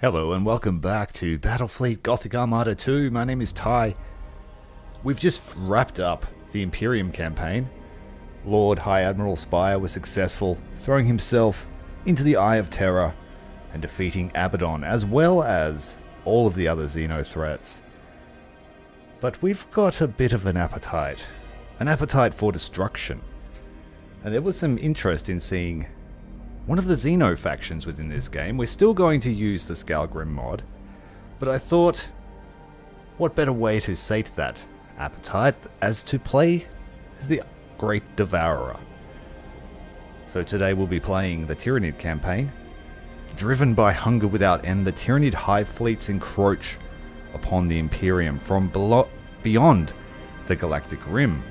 Hello and welcome back to Battlefleet Gothic Armada 2. My name is Ty. We've just wrapped up the Imperium campaign. Lord High Admiral Spire was successful, throwing himself into the Eye of Terror and defeating Abaddon, as well as all of the other Xeno threats. But we've got a bit of an appetite for destruction. And there was some interest in seeing one of the Xeno factions within this game. We're still going to use the Skalgrim mod, but I thought, what better way to sate that appetite as to play as the Great Devourer. So today we'll be playing the Tyranid campaign. Driven by hunger without end, the Tyranid Hivefleets encroach upon the Imperium from beyond the Galactic Rim.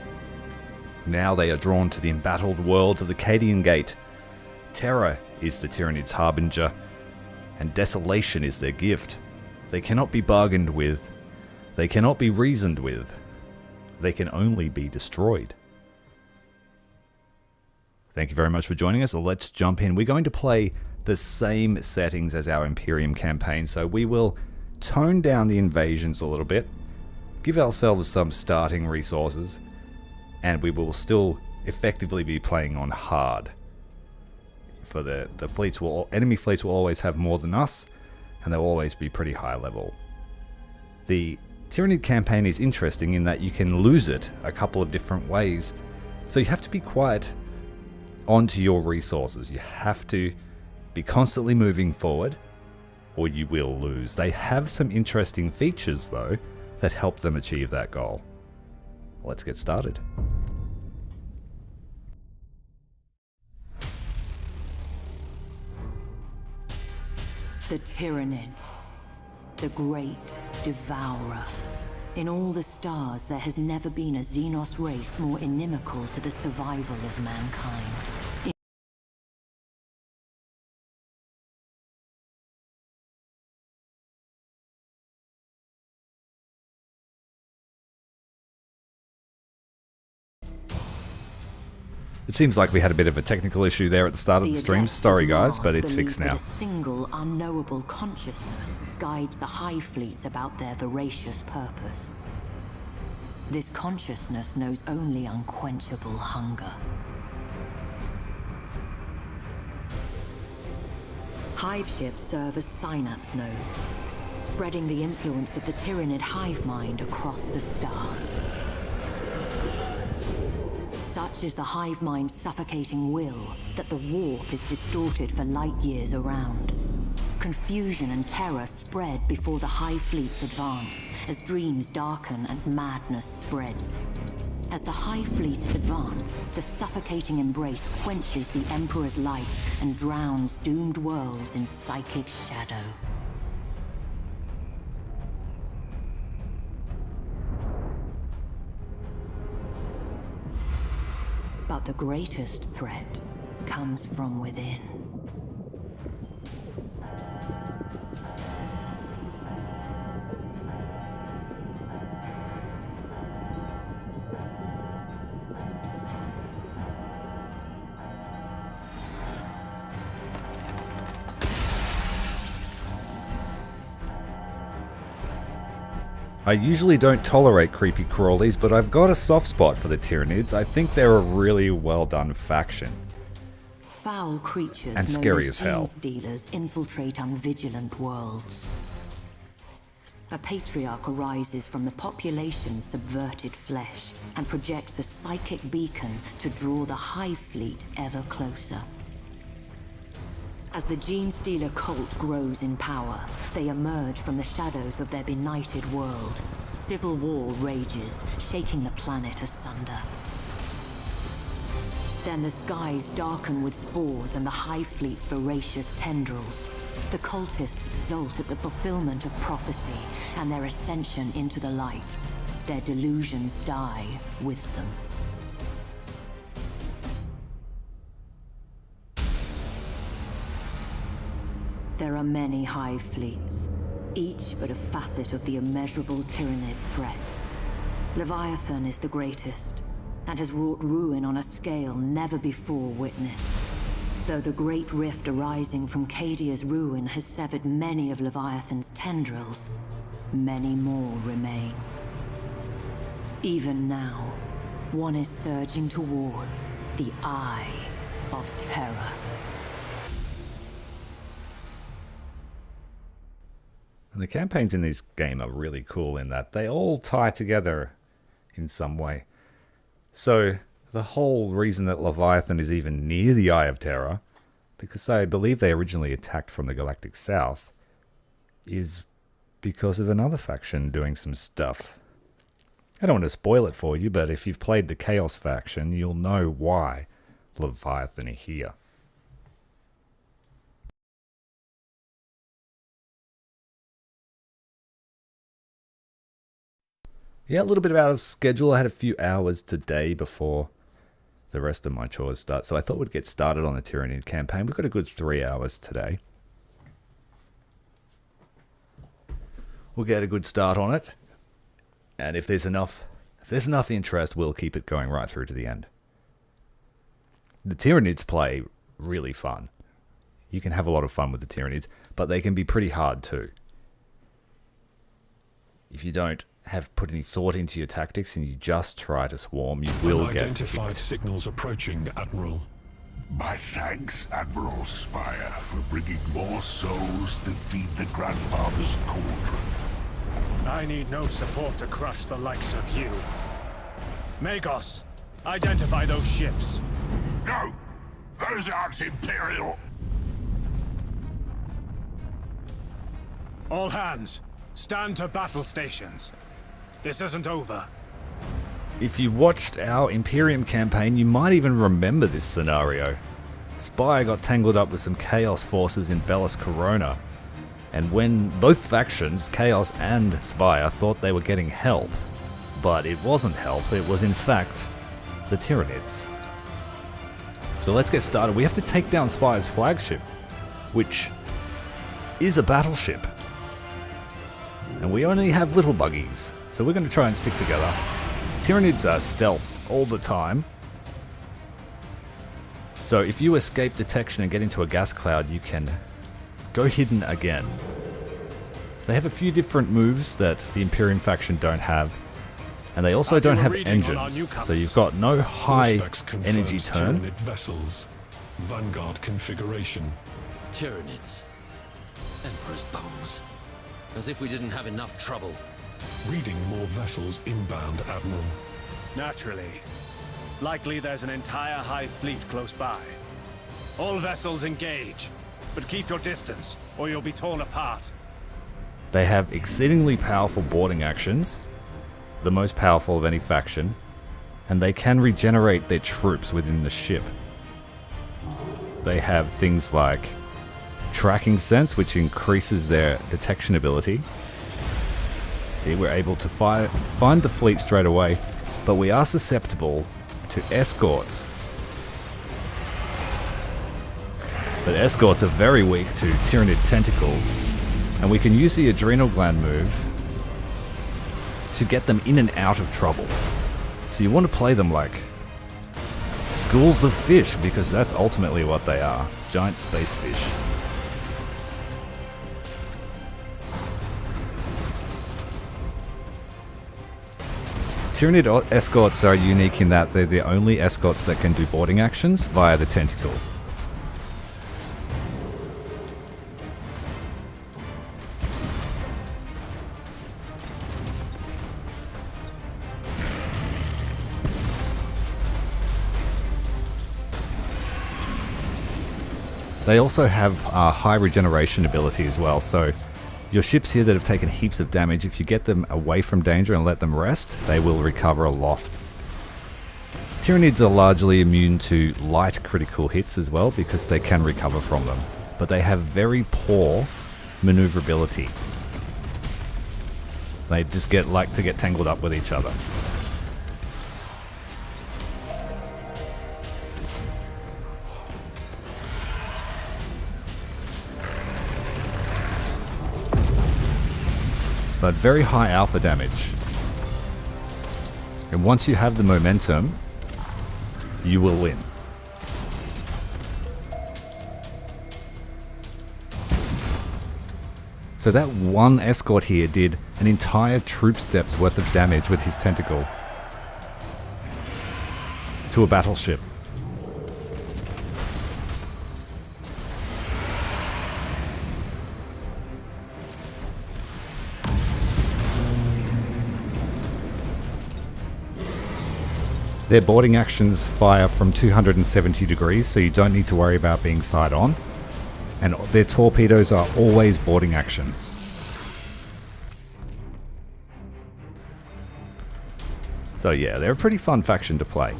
Now they are drawn to the embattled worlds of the Cadian Gate. Terror is the Tyranids' harbinger, and desolation is their gift. They cannot be bargained with, they cannot be reasoned with, they can only be destroyed. Thank you very much for joining us, so let's jump in. We're going to play the same settings as our Imperium campaign, so we will tone down the invasions a little bit, give ourselves some starting resources, and we will still effectively be playing on hard. For the fleets enemy fleets will always have more than us, and they'll always be pretty high level. The Tyranid campaign is interesting in that you can lose it a couple of different ways, so you have to be quite onto your resources. You have to be constantly moving forward, or you will lose. They have some interesting features though that help them achieve that goal. Let's get started. The Tyranids, the Great Devourer. In all the stars, there has never been a Xenos race more inimical to the survival of mankind. It seems like we had a bit of a technical issue there at the start of the stream. Sorry guys, but it's fixed now. A single unknowable consciousness guides the Hivefleets about their voracious purpose. This consciousness knows only unquenchable hunger. Hive ships serve as synapse nodes, spreading the influence of the Tyranid hive mind across the stars. Such is the hive mind's suffocating will that the warp is distorted for light years around. Confusion and terror spread before the Hivefleets advance, as dreams darken and madness spreads. As the Hivefleets advance, the suffocating embrace quenches the Emperor's light and drowns doomed worlds in psychic shadow. But the greatest threat comes from within. I usually don't tolerate creepy crawlies, but I've got a soft spot for the Tyranids. I think they're a really well done faction. Foul creatures and scary as hell. Stealers infiltrate unvigilant worlds. A patriarch arises from the population's subverted flesh and projects a psychic beacon to draw the Hivefleet ever closer. As the Gene Stealer cult grows in power, they emerge from the shadows of their benighted world. Civil war rages, shaking the planet asunder. Then the skies darken with spores and the Hivefleet's voracious tendrils. The cultists exult at the fulfillment of prophecy and their ascension into the light. Their delusions die with them. There are many Hivefleets, each but a facet of the immeasurable Tyranid threat. Leviathan is the greatest, and has wrought ruin on a scale never before witnessed. Though the great rift arising from Cadia's ruin has severed many of Leviathan's tendrils, many more remain. Even now, one is surging towards the Eye of Terror. And the campaigns in this game are really cool in that they all tie together in some way. So the whole reason that Leviathan is even near the Eye of Terror, because I believe they originally attacked from the Galactic South, is because of another faction doing some stuff. I don't want to spoil it for you, but if you've played the Chaos faction, you'll know why Leviathan are here. Yeah, a little bit out of schedule. I had a few hours today before the rest of my chores start, so I thought we'd get started on the Tyranid campaign. We've got a good 3 hours today. We'll get a good start on it, and if there's enough interest, we'll keep it going right through to the end. The Tyranids play really fun. You can have a lot of fun with the Tyranids, but they can be pretty hard too. If you don't have put any thought into your tactics and you just try to swarm, you will get Unidentified signals approaching, Admiral. My thanks, Admiral Spire, for bringing more souls to feed the Grandfather's cauldron. I need no support to crush the likes of you. Magos, identify those ships. No! Those aren't Imperial! All hands, stand to battle stations. This isn't over. If you watched our Imperium campaign, you might even remember this scenario. Spire got tangled up with some Chaos forces in Bellis Corona, and when both factions, Chaos and Spire, thought they were getting help, but it wasn't help, it was in fact the Tyranids. So let's get started. We have to take down Spire's flagship, which is a battleship. And we only have little buggies, so we're going to try and stick together. Tyranids are stealthed all the time. So if you escape detection and get into a gas cloud, you can go hidden again. They have a few different moves that the Imperium faction don't have. And they also don't have engines, so you've got no high energy turn. Tyranid vessels. Vanguard configuration. Tyranids. Emperor's bones. As if we didn't have enough trouble. Reading more vessels inbound, Admiral. Naturally. Likely there's an entire Hivefleet close by. All vessels engage, but keep your distance, or you'll be torn apart. They have exceedingly powerful boarding actions, the most powerful of any faction, and they can regenerate their troops within the ship. They have things like tracking sense, which increases their detection ability. See, we're able to find the fleet straight away, but we are susceptible to escorts. But escorts are very weak to Tyranid tentacles, and we can use the adrenal gland move to get them in and out of trouble. So you want to play them like schools of fish, because that's ultimately what they are. Giant space fish. Tyranid escorts are unique in that they're the only escorts that can do boarding actions via the tentacle. They also have high regeneration ability as well, so your ships here that have taken heaps of damage, if you get them away from danger and let them rest, they will recover a lot. Tyranids are largely immune to light critical hits as well because they can recover from them, but they have very poor maneuverability. They just like to get tangled up with each other. But very high alpha damage. And once you have the momentum, you will win. So that one escort here did an entire troop step's worth of damage with his tentacle to a battleship. Their boarding actions fire from 270 degrees, so you don't need to worry about being side on. And their torpedoes are always boarding actions. So yeah, they're a pretty fun faction to play.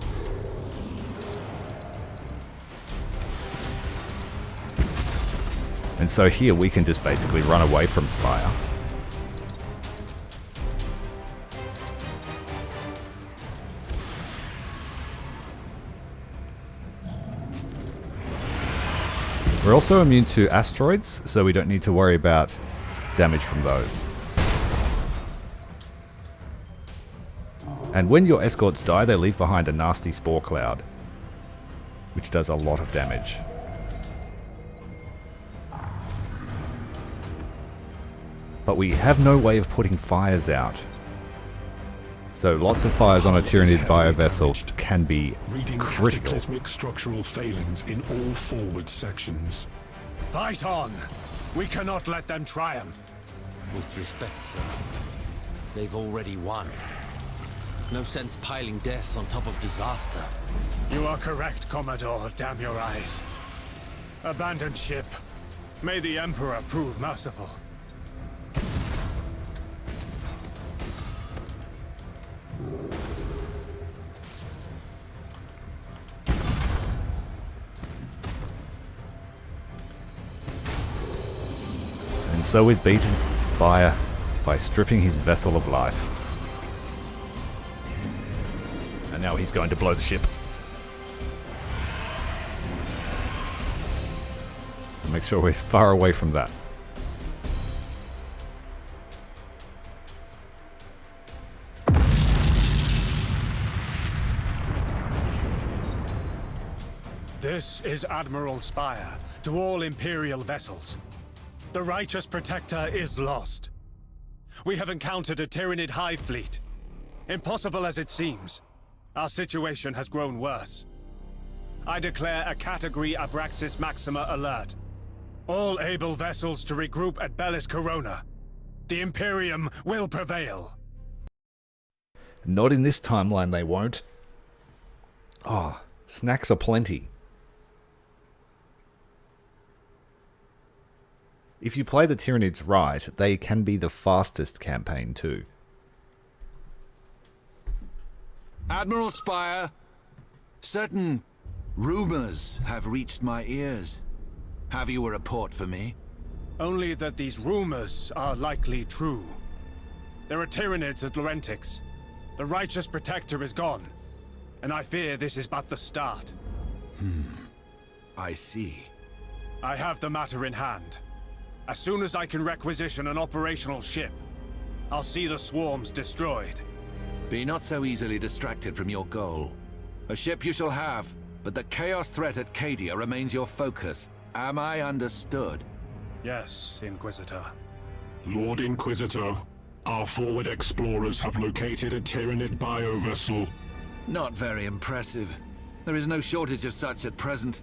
And so here we can just basically run away from Spire. We're also immune to asteroids, so we don't need to worry about damage from those. And when your escorts die, they leave behind a nasty spore cloud, which does a lot of damage. But we have no way of putting fires out. So lots of fires on a Tyranid bio-vessel can be Reading critical. cataclysmic structural failings in all forward sections. Fight on! We cannot let them triumph. With respect, sir, they've already won. No sense piling death on top of disaster. You are correct, Commodore, damn your eyes. Abandoned ship. May the Emperor prove merciful. And so we've beaten Spire by stripping his vessel of life. And now he's going to blow the ship. Make sure we're far away from that. This is Admiral Spire to all Imperial vessels. The righteous protector is lost. We have encountered a Tyranid Hivefleet. Impossible as it seems, our situation has grown worse. I declare a Category Abraxas Maxima alert. All able vessels to regroup at Bellis Corona. The Imperium will prevail. Not in this timeline, they won't. Oh, snacks are plenty. If you play the Tyranids right, they can be the fastest campaign too. Admiral Spire, certain rumors have reached my ears. Have you a report for me? Only that these rumors are likely true. There are Tyranids at Laurentix. The righteous protector is gone, and I fear this is but the start. I see. I have the matter in hand. As soon as I can requisition an operational ship, I'll see the swarms destroyed. Be not so easily distracted from your goal. A ship you shall have, but the chaos threat at Cadia remains your focus. Am I understood? Yes, Inquisitor. Lord Inquisitor, our forward explorers have located a Tyranid bio-vessel. Not very impressive. There is no shortage of such at present.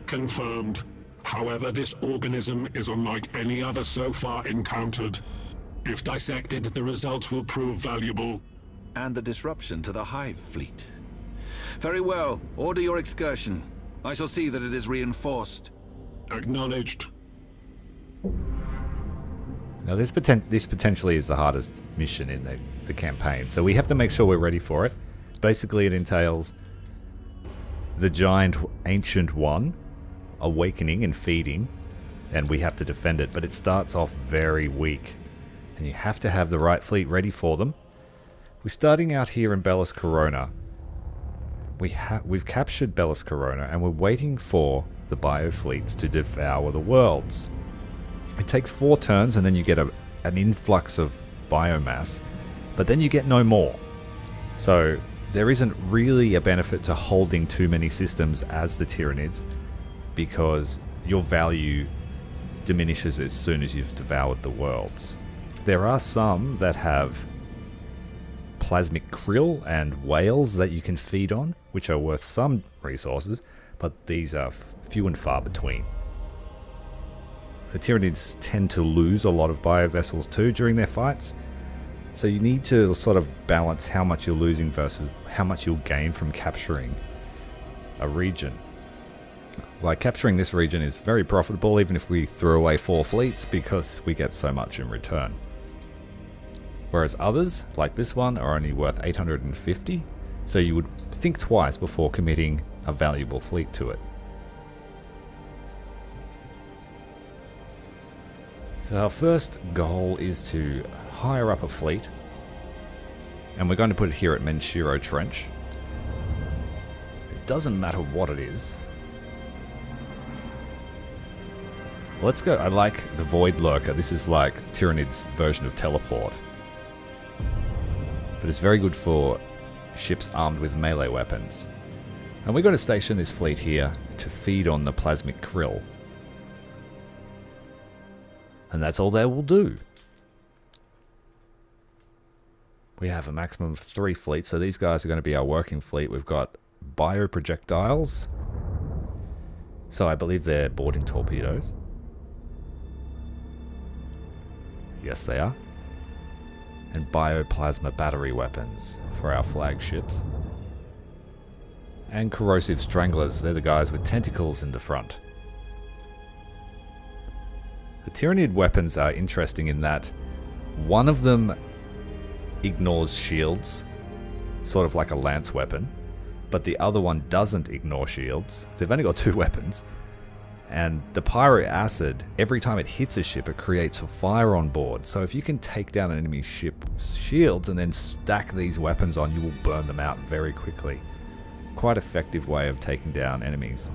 Confirmed. However, this organism is unlike any other so far encountered. If dissected, the results will prove valuable. And the disruption to the Hivefleet. Very well. Order your excursion. I shall see that it is reinforced. Acknowledged. Now this potentially is the hardest mission in the campaign, so we have to make sure we're ready for it. Basically it entails the giant ancient one awakening and feeding, and we have to defend it, but it starts off very weak. And you have to have the right fleet ready for them. We're starting out here in Bellis Corona. We've captured Bellis Corona, and we're waiting for the biofleets to devour the worlds. It takes 4 turns, and then you get an influx of biomass, but then you get no more. So there isn't really a benefit to holding too many systems as the Tyranids, because your value diminishes as soon as you've devoured the worlds. There are some that have plasmic krill and whales that you can feed on, which are worth some resources, but these are few and far between. The Tyranids tend to lose a lot of biovessels too during their fights, so you need to sort of balance how much you're losing versus how much you'll gain from capturing a region. Like, capturing this region is very profitable even if we throw away 4 fleets because we get so much in return. Whereas others, like this one, are only worth 850, so you would think twice before committing a valuable fleet to it. So our first goal is to hire up a fleet, and we're going to put it here at Menshiro Trench. It doesn't matter what it is. Let's go. I like the Void Lurker. This is like Tyranid's version of teleport. But it's very good for ships armed with melee weapons. And we're going to station this fleet here to feed on the plasmic krill. And that's all they will do. We have a maximum of 3 fleets, so these guys are going to be our working fleet. We've got bioprojectiles. So I believe they're boarding torpedoes. Yes, they are. And bioplasma battery weapons for our flagships. And corrosive stranglers, they're the guys with tentacles in the front. The Tyranid weapons are interesting in that one of them ignores shields, sort of like a lance weapon, but the other one doesn't ignore shields. They've only got 2 weapons. And the pyro acid, every time it hits a ship, it creates a fire on board. So if you can take down an enemy ship's shields and then stack these weapons on, you will burn them out very quickly. Quite effective way of taking down enemies.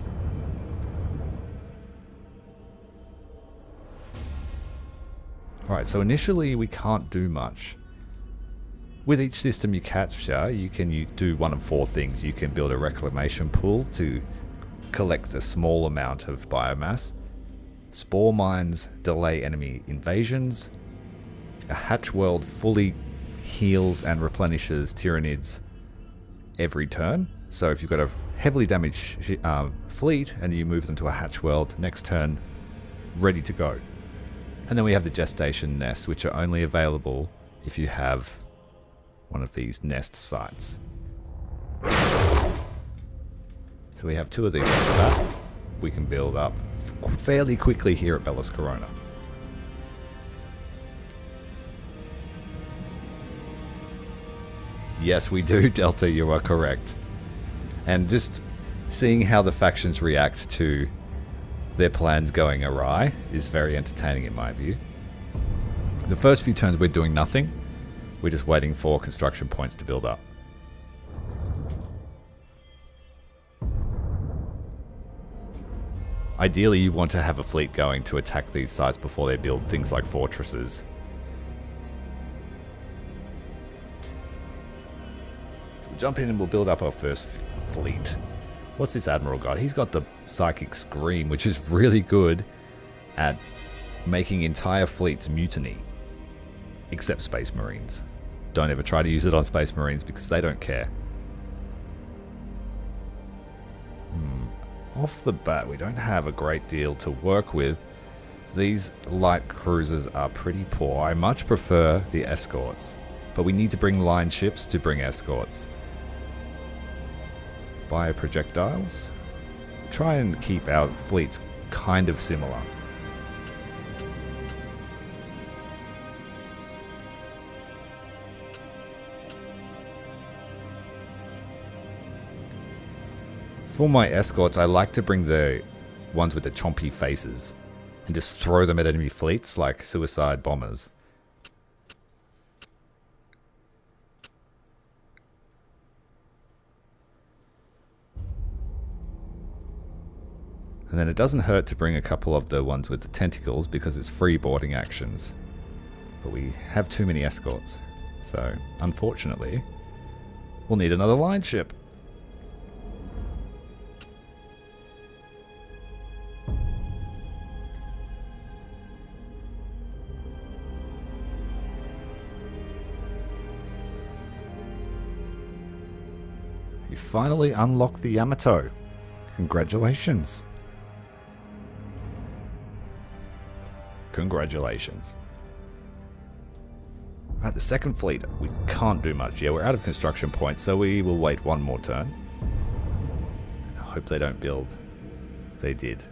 Alright, so initially we can't do much. With each system you capture, you can do one of 4 things. You can build a reclamation pool to collect a small amount of biomass. Spore mines delay enemy invasions. A hatch world fully heals and replenishes Tyranids every turn. So if you've got a heavily damaged fleet and you move them to a hatch world, next turn, ready to go. And then we have the gestation nests, which are only available if you have one of these nest sites. So we have 2 of these after that. We can build up fairly quickly here at Bellis Corona. Yes, we do, Delta, you are correct. And just seeing how the factions react to their plans going awry is very entertaining in my view. The first few turns we're doing nothing. We're just waiting for construction points to build up. Ideally, you want to have a fleet going to attack these sites before they build things like fortresses. So we'll jump in and we'll build up our first fleet. What's this Admiral got? He's got the Psychic Scream, which is really good at making entire fleets mutiny. Except Space Marines. Don't ever try to use it on Space Marines because they don't care. Off the bat, we don't have a great deal to work with. These light cruisers are pretty poor. I much prefer the escorts, but we need to bring line ships to bring escorts. Bioprojectiles. Try and keep our fleets kind of similar. For my escorts, I like to bring the ones with the chompy faces and just throw them at enemy fleets like suicide bombers. And then it doesn't hurt to bring a couple of the ones with the tentacles because it's free boarding actions. But we have too many escorts. So, unfortunately, we'll need another line ship. We finally unlocked the Yamato. Congratulations. Congratulations. Right, the second fleet, we can't do much. Yeah, we're out of construction points, so we will wait one more turn. And I hope they don't build. They did.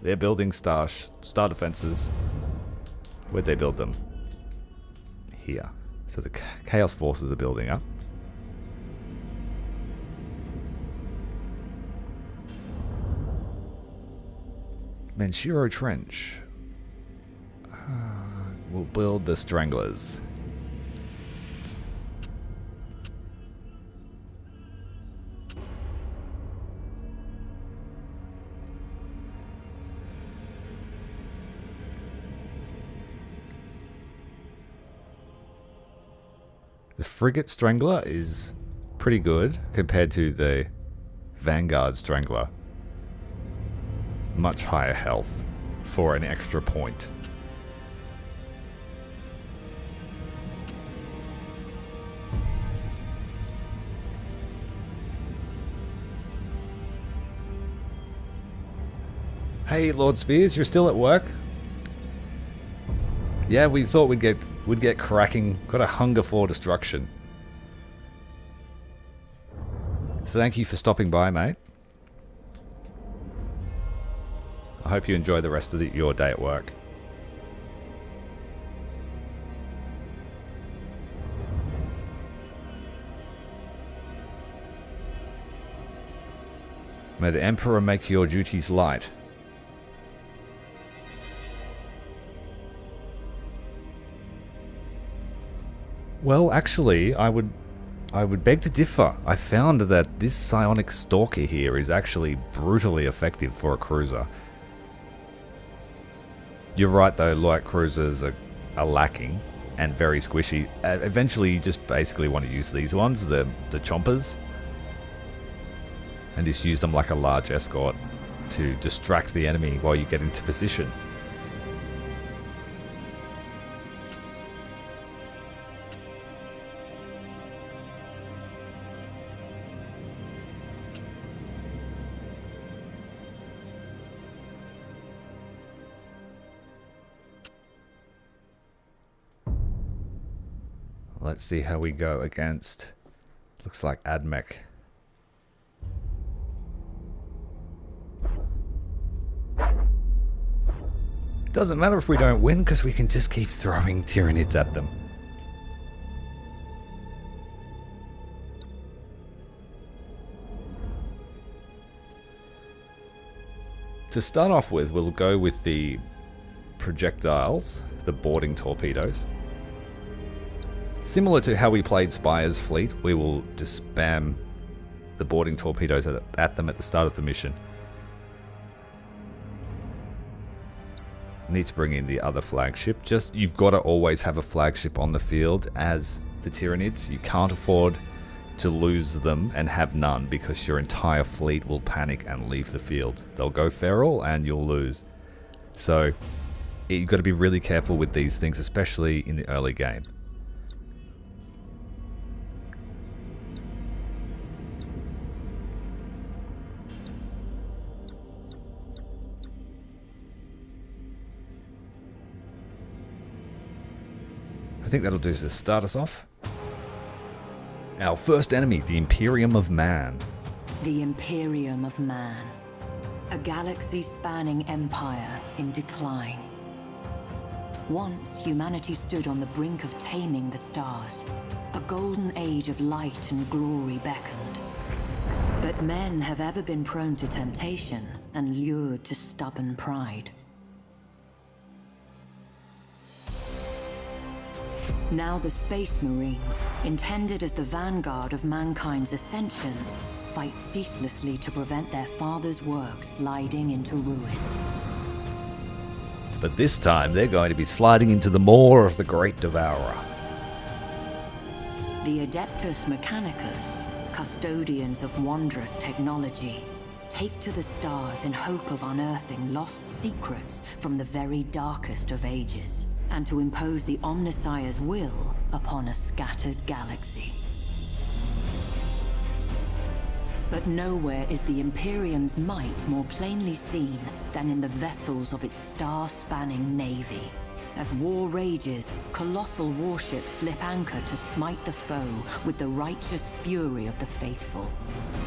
They're building star defenses. Where'd they build them? Here. So the Chaos forces are building up. Manshiro Trench. We'll build the Stranglers. The Frigate Strangler is pretty good compared to the Vanguard Strangler. Much higher health for an extra point. Hey, Lord Spears, you're still at work? Yeah, we thought we'd get cracking. Got a hunger for destruction. So thank you for stopping by, mate. I hope you enjoy the rest of your day at work. May the Emperor make your duties light. Well, actually, I would beg to differ. I found that this psionic stalker here is actually brutally effective for a cruiser. You're right though, light cruisers are lacking and very squishy. Eventually you just basically want to use these ones, the chompers, and just use them like a large escort to distract the enemy while you get into position. Let's see how we go against, looks like Admech. Doesn't matter if we don't win because we can just keep throwing Tyranids at them. To start off with, we'll go with the projectiles, the boarding torpedoes. Similar to how we played Spire's fleet, we will just spam the boarding torpedoes at them at the start of the mission. Need to bring in the other flagship. Just, you've got to always have a flagship on the field as the Tyranids. You can't afford to lose them and have none because your entire fleet will panic and leave the field. They'll go feral and you'll lose. So you've got to be really careful with these things, especially in the early game. I think that'll do to start us off. Our first enemy, the Imperium of Man. The Imperium of Man. A galaxy-spanning empire in decline. Once, humanity stood on the brink of taming the stars. A golden age of light and glory beckoned. But men have ever been prone to temptation and lured to stubborn pride. Now the Space Marines, intended as the vanguard of mankind's ascension, fight ceaselessly to prevent their father's work sliding into ruin. But this time they're going to be sliding into the maw of the Great Devourer. The Adeptus Mechanicus, custodians of wondrous technology, take to the stars in hope of unearthing lost secrets from the very darkest of ages, and to impose the Omnissiah's will upon a scattered galaxy. But nowhere is the Imperium's might more plainly seen than in the vessels of its star-spanning navy. As war rages, colossal warships slip anchor to smite the foe with the righteous fury of the faithful.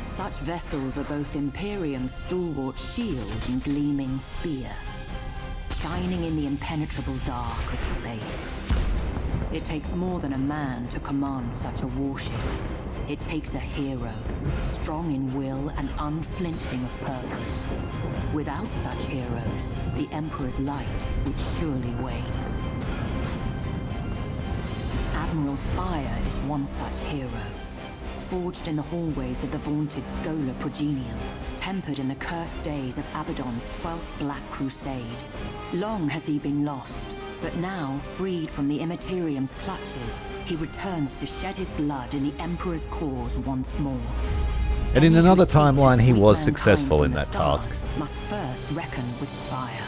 Such vessels are both Imperium's stalwart shield and gleaming spear, shining in the impenetrable dark of space. It takes more than a man to command such a warship. It takes a hero, strong in will and unflinching of purpose. Without such heroes, the Emperor's light would surely wane. Admiral Spire is one such hero, forged in the hallways of the vaunted Schola Progenium, tempered in the cursed days of Abaddon's 12th Black Crusade. Long has he been lost, but now, freed from the Immaterium's clutches, he returns to shed his blood in the Emperor's cause once more. And in Any who another seek to timeline, he sweep was mankind successful from in the that stars task. Must first reckon with Spire.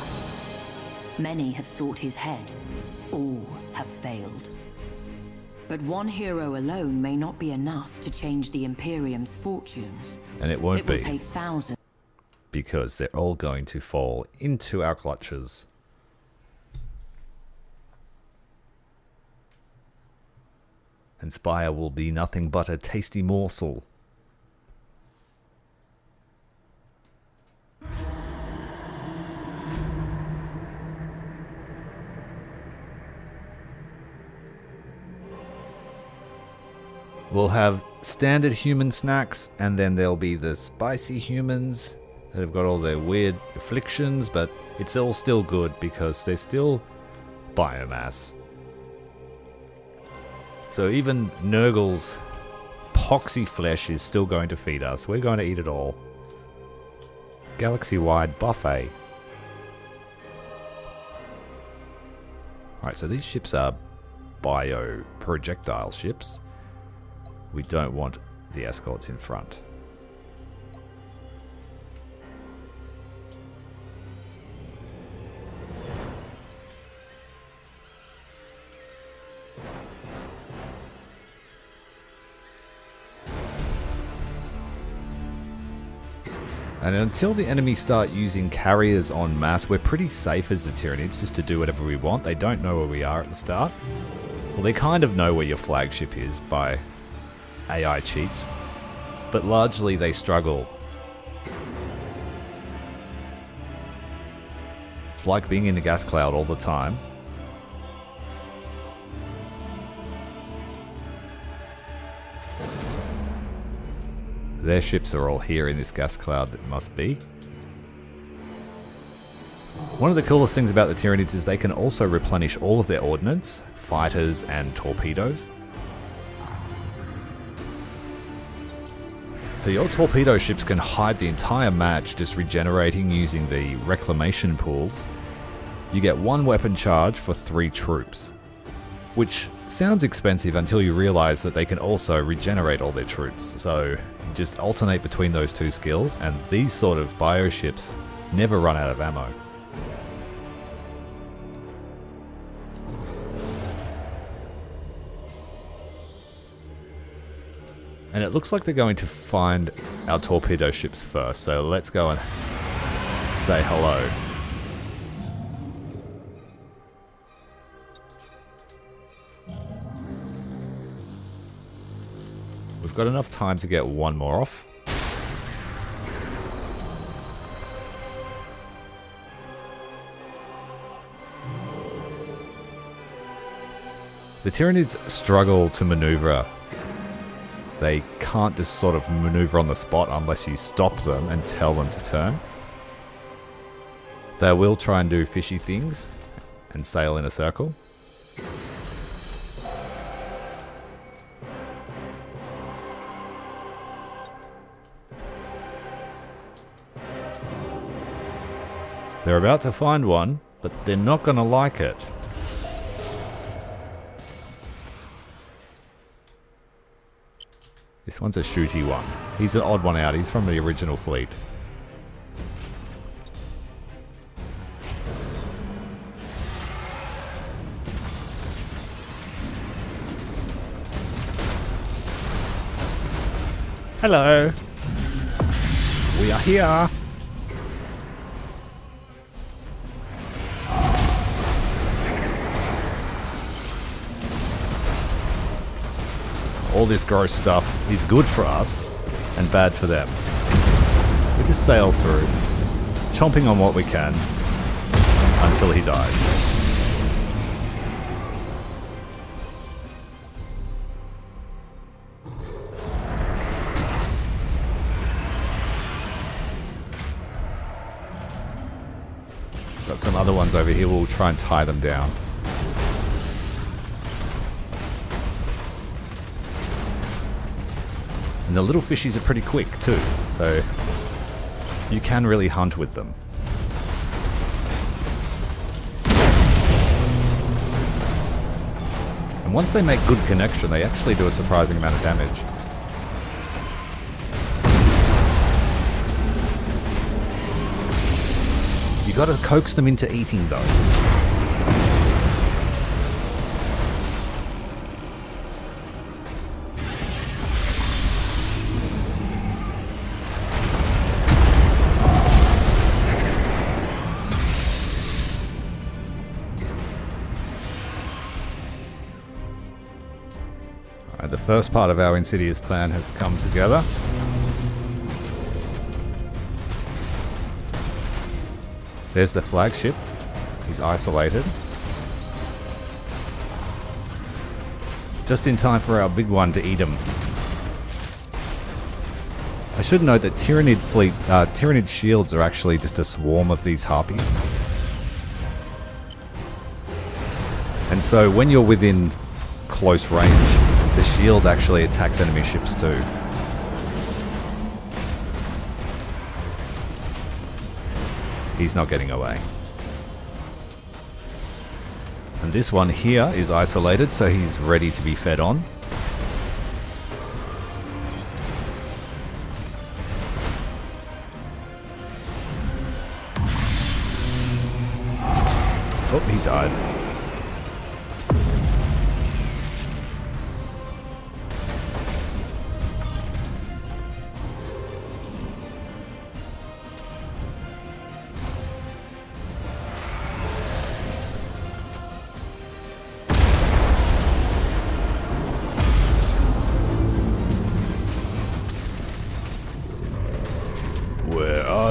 Many have sought his head. All have failed. But one hero alone may not be enough to change the Imperium's fortunes. And it won't It will be, take thousands. because they're all going to fall into our clutches. And Spire will be nothing but a tasty morsel. We'll have standard human snacks, and then there'll be the spicy humans that have got all their weird afflictions, but it's all still good because they're still biomass. So even Nurgle's poxy flesh is still going to feed us. We're going to eat it all. Galaxy-wide buffet. Alright, so these ships are bio-projectile ships. We don't want the escorts in front. And until the enemy start using carriers en masse, we're pretty safe as the Tyranids just to do whatever we want. They don't know where we are at the start. Well, they kind of know where your flagship is by AI cheats, but largely they struggle. It's like being in a gas cloud all the time. Their ships are all here in this gas cloud, it must be. One of the coolest things about the Tyranids is they can also replenish all of their ordnance, fighters and torpedoes. So your torpedo ships can hide the entire match just regenerating using the reclamation pools. You get 1 weapon charge for 3 troops, which sounds expensive until you realize that they can also regenerate all their troops. So you just alternate between those 2 skills, and these sort of bio ships never run out of ammo. And it looks like they're going to find our torpedo ships first, so let's go and say hello. We've got enough time to get 1 more off. The Tyranids struggle to maneuver. They can't just sort of maneuver on the spot unless you stop them and tell them to turn. They will try and do fishy things and sail in a circle. They're about to find one, but they're not going to like it. This one's a shooty one. He's an odd one out. He's from the original fleet. Hello. We are here. All this gross stuff is good for us and bad for them. We just sail through, chomping on what we can until he dies. Got some other ones over here. We'll try and tie them down. And the little fishies are pretty quick too, so you can really hunt with them. And once they make good connection, they actually do a surprising amount of damage. You gotta coax them into eating though. Alright, the first part of our insidious plan has come together. There's the flagship. He's isolated. Just in time for our big one to eat him. I should note that Tyranid shields are actually just a swarm of these harpies. And so when you're within close range, the shield actually attacks enemy ships too. He's not getting away. And this one here is isolated, so he's ready to be fed on. Oh, he died.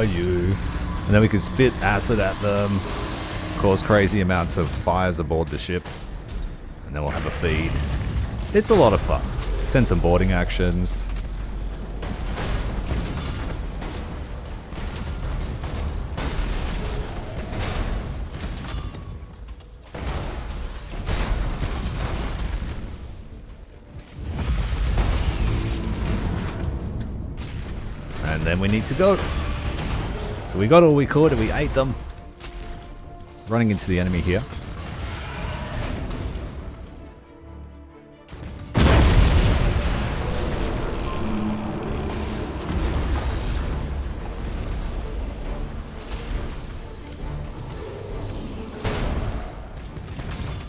You, and then we can spit acid at them, cause crazy amounts of fires aboard the ship, and then we'll have a feed. It's a lot of fun. Send some boarding actions. And then we need to go. So we got all we could and we ate them. Running into the enemy here.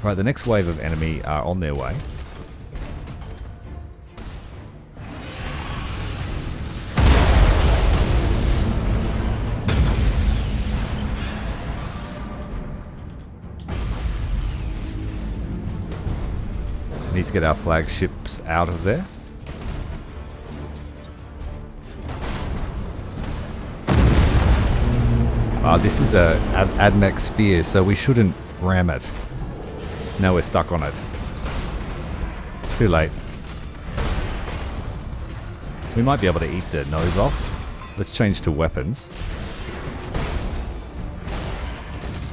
Right, the next wave of enemy are on their way. Need to get our flagships out of there. This is a AdMech spear, so we shouldn't ram it. Now we're stuck on it. Too late. We might be able to eat the nose off. Let's change to weapons.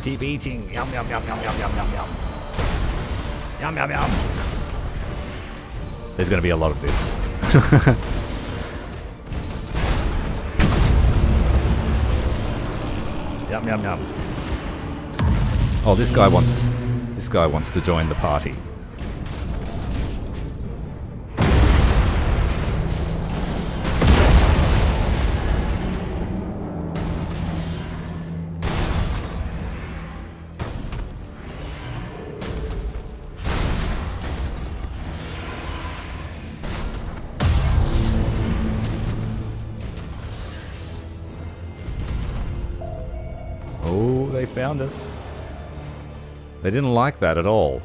Keep eating. Yum, yum, yum, yum, yum, yum, yum, yum. Yum, yum, yum. There's going to be a lot of this. Yum, yum, yum. Oh, this guy wants to join the party. found us. They didn't like that at all.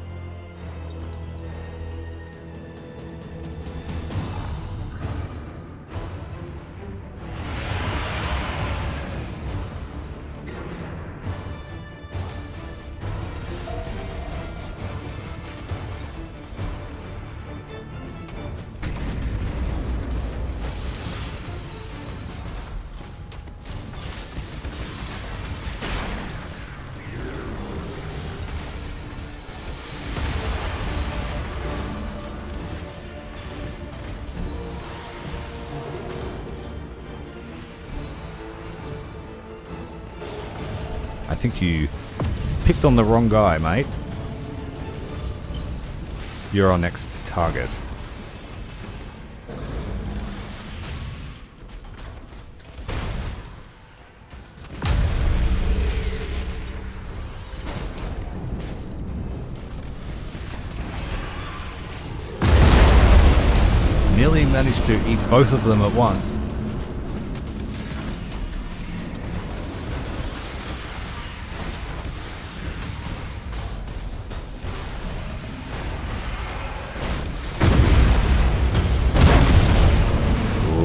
I think you picked on the wrong guy, mate. You're our next target. Nearly managed to eat both of them at once.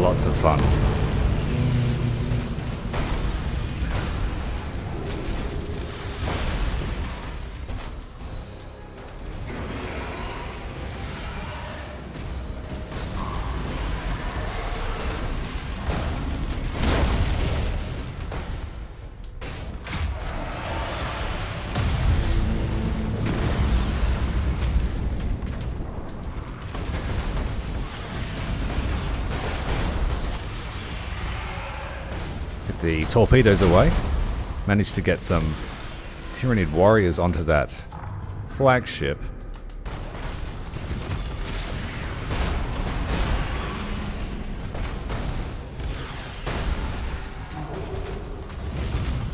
Lots of fun. The torpedoes away. Managed to get some Tyranid warriors onto that flagship.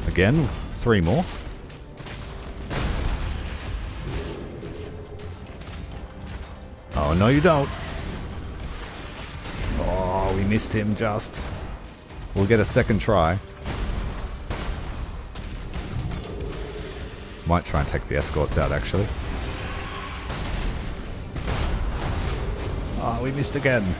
Again, 3 more. Oh, no you don't. Oh, we missed him just. We'll get a second try. Might try and take the escorts out, actually. Oh, we missed again.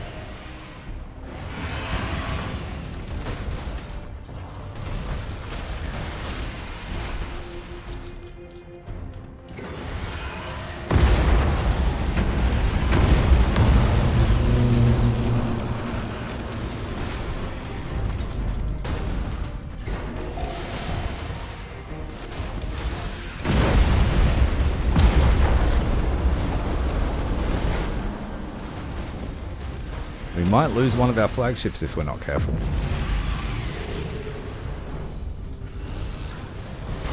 We might lose one of our flagships if we're not careful.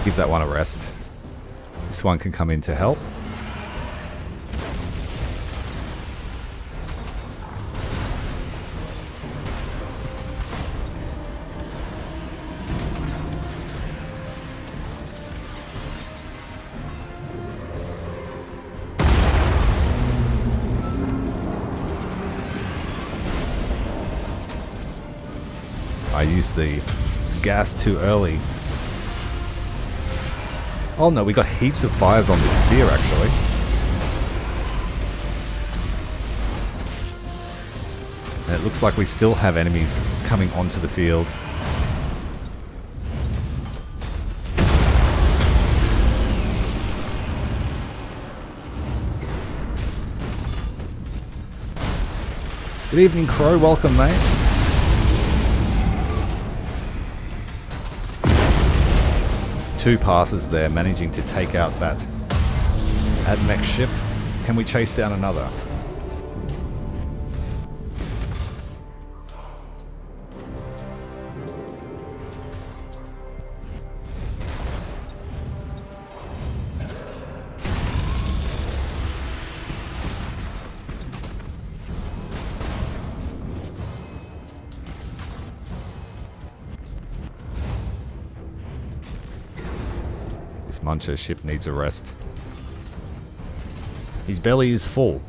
Give that one a rest. This one can come in to help. I used the gas too early. Oh no, we got heaps of fires on this spear actually. And it looks like we still have enemies coming onto the field. Good evening, Crow. Welcome, mate. Two passes there, managing to take out that AdMech ship. Can we chase down another? Muncher's ship needs a rest. His belly is full.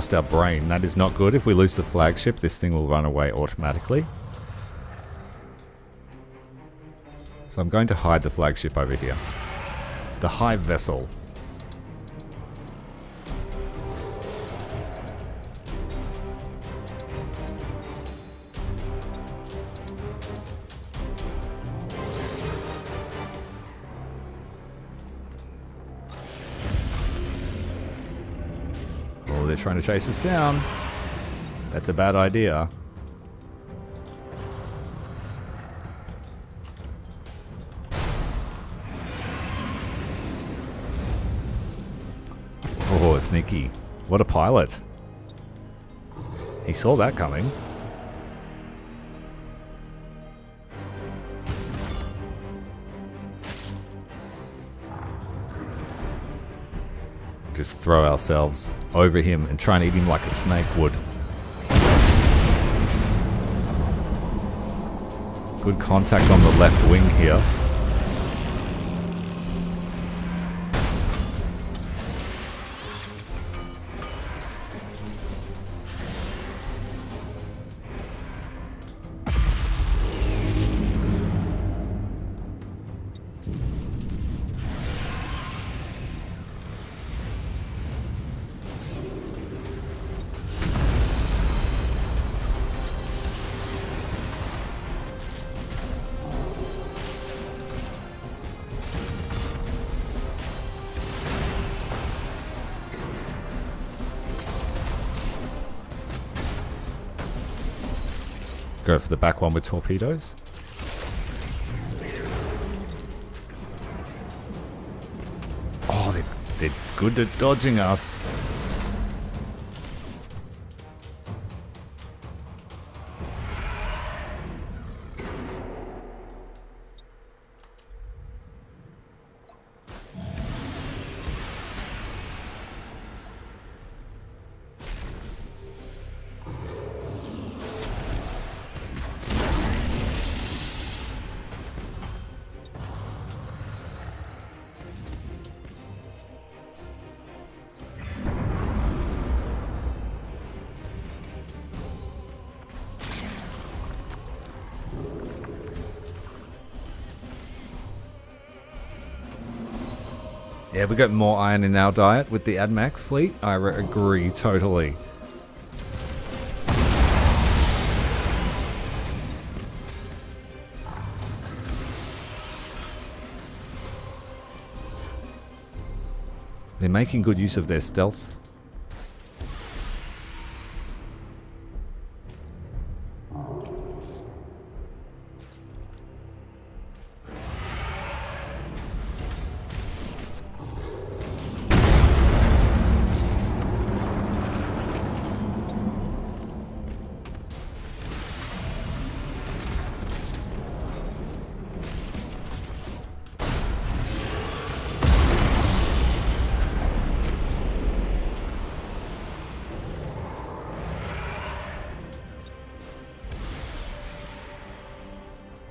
lost our brain. That is not good. If we lose the flagship, this thing will run away automatically. So I'm going to hide the flagship over here. The Hive vessel. Oh, they're trying to chase us down. That's a bad idea. Oh, sneaky. What a pilot. He saw that coming. Just throw ourselves over him and try and eat him like a snake would. Good contact on the left wing here. Go for the back one with torpedoes. Oh, they're good at dodging us. Yeah, we got more iron in our diet with the AdMac fleet. I agree totally. They're making good use of their stealth.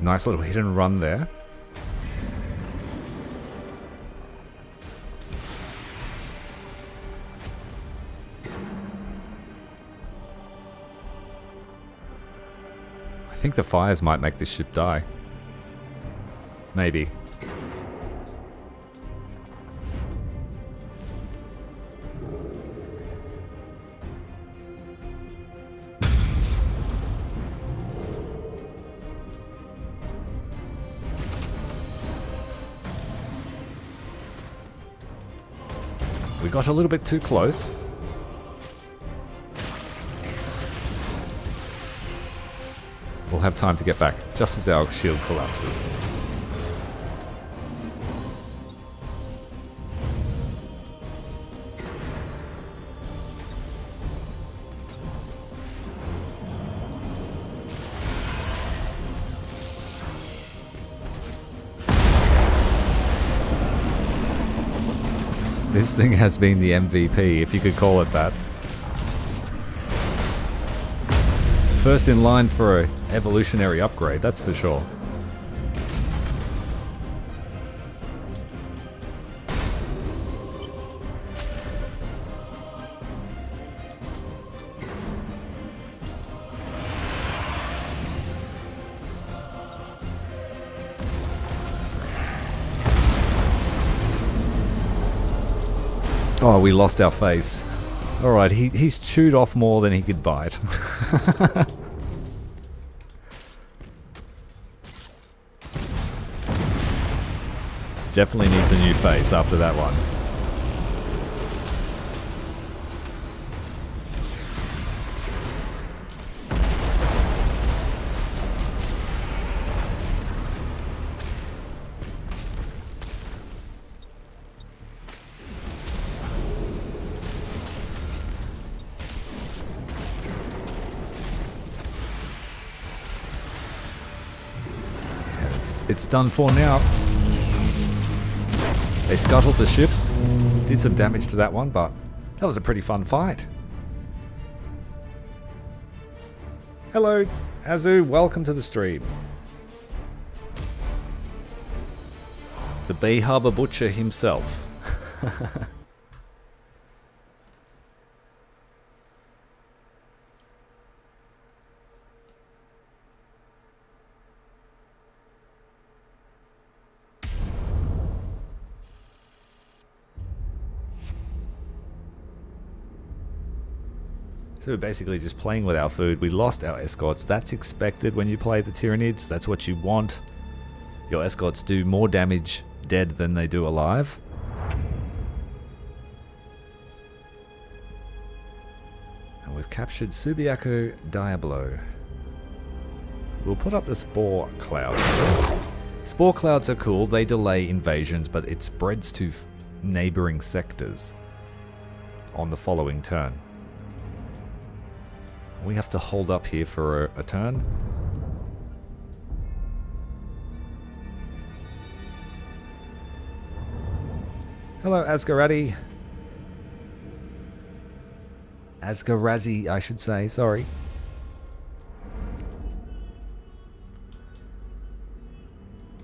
Nice little hit and run there. I think the fires might make this ship die. Maybe. We got a little bit too close. We'll have time to get back, just as our shield collapses. This thing has been the MVP, if you could call it that. First in line for an evolutionary upgrade, that's for sure. Oh, we lost our face. Alright, he's chewed off more than he could bite. Definitely needs a new face after that one. It's done for now. They scuttled the ship, did some damage to that one, but that was a pretty fun fight. Hello, Azu, welcome to the stream. The Bay Harbor Butcher himself. So we're basically just playing with our food. We lost our escorts. That's expected when you play the Tyranids. That's what you want. Your escorts do more damage dead than they do alive. And we've captured Subiaco Diablo. We'll put up the Spore Clouds. Spore Clouds are cool. They delay invasions, but it spreads to neighboring sectors on the following turn. We have to hold up here for a turn. Hello, Asgaradi. Asgarazi, I should say, sorry.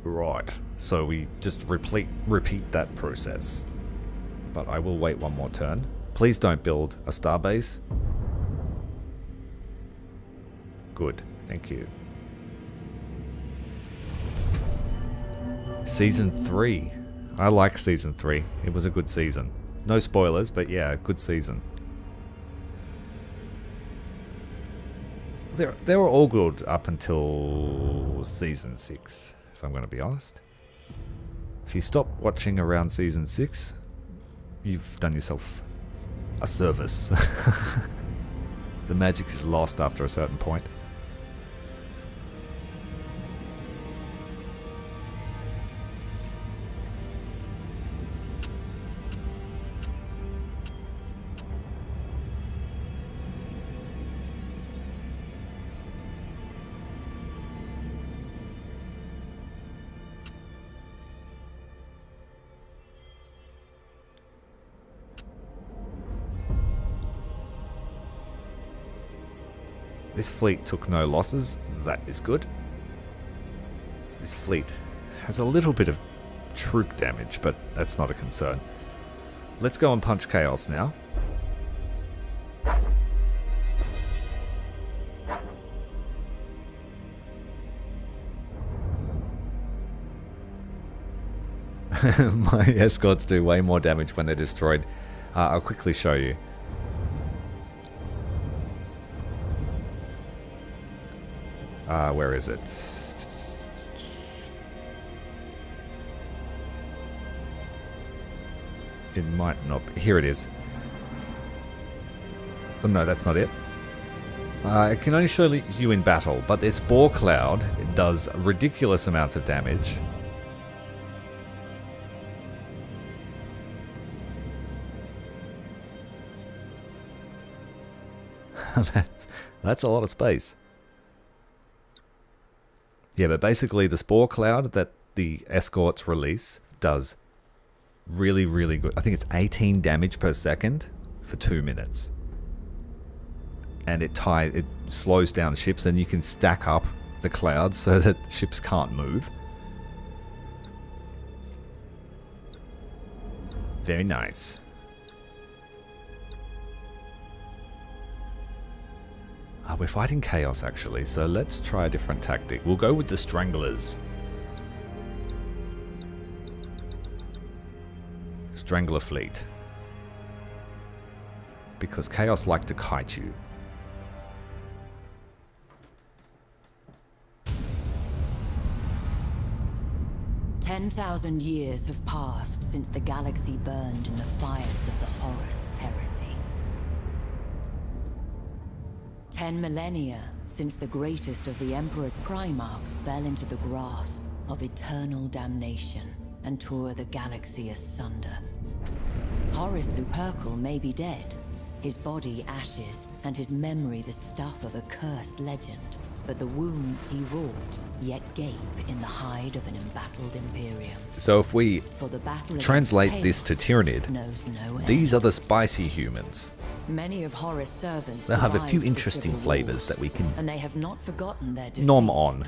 Right, so we just repeat that process. But I will wait one more turn. Please don't build a starbase. Good, thank you. Season 3. I like Season 3. It was a good season. No spoilers, but yeah, good season. They were all good up until Season 6, if I'm going to be honest. If you stop watching around Season 6, you've done yourself a service. The magic is lost after a certain point. This fleet took no losses, that is good. This fleet has a little bit of troop damage, but that's not a concern. Let's go and punch Chaos now. My escorts do way more damage when they're destroyed. I'll quickly show you. Where is it? It might not be. Here it is. Oh, no, that's not it. It can only show you in battle, but this Spore Cloud, it does ridiculous amounts of damage. That's a lot of space. Yeah, but basically the Spore Cloud that the escorts release does really, really good. I think it's 18 damage per second for 2 minutes. And it slows down ships, and you can stack up the clouds so that ships can't move. Very nice. We're fighting Chaos actually, so let's try a different tactic. We'll go with the Stranglers. Strangler fleet. because Chaos like to kite you. "10,000 years have passed since the galaxy burned in the fires of the Horus heresy. 10 millennia since the greatest of the Emperor's Primarchs fell into the grasp of eternal damnation and tore the galaxy asunder. Horus Lupercal may be dead, his body ashes, and his memory the stuff of a cursed legend. But the wounds he wrought yet gape in the hide of an embattled Imperium. So if we For the battle translate this to Tyranid, knows no end. these are the spicy humans. Many of Horus' servants They'll have a few survived the interesting civil flavors wars, that we can and they have not forgotten their defeat. nom on.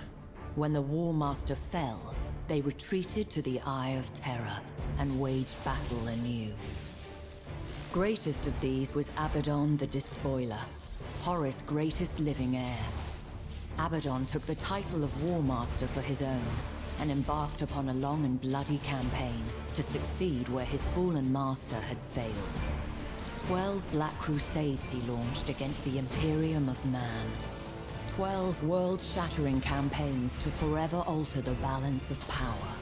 When the War Master fell, they retreated to the Eye of Terror and waged battle anew. Greatest of these was Abaddon the Despoiler, Horus' greatest living heir. Abaddon took the title of War Master for his own, and embarked upon a long and bloody campaign to succeed where his fallen master had failed. 12 Black Crusades he launched against the Imperium of Man. 12 world-shattering campaigns to forever alter the balance of power.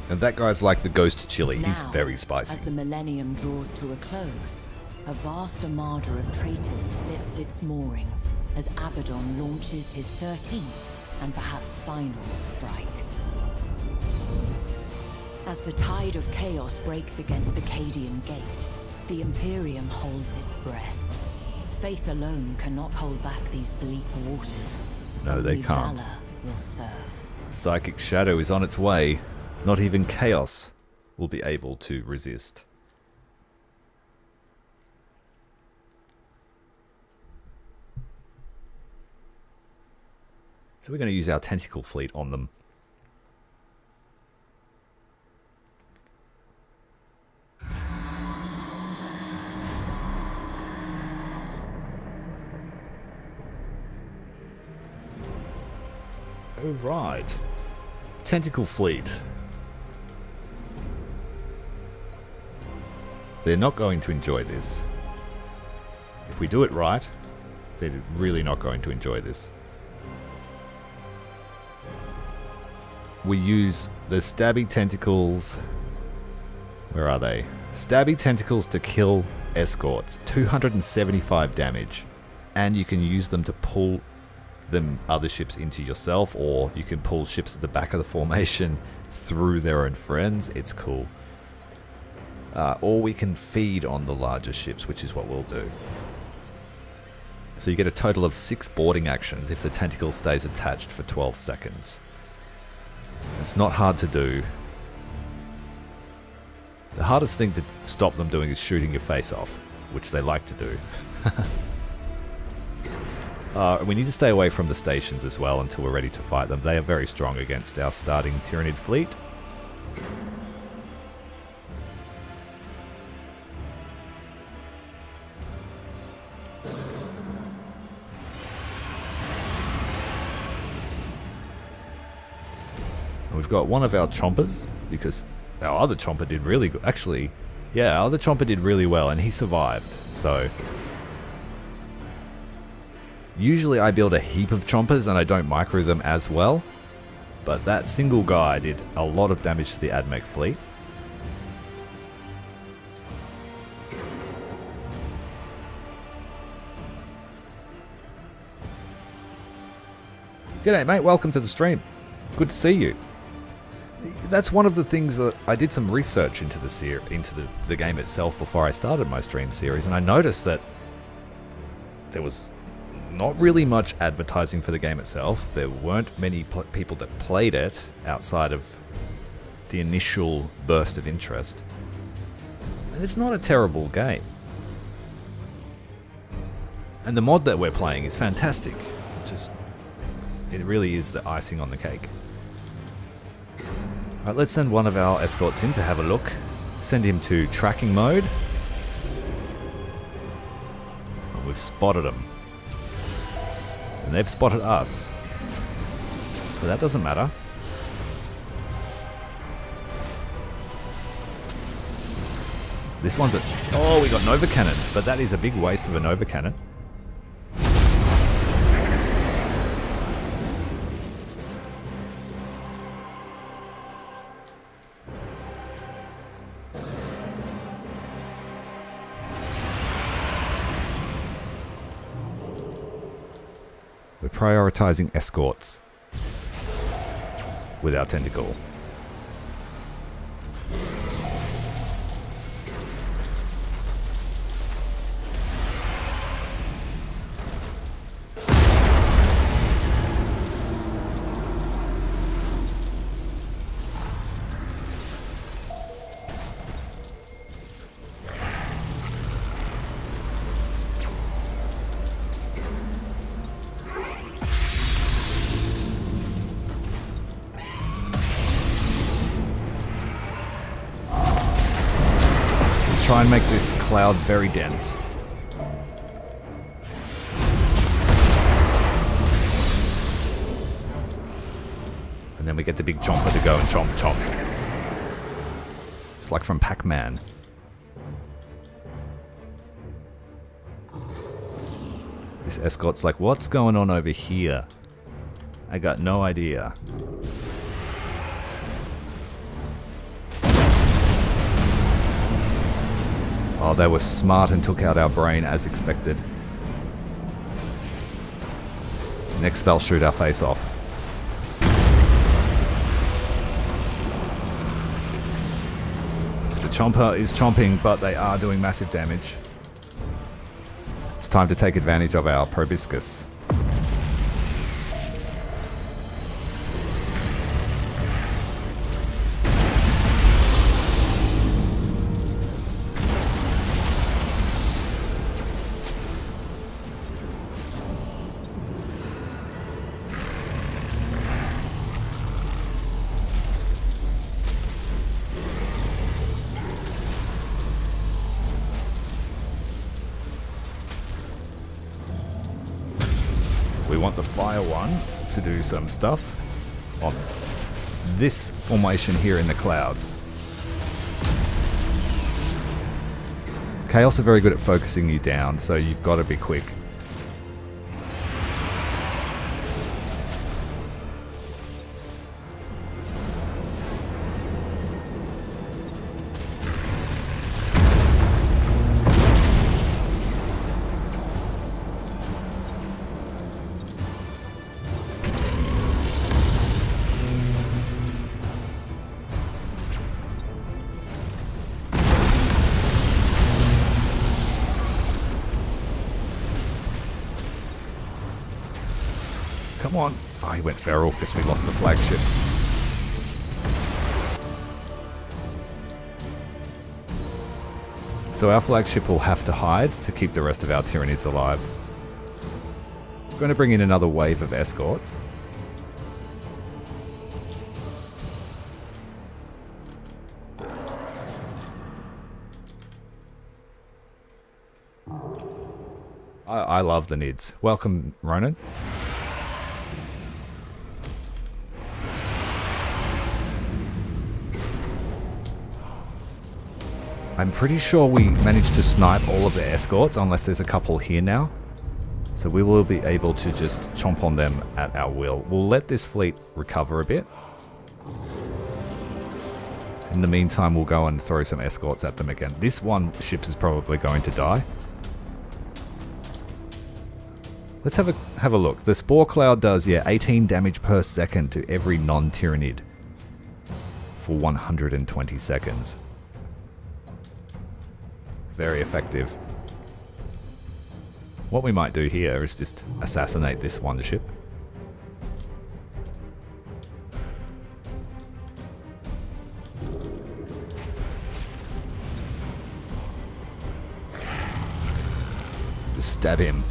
And that guy's like the ghost chili. He's Now, very spicy. as the millennium draws to a close, a vast armada of traitors slips its moorings as Abaddon launches his 13th and perhaps final strike. As the tide of chaos breaks against the Cadian Gate, the Imperium holds its breath. Faith alone cannot hold back these bleak waters. No, they Only can't. valor will serve. Psychic Shadow is on its way. Not even Chaos will be able to resist. So we're going to use our tentacle fleet on them. Alright. Tentacle fleet. They're not going to enjoy this. If we do it right, they're really not going to enjoy this. We use the stabby tentacles. Where are they? Stabby tentacles to kill escorts. 275 damage. And you can use them to pull them other ships into yourself, or you can pull ships at the back of the formation through their own friends. It's cool. Or we can feed on the larger ships, which is what we'll do. So you get a total of 6 boarding actions if the tentacle stays attached for 12 seconds. It's not hard to do. The hardest thing to stop them doing is shooting your face off, which they like to do. We need to stay away from the stations as well until we're ready to fight them. They are very strong against our starting Tyranid fleet. And we've got one of our chompers, because our other chomper did really good. Actually, yeah, our other chomper did really well, and he survived, so... Usually I build a heap of chompers and I don't micro them as well, but that single guy did a lot of damage to the Admech fleet. G'day mate, welcome to the stream. Good to see you. That's one of the things that I did some research into the game itself before I started my stream series, and I noticed that there was not really much advertising for the game itself. There weren't many people that played it outside of the initial burst of interest. And it's not a terrible game. And the mod that we're playing is fantastic. It really is the icing on the cake. Alright, let's send one of our escorts in to have a look. Send him to tracking mode. And we've spotted him. And they've spotted us. But that doesn't matter. This one's a... Oh, we got Nova Cannon, but that is a big waste of a Nova Cannon. We're prioritizing escorts with our tentacle. Try and make this cloud very dense. And then we get the big chomper to go and chomp chomp. It's like from Pac-Man. This escort's like, what's going on over here? I got no idea. Oh, they were smart and took out our brain as expected. Next they'll shoot our face off. The chomper is chomping, but they are doing massive damage. It's time to take advantage of our proboscis. We want the fire one to do some stuff on this formation here in the clouds. Chaos are very good at focusing you down, so you've got to be quick. Come on. Oh, he went feral. Guess we lost the flagship. So our flagship will have to hide to keep the rest of our Tyranids alive. We're going to bring in another wave of escorts. I love the Nids. Welcome, Ronan. I'm pretty sure we managed to snipe all of the escorts, unless there's a couple here now. So we will be able to just chomp on them at our will. We'll let this fleet recover a bit. In the meantime, we'll go and throw some escorts at them again. This one ship is probably going to die. Let's have a look. The Spore Cloud does, 18 damage per second to every non-Tyranid for 120 seconds. Very effective. What we might do here is just assassinate this wonder ship. Just stab him.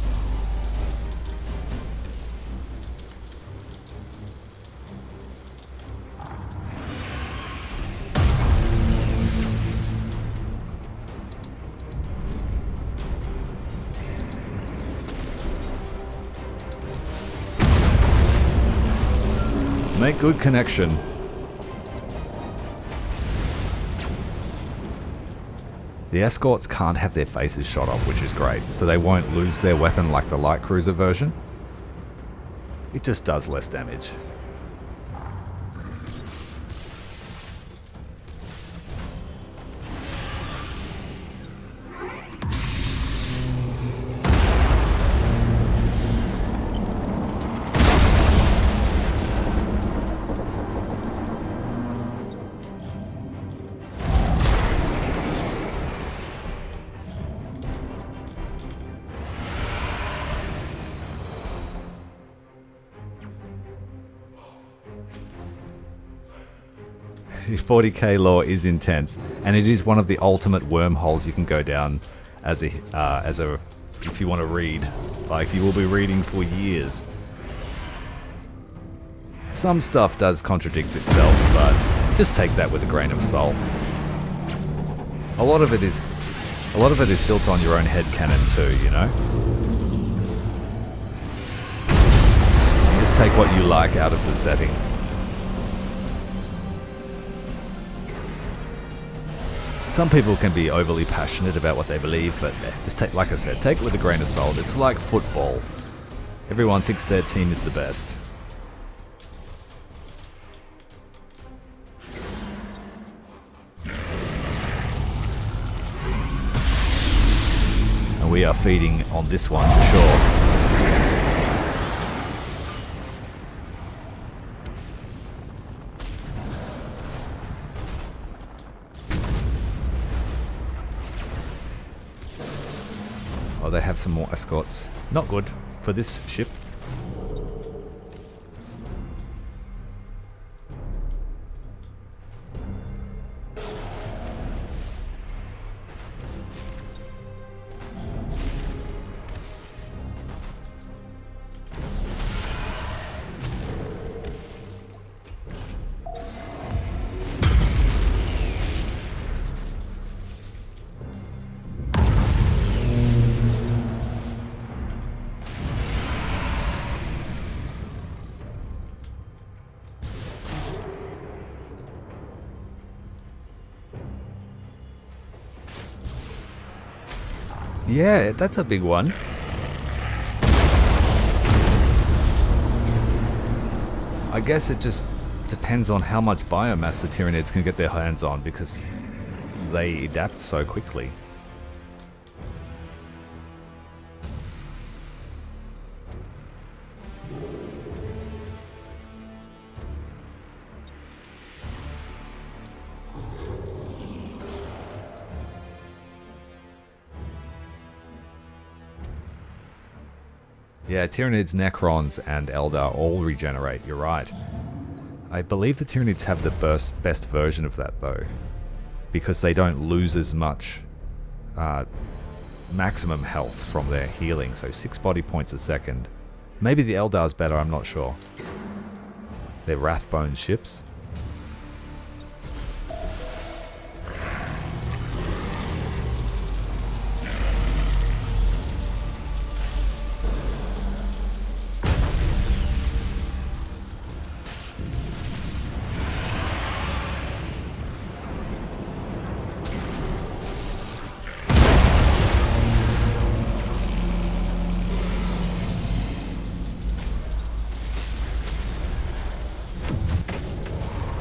Make good connection. The escorts can't have their faces shot off, which is great, so they won't lose their weapon like the light cruiser version. It just does less damage. The 40k lore is intense, and it is one of the ultimate wormholes you can go down as a if you want to read. Like, you will be reading for years. Some stuff does contradict itself, but just take that with a grain of salt. A lot of it is built on your own headcanon too, you know? You just take what you like out of the setting. Some people can be overly passionate about what they believe, but just take, like I said, take it with a grain of salt. It's like football. Everyone thinks their team is the best. And we are feeding on this one for sure. Oh, they have some more escorts. Not good for this ship. Yeah, that's a big one. I guess it just depends on how much biomass the Tyranids can get their hands on, because they adapt so quickly. Yeah, Tyranids, Necrons, and Eldar all regenerate, you're right. I believe the Tyranids have the best version of that, though, because they don't lose as much maximum health from their healing, so 6 body points a second. Maybe the Eldar's better, I'm not sure. They're Wrathbone ships.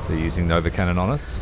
They're using Nova Cannon on us.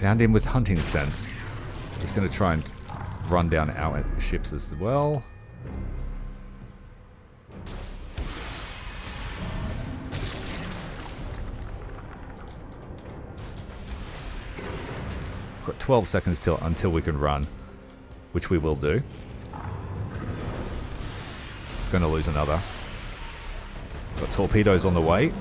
Found him with hunting sense. He's going to try and run down our ships as well. Got 12 seconds until we can run, which we will do. Going to lose another. Got torpedoes on the way.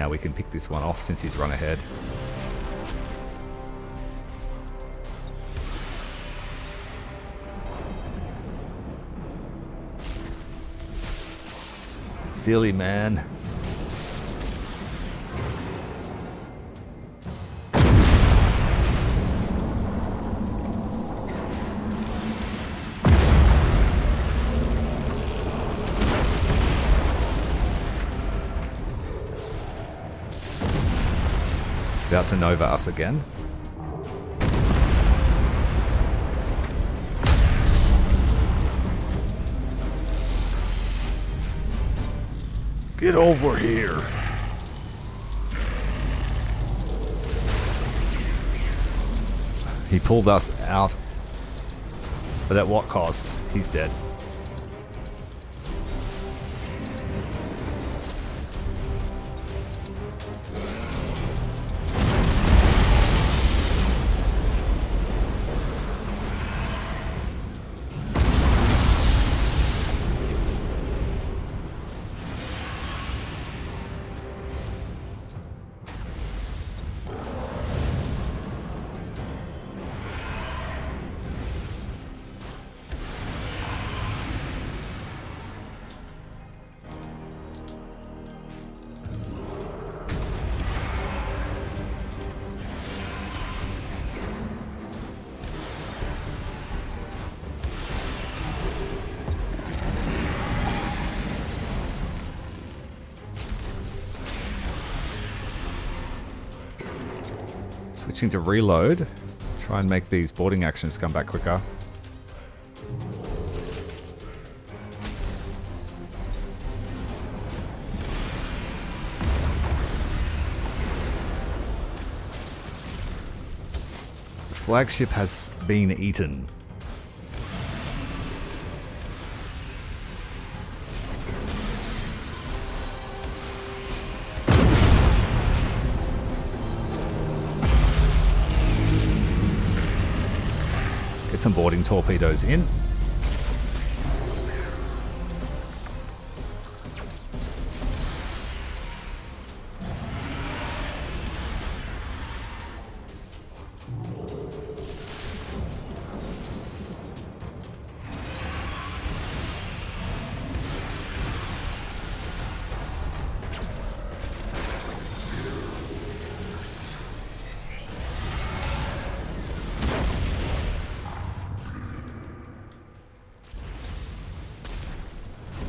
now we can pick this one off since he's run ahead. Silly man. About to Nova us again. Get over here. He pulled us out. But at what cost? He's dead. Switching to reload. Try and make these boarding actions come back quicker. The flagship has been eaten. Get some boarding torpedoes in.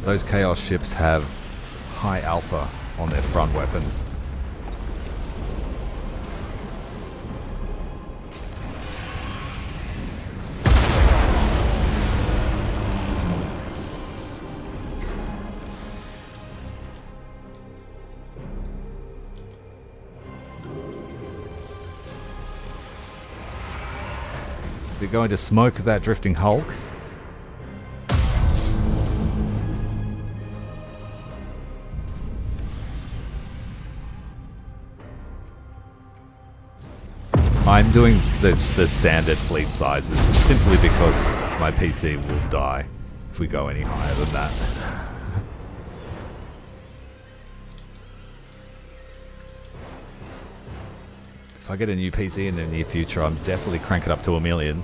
Those Chaos ships have high alpha on their front weapons. Is it going to smoke that drifting hulk? I'm doing the standard fleet sizes simply because my PC will die if we go any higher than that. If I get a new PC in the near future, I'm definitely cranking it up to 1,000,000.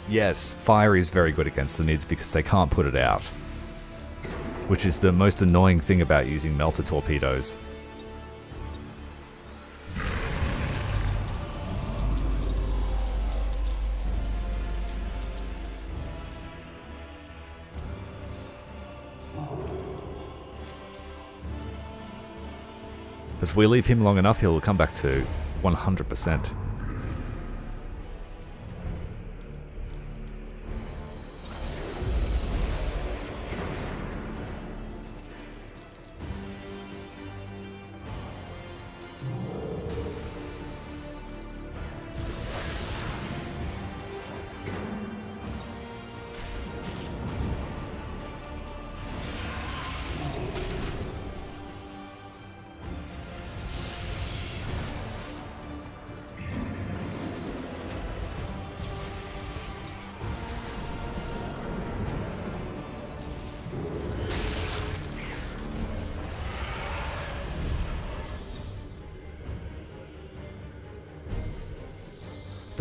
Yes, fire is very good against the Nids because they can't put it out, which is the most annoying thing about using melter torpedoes. If we leave him long enough, he'll come back to 100%.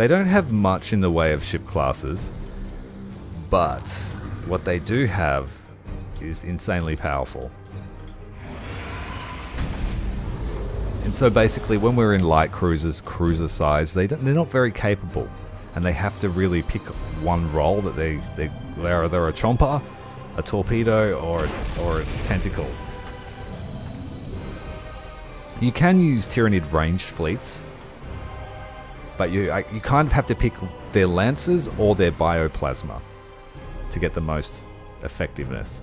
They don't have much in the way of ship classes, but what they do have is insanely powerful. And so basically when we're in light cruisers, cruiser size, they're not very capable. And they have to really pick one role that they're either a chomper, a torpedo, or a tentacle. You can use Tyranid ranged fleets, but you kind of have to pick their lancers or their bioplasma to get the most effectiveness.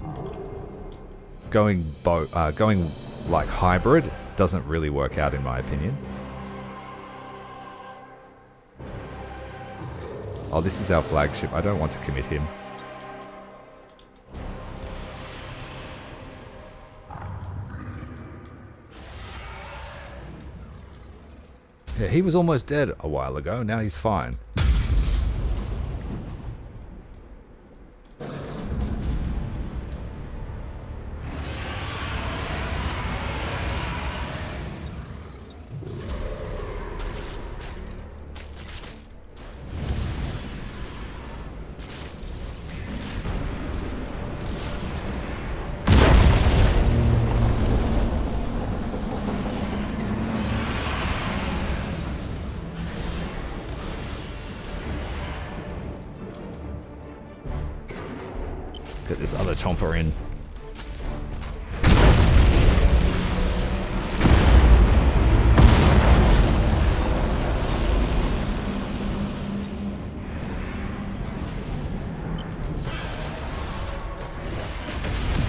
Going like hybrid doesn't really work out in my opinion. Oh, this is our flagship. I don't want to commit him. Yeah, he was almost dead a while ago. Now he's fine. Get this other chomper in.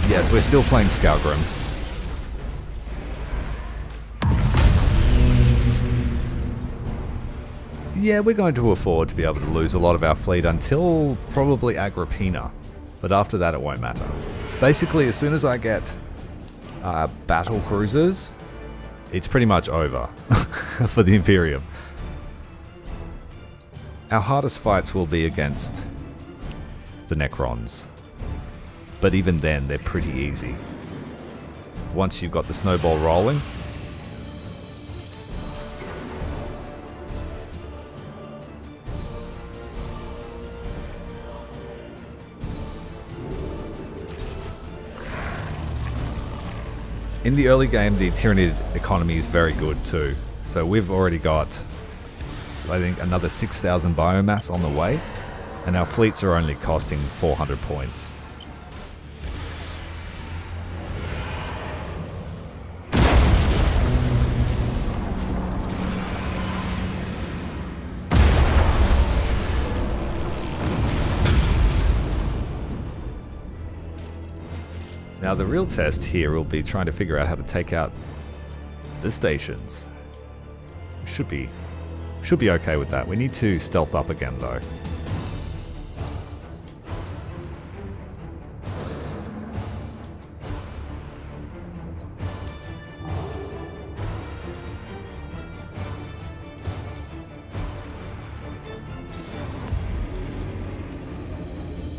Yes, we're still playing Skalgrim. Yeah, we're going to afford to be able to lose a lot of our fleet until probably Agrippina. But after that, it won't matter. Basically, as soon as I get battle cruisers, it's pretty much over for the Imperium. Our hardest fights will be against the Necrons. But even then, they're pretty easy. Once you've got the snowball rolling, in the early game, the Tyranid economy is very good too. So we've already got, I think, another 6,000 biomass on the way, and our fleets are only costing 400 points. Now the real test here will be trying to figure out how to take out the stations. Should be okay with that. We need to stealth up again though.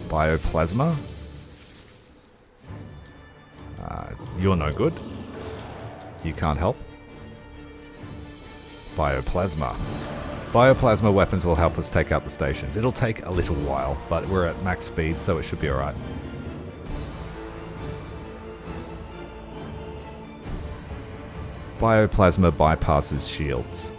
Bioplasma. You're no good. You can't help. Bioplasma. Bioplasma weapons will help us take out the stations. It'll take a little while, but we're at max speed, so it should be alright. Bioplasma bypasses shields.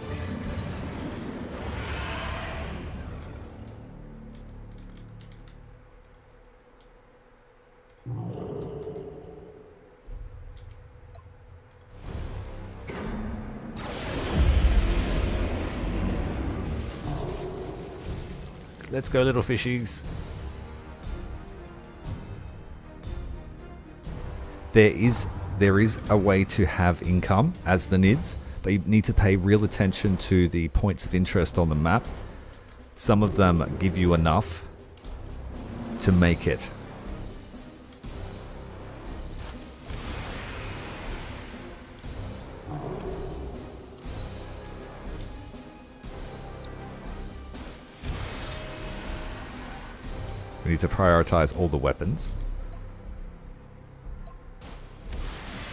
Let's go, little fishies. There is a way to have income as the Nids, but you need to pay real attention to the points of interest on the map. Some of them give you enough to make it. We need to prioritize all the weapons.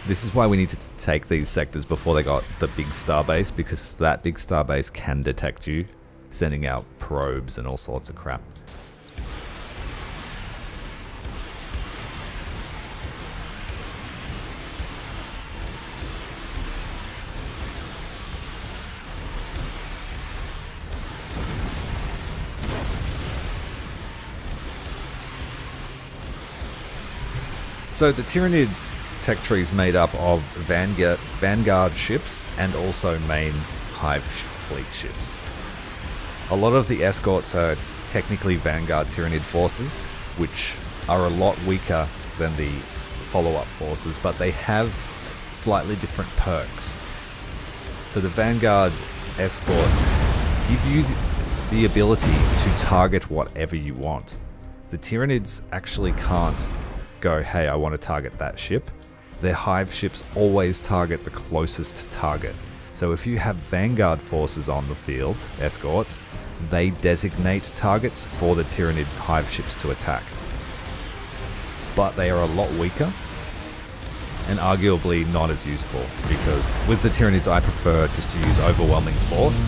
This is why we need to take these sectors before they got the big starbase, because that big starbase can detect you sending out probes and all sorts of crap. So the Tyranid tech tree is made up of Vanguard ships and also main Hivefleet ships. A lot of the escorts are technically Vanguard Tyranid forces, which are a lot weaker than the follow-up forces, but they have slightly different perks. So the Vanguard escorts give you the ability to target whatever you want. The Tyranids actually can't go, hey, I want to target that ship. Their Hive ships always target the closest target. So if you have Vanguard forces on the field, escorts, they designate targets for the Tyranid Hive ships to attack. But they are a lot weaker and arguably not as useful, because with the Tyranids I prefer just to use overwhelming force,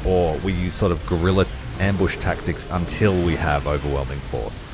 or we use sort of guerrilla ambush tactics until we have overwhelming force.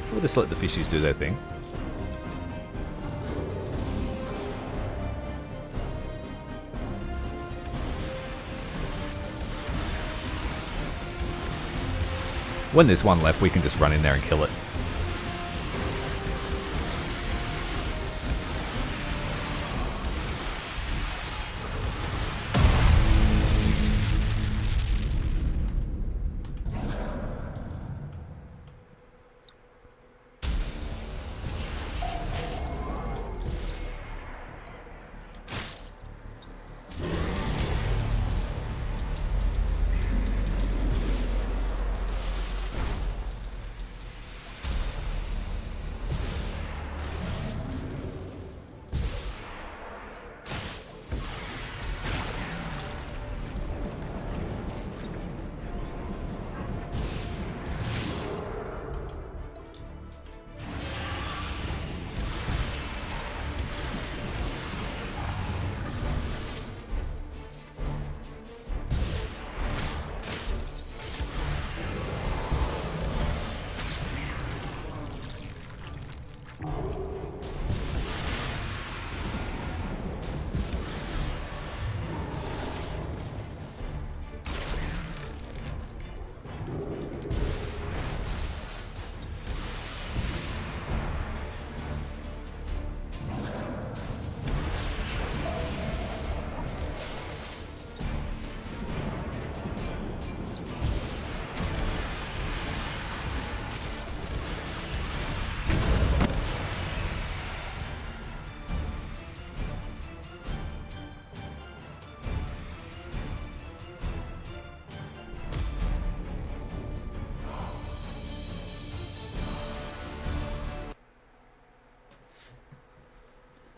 So we'll just let the fishies do their thing. When there's one left, we can just run in there and kill it.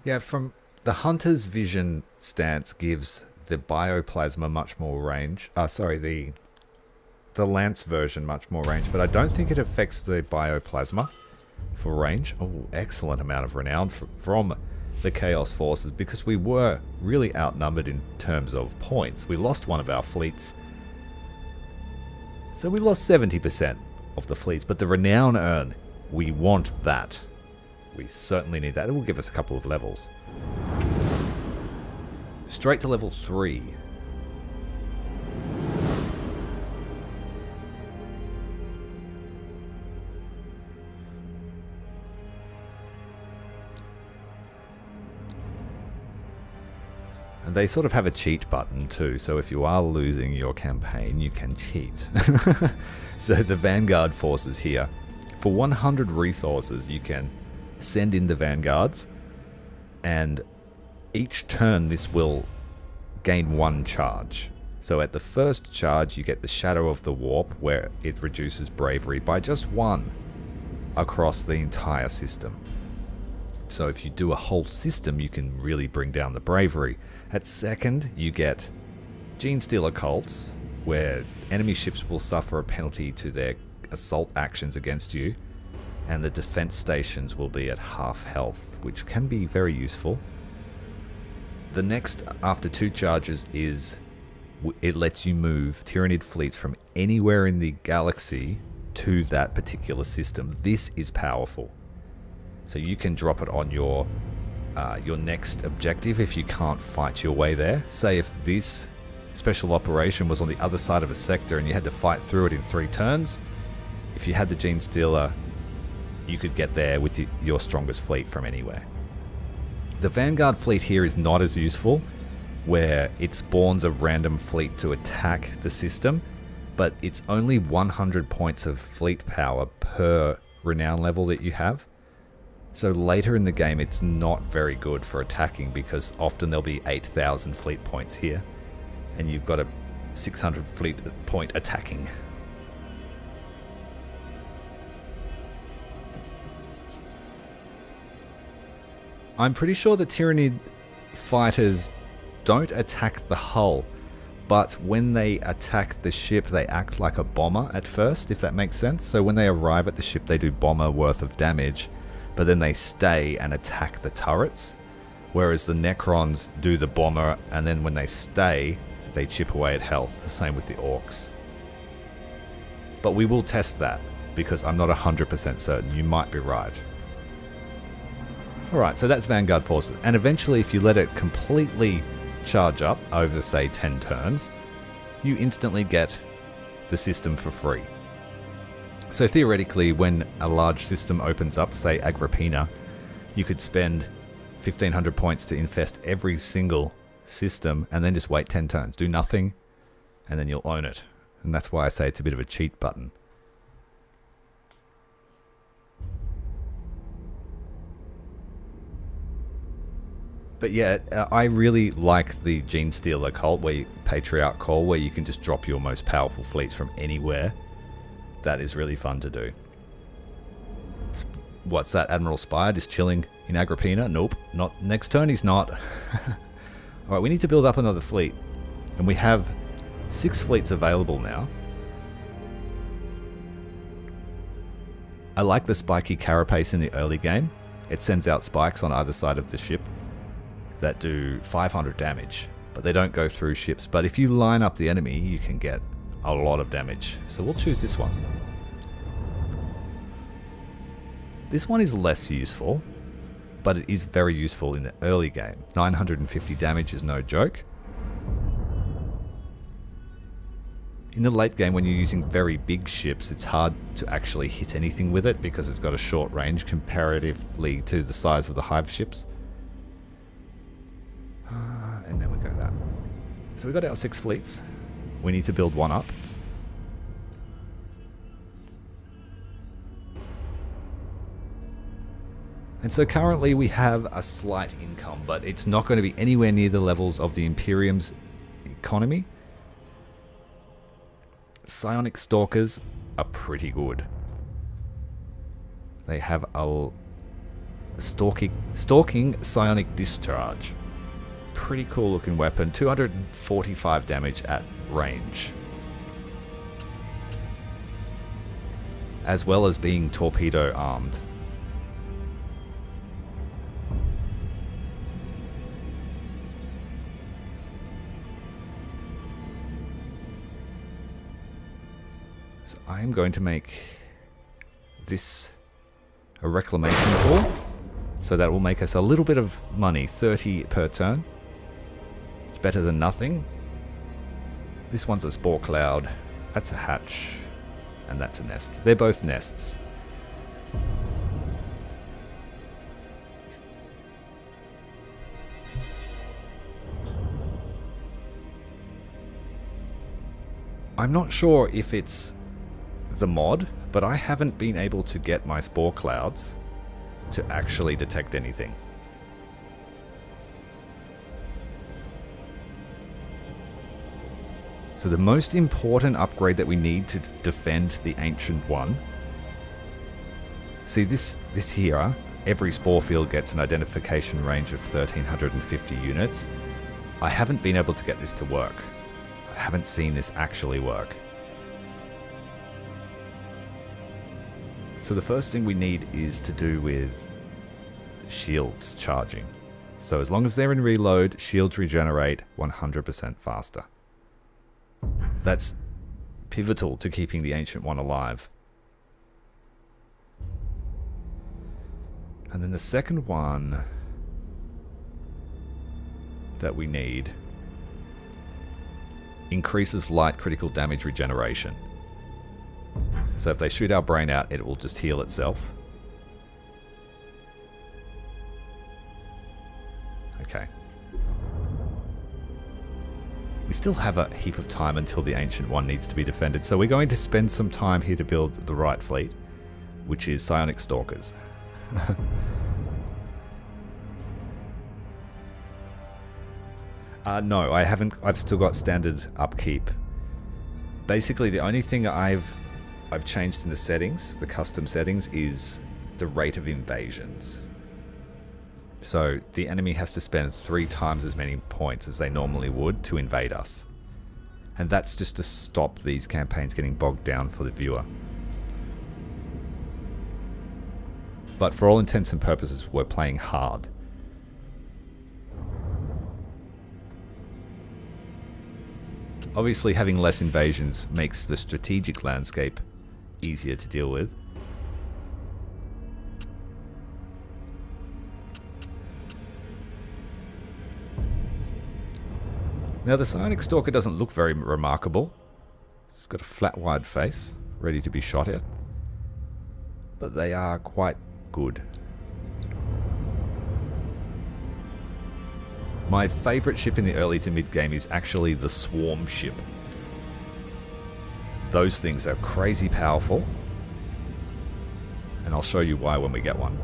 Yeah, from the Hunter's Vision stance gives the Bioplasma much more range. The Lance version much more range, but I don't think it affects the Bioplasma for range. Oh, excellent amount of renown from the Chaos Forces, because we were really outnumbered in terms of points. We lost one of our fleets. So we lost 70% of the fleets, but the renown earn, we want that. We certainly need that. It will give us a couple of levels. Straight to level 3. And they sort of have a cheat button too, so if you are losing your campaign, you can cheat. So the Vanguard forces here, for 100 resources, you can send in the Vanguards, and each turn this will gain 1 charge. So at the first charge you get the Shadow of the Warp, where it reduces bravery by just 1 across the entire system. So if you do a whole system, you can really bring down the bravery. At second, you get Genestealer Cults, where enemy ships will suffer a penalty to their assault actions against you, and the defense stations will be at half health, which can be very useful. The next, after 2 charges, is it lets you move Tyranid fleets from anywhere in the galaxy to that particular system. This is powerful. So you can drop it on your next objective if you can't fight your way there. Say if this special operation was on the other side of a sector and you had to fight through it in 3 turns, if you had the Genestealer, you could get there with your strongest fleet from anywhere. The Vanguard fleet here is not as useful, where it spawns a random fleet to attack the system, but it's only 100 points of fleet power per renown level that you have. So later in the game it's not very good for attacking, because often there'll be 8,000 fleet points here, and you've got a 600 fleet point attacking. I'm pretty sure the Tyranid fighters don't attack the hull, but when they attack the ship they act like a bomber at first, if that makes sense. So when they arrive at the ship they do bomber worth of damage, but then they stay and attack the turrets, whereas the Necrons do the bomber, and then when they stay they chip away at health. The same with the Orcs. But we will test that, because I'm not 100% certain. You might be right. Alright, so that's Vanguard forces, and eventually if you let it completely charge up over, say, 10 turns, you instantly get the system for free. So theoretically, when a large system opens up, say Agrippina, you could spend 1500 points to infest every single system and then just wait 10 turns, do nothing, and then you'll own it. And that's why I say it's a bit of a cheat button. But yeah, I really like the Genestealer cult, Patriarch call, where you can just drop your most powerful fleets from anywhere. That is really fun to do. What's that, Admiral Spire just chilling in Agrippina? Nope, not next turn he's not. Alright, we need to build up another fleet. And we have 6 fleets available now. I like the spiky carapace in the early game. It sends out spikes on either side of the ship that do 500 damage, but they don't go through ships. But if you line up the enemy, you can get a lot of damage. So we'll choose this one. This one is less useful, but it is very useful in the early game. 950 damage is no joke. In the late game, when you're using very big ships, it's hard to actually hit anything with it because it's got a short range comparatively to the size of the Hive ships. And then we go that. So we got our 6 fleets. We need to build one up. And so currently we have a slight income, but it's not going to be anywhere near the levels of the Imperium's economy. Psionic Stalkers are pretty good. They have a stalking psionic discharge. Pretty cool looking weapon. 245 damage at range. As well as being torpedo armed. So I am going to make this a reclamation core. So that will make us a little bit of money, 30 per turn. It's better than nothing. This one's a spore cloud. That's a hatch. And that's a nest. They're both nests. I'm not sure if it's the mod, but I haven't been able to get my spore clouds to actually detect anything. So the most important upgrade that we need to defend the Ancient One. See, this here, every spore field gets an identification range of 1,350 units. I haven't been able to get this to work. I haven't seen this actually work. So the first thing we need is to do with shields charging. So as long as they're in reload, shields regenerate 100% faster. That's pivotal to keeping the Ancient One alive. And then the second one that we need increases light critical damage regeneration. So if they shoot our brain out, it will just heal itself. Okay. We still have a heap of time until the Ancient One needs to be defended, so we're going to spend some time here to build the right fleet, which is Psionic Stalkers. No, I haven't. I've still got standard upkeep. Basically, the only thing I've changed in the settings, the custom settings, is the rate of invasions. So the enemy has to spend 3 times as many points as they normally would to invade us. And that's just to stop these campaigns getting bogged down for the viewer. But for all intents and purposes, we're playing hard. Obviously, having less invasions makes the strategic landscape easier to deal with. Now, the Psionic Stalker doesn't look very remarkable. It's got a flat, wide face, ready to be shot at. But they are quite good. My favourite ship in the early to mid game is actually the Swarm ship. Those things are crazy powerful. And I'll show you why when we get one.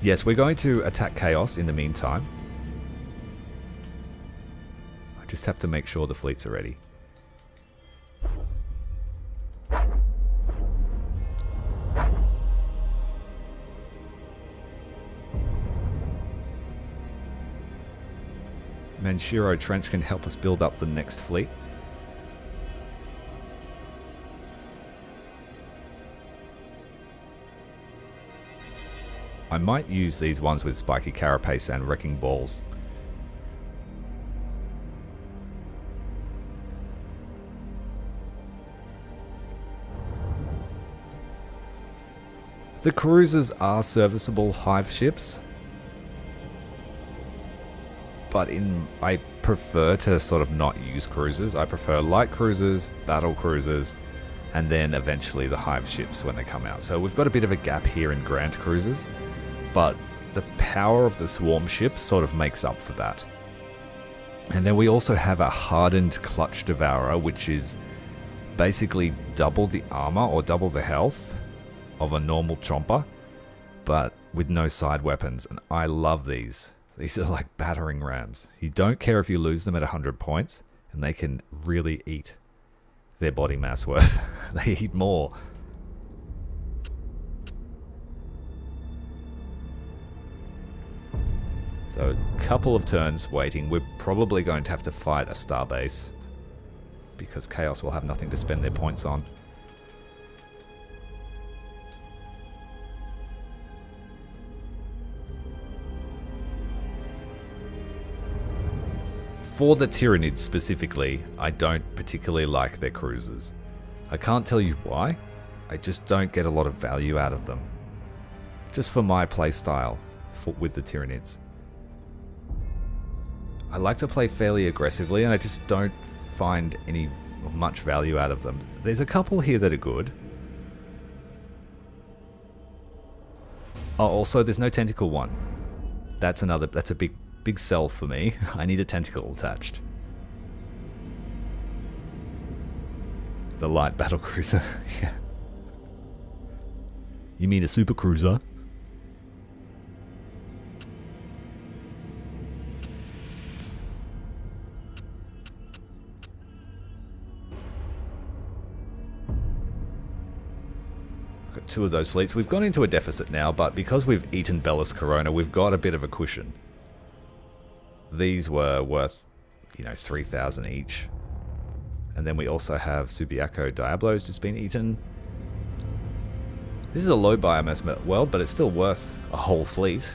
Yes, we're going to attack Chaos in the meantime. I just have to make sure the fleets are ready. Manshiro Trench can help us build up the next fleet. I might use these ones with Spiky Carapace and Wrecking Balls. The cruisers are serviceable Hive ships, but I prefer to sort of not use cruisers. I prefer light cruisers, battle cruisers, and then eventually the Hive ships when they come out. So we've got a bit of a gap here in Grand Cruisers, but the power of the Swarm ship sort of makes up for that. And then we also have a Hardened Clutch Devourer, which is basically double the armor or double the health of a normal Chomper, but with no side weapons. And I love these. These are like battering rams. You don't care if you lose them at 100 points, and they can really eat their body mass worth. They eat more. So a couple of turns waiting. We're probably going to have to fight a starbase because Chaos will have nothing to spend their points on. For the Tyranids specifically, I don't particularly like their cruisers. I can't tell you why, I just don't get a lot of value out of them. Just for my playstyle with the Tyranids. I like to play fairly aggressively and I just don't find much value out of them. There's a couple here that are good. Oh, also there's no tentacle one. That's a big sell for me. I need a tentacle attached. The light battle cruiser. Yeah. You mean a super cruiser? 2 of those fleets. We've gone into a deficit now, but because we've eaten Bellis Corona, we've got a bit of a cushion. These were worth, you know, 3,000 each. And then we also have Subiaco Diablo's just been eaten. This is a low biomass world, but it's still worth a whole fleet.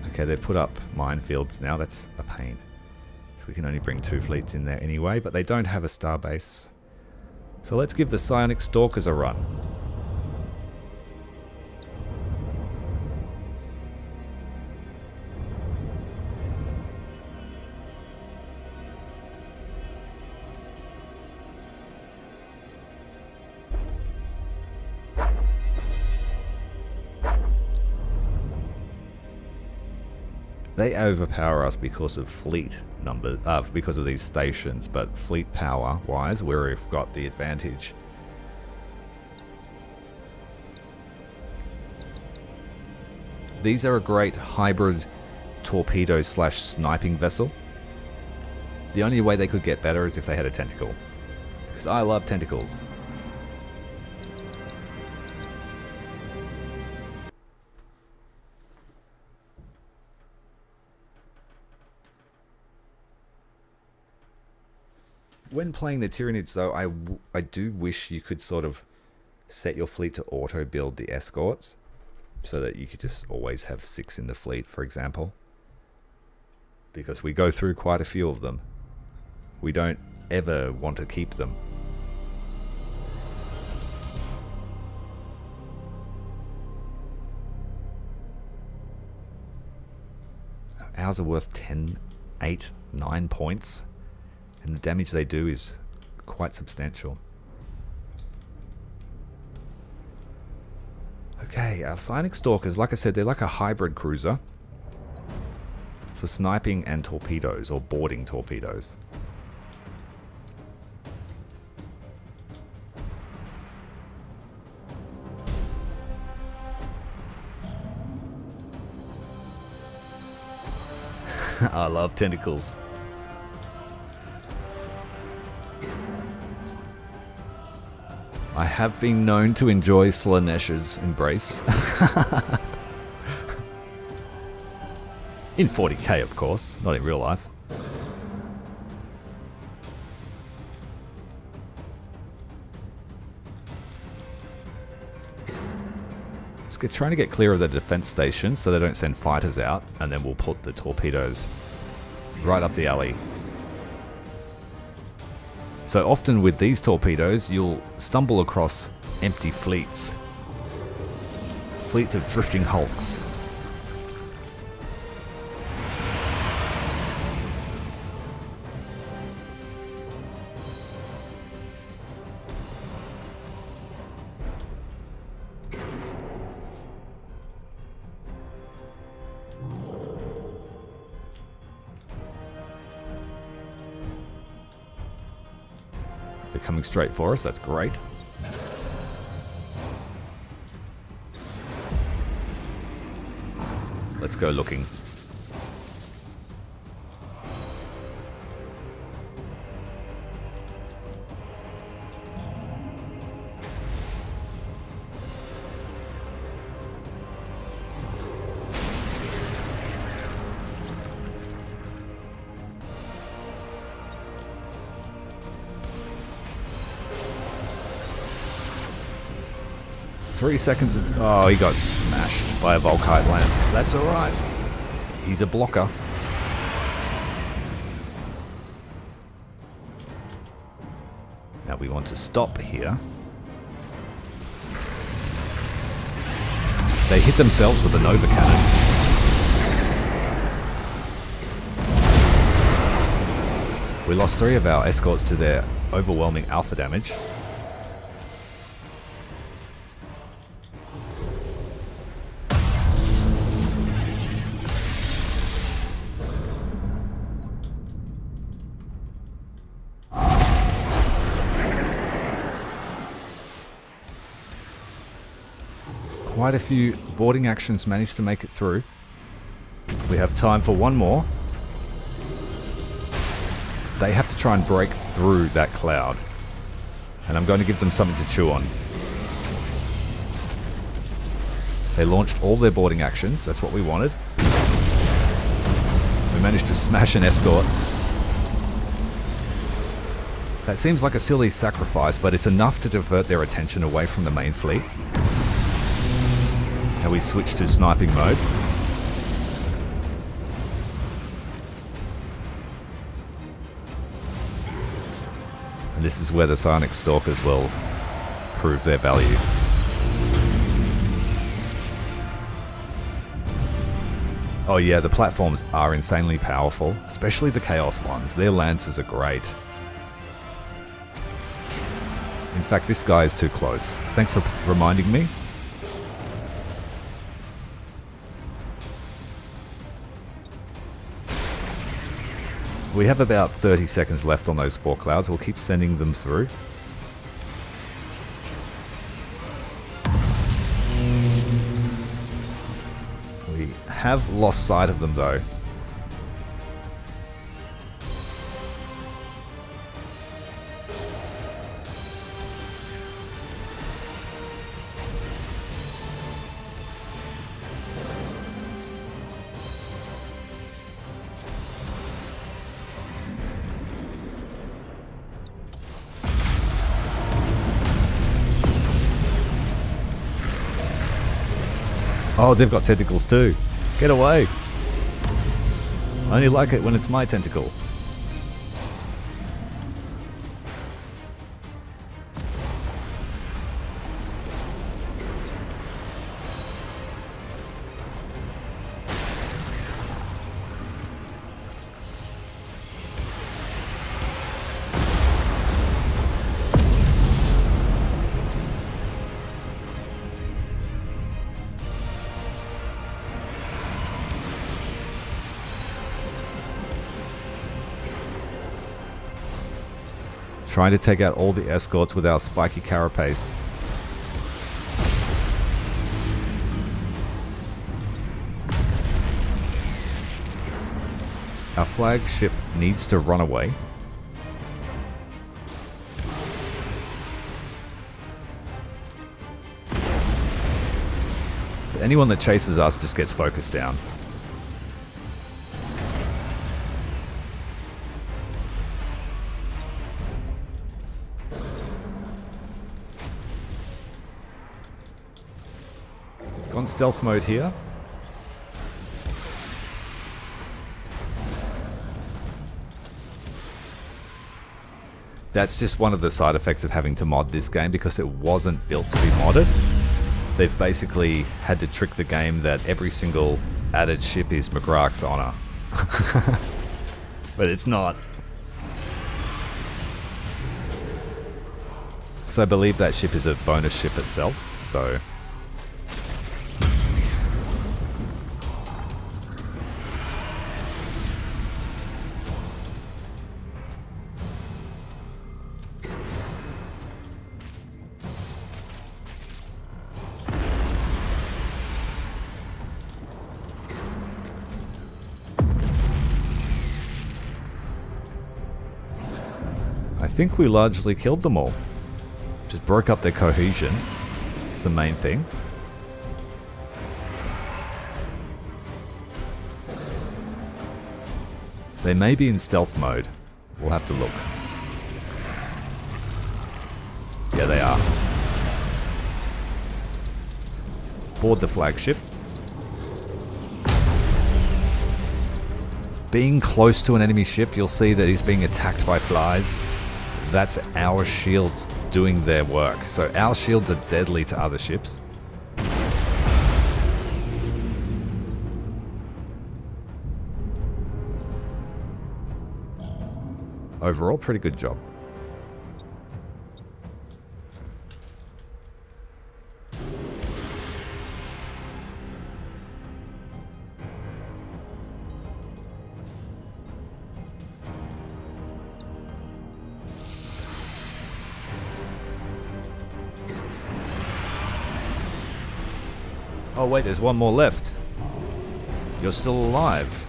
Okay, they've put up minefields now. That's a pain. So we can only bring 2 fleets in there anyway, but they don't have a starbase. So let's give the Psionic Stalkers a run. They overpower us because of fleet number, because of these stations, but fleet power wise, we've got the advantage. These are a great hybrid torpedo / sniping vessel. The only way they could get better is if they had a tentacle, because I love tentacles. When playing the Tyranids, though, I do wish you could sort of set your fleet to auto-build the escorts, so that you could just always have 6 in the fleet, for example. Because we go through quite a few of them. We don't ever want to keep them. Ours are worth 10, 8, 9 points. And the damage they do is quite substantial. Okay, our Psionic Stalkers, like I said, they're like a hybrid cruiser for sniping and torpedoes, or boarding torpedoes. I love tentacles. I have been known to enjoy Slaaneish's embrace. In 40k, of course, not in real life. Just trying to get clear of the defense station so they don't send fighters out, and then we'll put the torpedoes right up the alley. So often with these torpedoes, you'll stumble across empty fleets. Fleets of drifting hulks. They're coming straight for us, that's great. Let's go looking. Three seconds. Oh, he got smashed by a Volkite lance. That's alright. He's a blocker. Now we want to stop here. They hit themselves with a Nova Cannon. We lost 3 of our escorts to their overwhelming alpha damage. Quite a few boarding actions managed to make it through. We have time for one more. They have to try and break through that cloud. And I'm going to give them something to chew on. They launched all their boarding actions. That's what we wanted. We managed to smash an escort. That seems like a silly sacrifice, but it's enough to divert their attention away from the main fleet. And we switch to sniping mode. And this is where the Psionic Stalkers will prove their value. Oh yeah, the platforms are insanely powerful, especially the Chaos ones. Their lances are great. In fact, this guy is too close. Thanks for reminding me. We have about 30 seconds left on those spore clouds. We'll keep sending them through. We have lost sight of them though. Oh, they've got tentacles too. Get away. I only like it when it's my tentacle. Trying to take out all the escorts with our spiky carapace. Our flagship needs to run away. But anyone that chases us just gets focused down. On stealth mode here. That's just one of the side effects of having to mod this game because it wasn't built to be modded. They've basically had to trick the game that every single added ship is McGrath's honor. But it's not. So I believe that ship is a bonus ship itself, so... I think we largely killed them all. Just broke up their cohesion. It's the main thing. They may be in stealth mode. We'll have to look. Yeah, they are. Board the flagship. Being close to an enemy ship, you'll see that he's being attacked by flies. That's our shields doing their work. So our shields are deadly to other ships. Overall, pretty good job. Oh wait, there's one more left. You're still alive.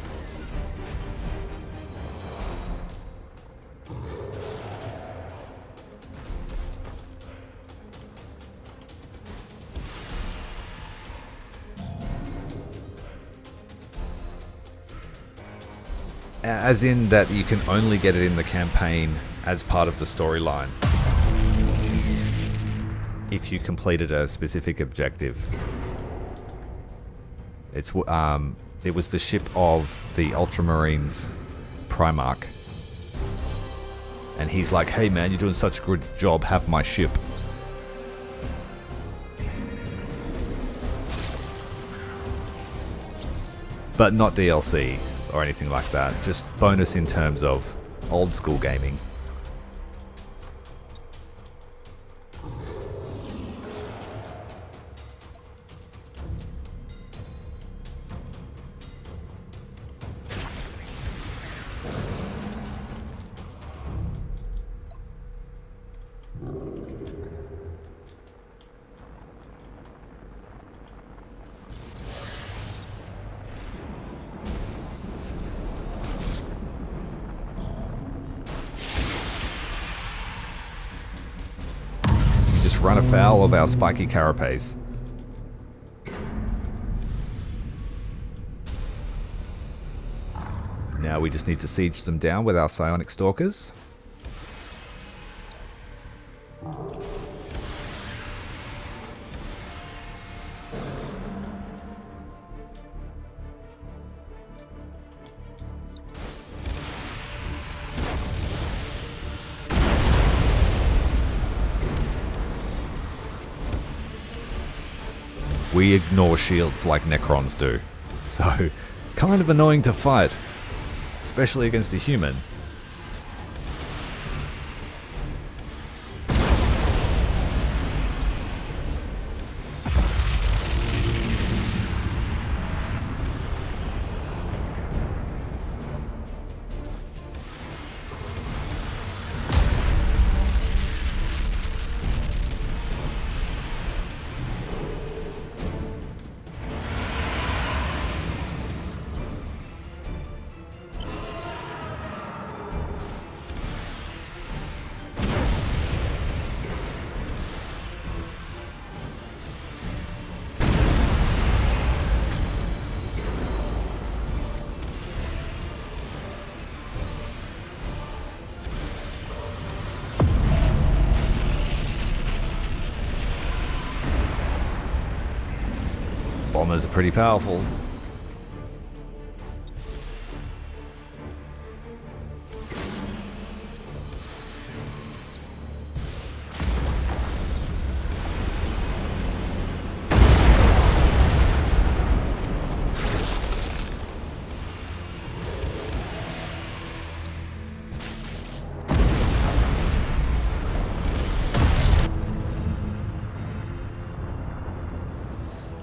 As in that you can only get it in the campaign as part of the storyline. If you completed a specific objective. It was the ship of the Ultramarines Primarch. And he's like, hey man, you're doing such a good job, have my ship. But not DLC or anything like that, just bonus in terms of old school gaming. Run afoul of our spiky carapace. Now we just need to siege them down with our psionic stalkers. We ignore shields like Necrons do, so kind of annoying to fight, especially against a human. Bombers are pretty powerful.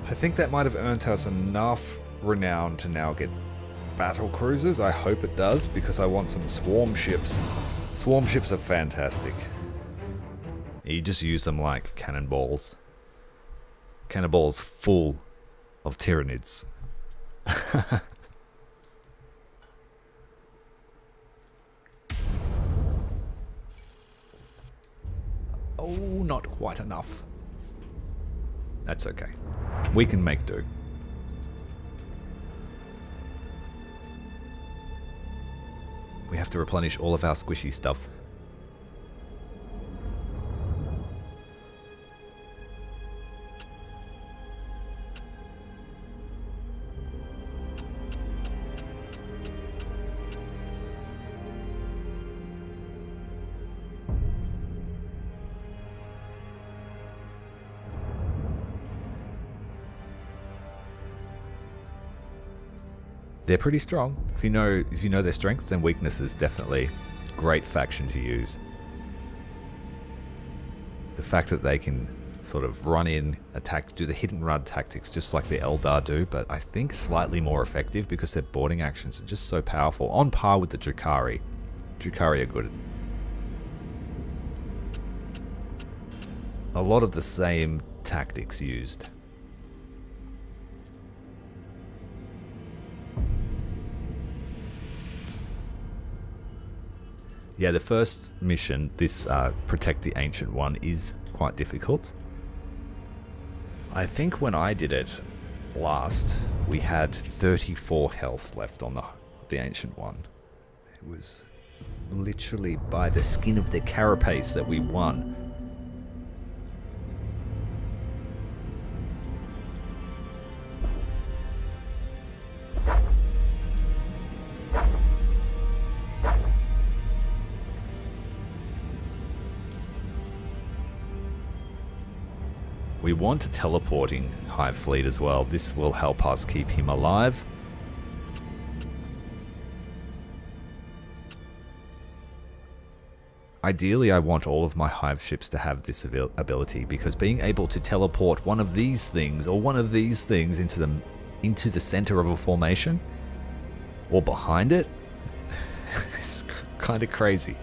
I think that might have earned us enough renown to now get battle cruisers. I hope it does, because I want some swarm ships. Swarm ships are fantastic. You just use them like cannonballs. Cannonballs full of Tyranids. Oh, not quite enough. That's okay. We can make do. We have to replenish all of our squishy stuff. They're pretty strong. If you know their strengths and weaknesses, definitely great faction to use. The fact that they can sort of run in, attack, do the hit and run tactics just like the Eldar do, but I think slightly more effective because their boarding actions are just so powerful, on par with the Drukhari. Drukhari are good. A lot of the same tactics used. Yeah, the first mission, this Protect the Ancient One, is quite difficult. I think when I did it last, we had 34 health left on the Ancient One. It was literally by the skin of the carapace that we won. We want a teleporting Hivefleet as well. This will help us keep him alive. Ideally, I want all of my Hive ships to have this ability, because being able to teleport one of these things or one of these things into the center of a formation or behind it, it's kind of crazy.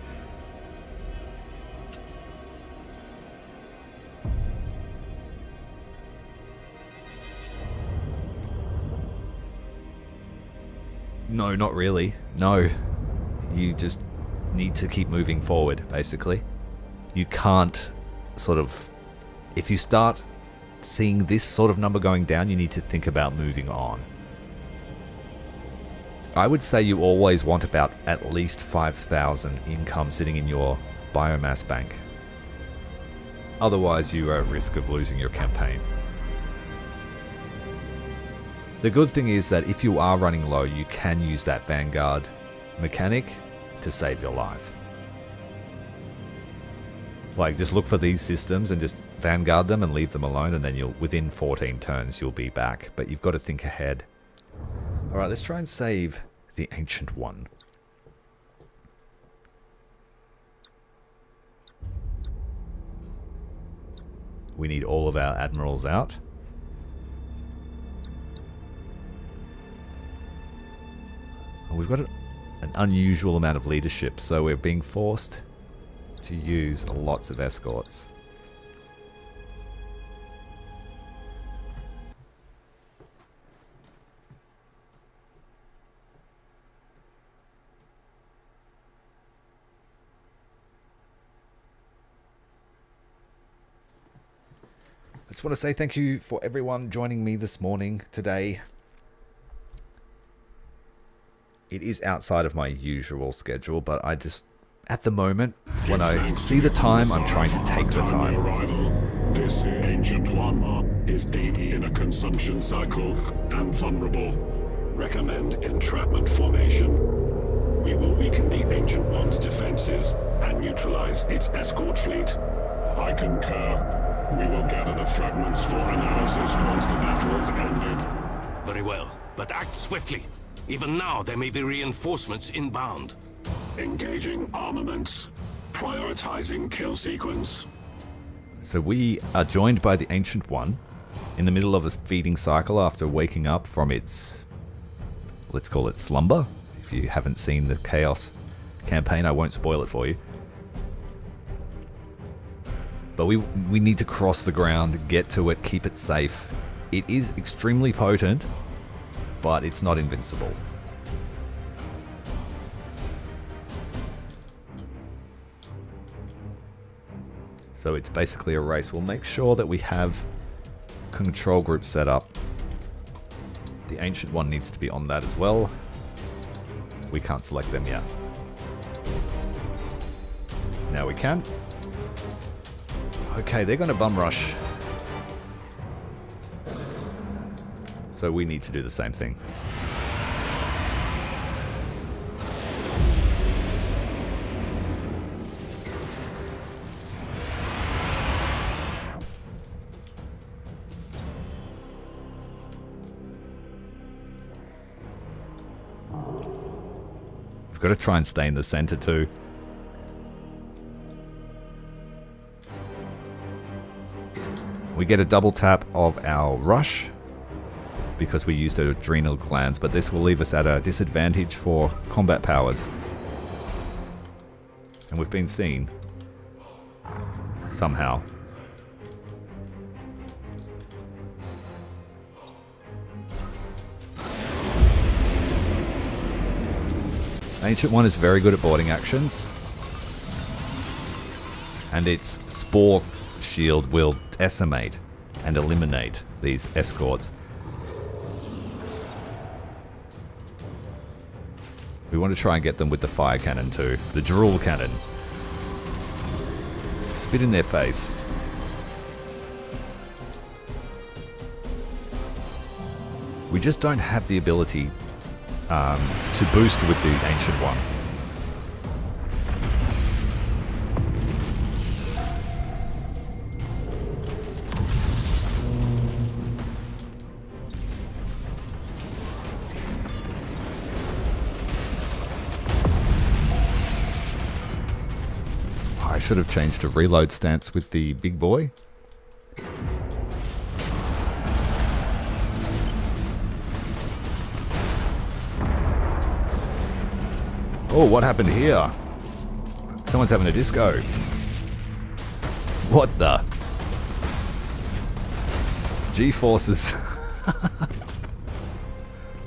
No, not really. No. You just need to keep moving forward, basically. You can't sort of... If you start seeing this sort of number going down, you need to think about moving on. I would say you always want about at least 5,000 income sitting in your biomass bank. Otherwise, you are at risk of losing your campaign. The good thing is that if you are running low, you can use that Vanguard mechanic to save your life. Like, just look for these systems and just Vanguard them and leave them alone, and then within 14 turns you'll be back. But you've got to think ahead. Alright, let's try and save the Ancient One. We need all of our admirals out. We've got an unusual amount of leadership, so we're being forced to use lots of escorts. I just want to say thank you for everyone joining me this morning, today. It is outside of my usual schedule, but I just, at the moment, when I see the time, I'm trying to take the time. This Ancient One is deep in a consumption cycle and vulnerable. Recommend entrapment formation. We will weaken the Ancient One's defenses and neutralize its escort fleet. I concur. We will gather the fragments for analysis once the battle is ended. Very well, but act swiftly. Even now, there may be reinforcements inbound. Engaging armaments. Prioritizing kill sequence. So we are joined by the Ancient One in the middle of a feeding cycle after waking up from its, let's call it slumber. If you haven't seen the Chaos campaign, I won't spoil it for you. But we need to cross the ground, get to it, keep it safe. It is extremely potent, but it's not invincible. So it's basically a race. We'll make sure that we have control group set up. The Ancient One needs to be on that as well. We can't select them yet. Now we can. Okay, they're going to bum rush. So we need to do the same thing. We've got to try and stay in the center too. We get a double tap of our rush because we used our adrenal glands, but this will leave us at a disadvantage for combat powers. And we've been seen. Somehow. Ancient One is very good at boarding actions. and its spore shield will decimate and eliminate these escorts. We want to try and get them with the fire cannon too. The drool cannon. Spit in their face. We just don't have the ability to boost with the Ancient One. I should have changed to reload stance with the big boy. Oh, what happened here? Someone's having a disco. What the? G-forces.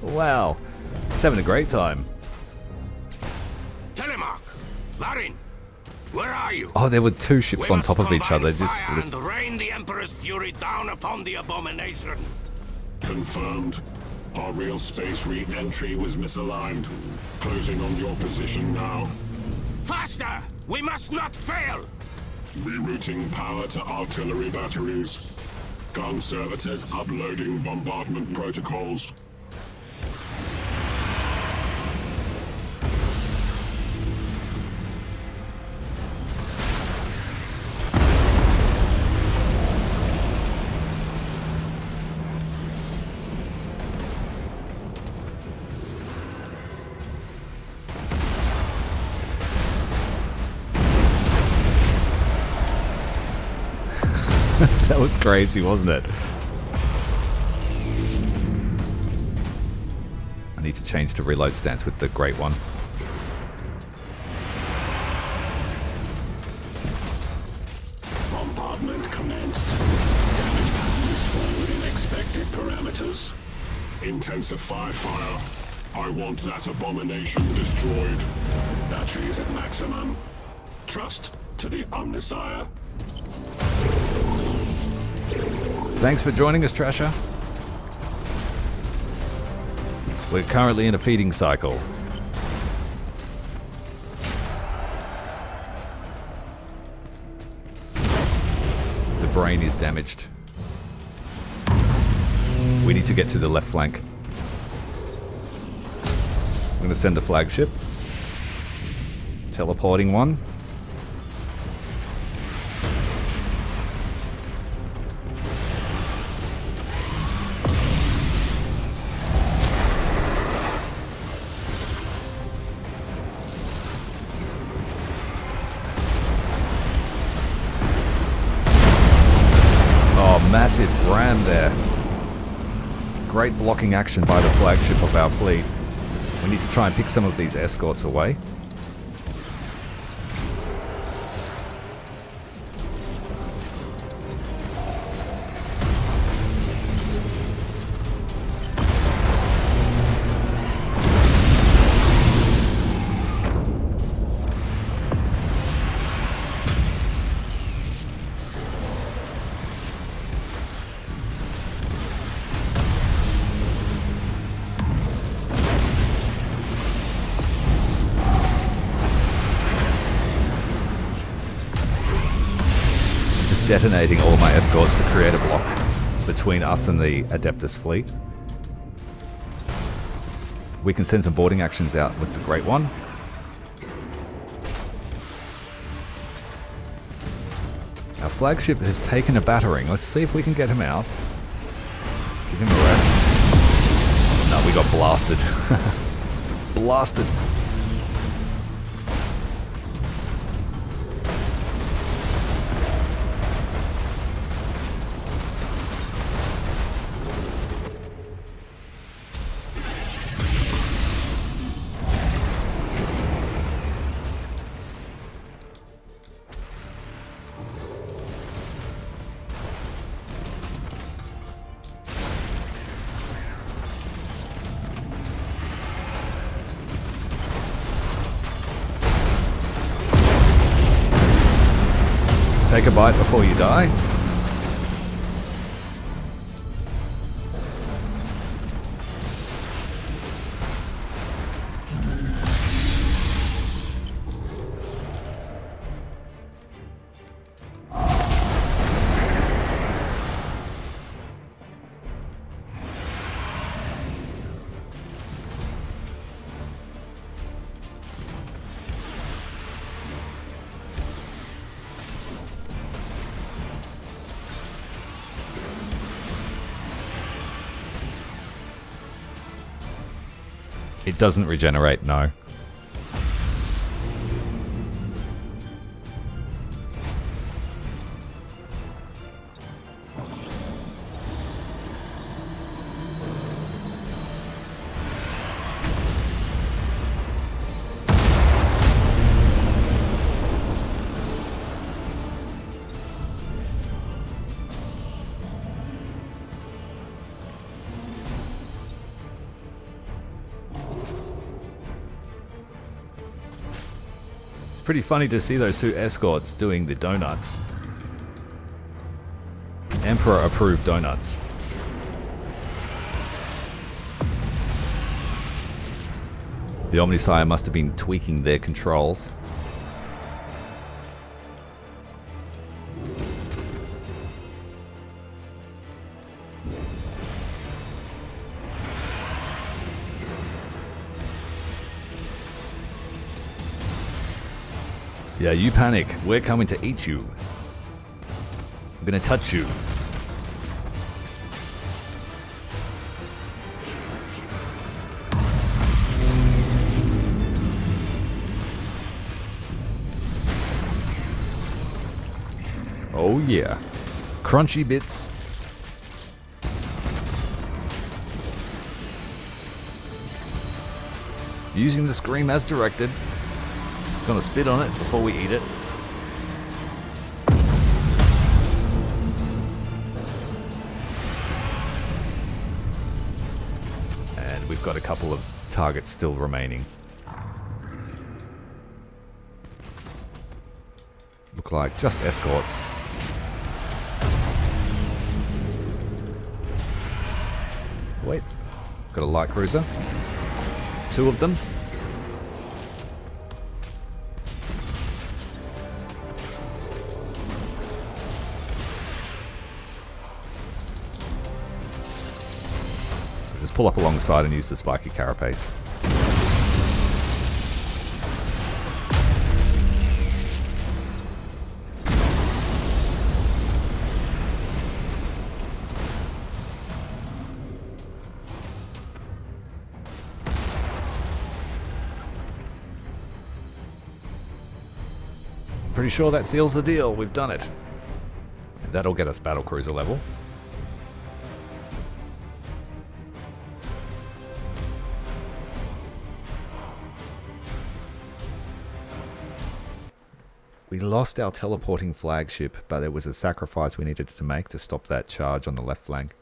Wow. He's having a great time. Telemark! Larin! Where are you? Oh, there were two ships We on must top of each combine other. Just fire split. and rain the Emperor's fury down upon the abomination. Confirmed. Our real space re-entry was misaligned. Closing on your position now. Faster! We must not fail! Rerouting power to artillery batteries. Gun services uploading bombardment protocols. That was crazy, wasn't it? I need to change to reload stance with the Great One. Bombardment commenced. Damage patterns fall within expected parameters. Intensify fire. I want that abomination destroyed. Batteries at maximum. Trust to the Omnisire. Thanks for joining us, Trasher. We're currently in a feeding cycle. The brain is damaged. We need to get to the left flank. I'm going to send the flagship. Teleporting one. Massive ram there. Great blocking action by the flagship of our fleet. We need to try and pick some of these escorts away. Detonating all my escorts to create a block between us and the Adeptus fleet. We can send some boarding actions out with the Great One. Our flagship has taken a battering. Let's see if we can get him out. Give him a rest. No, we got blasted. Blasted. Take a bite before you die. It doesn't regenerate, no. Pretty funny to see those two escorts doing the donuts. Emperor approved donuts. The Omnisire must have been tweaking their controls. Yeah, you panic. We're coming to eat you. I'm gonna touch you. Oh yeah. Crunchy bits. Using the scream as directed. Gonna spit on it before we eat it. And we've got a couple of targets still remaining. Look like just escorts. Wait, got a light cruiser. 2 of them. Just pull up alongside and use the spiky carapace. Pretty sure that seals the deal. We've done it. That'll get us battlecruiser level. We lost our teleporting flagship, but it was a sacrifice we needed to make to stop that charge on the left flank.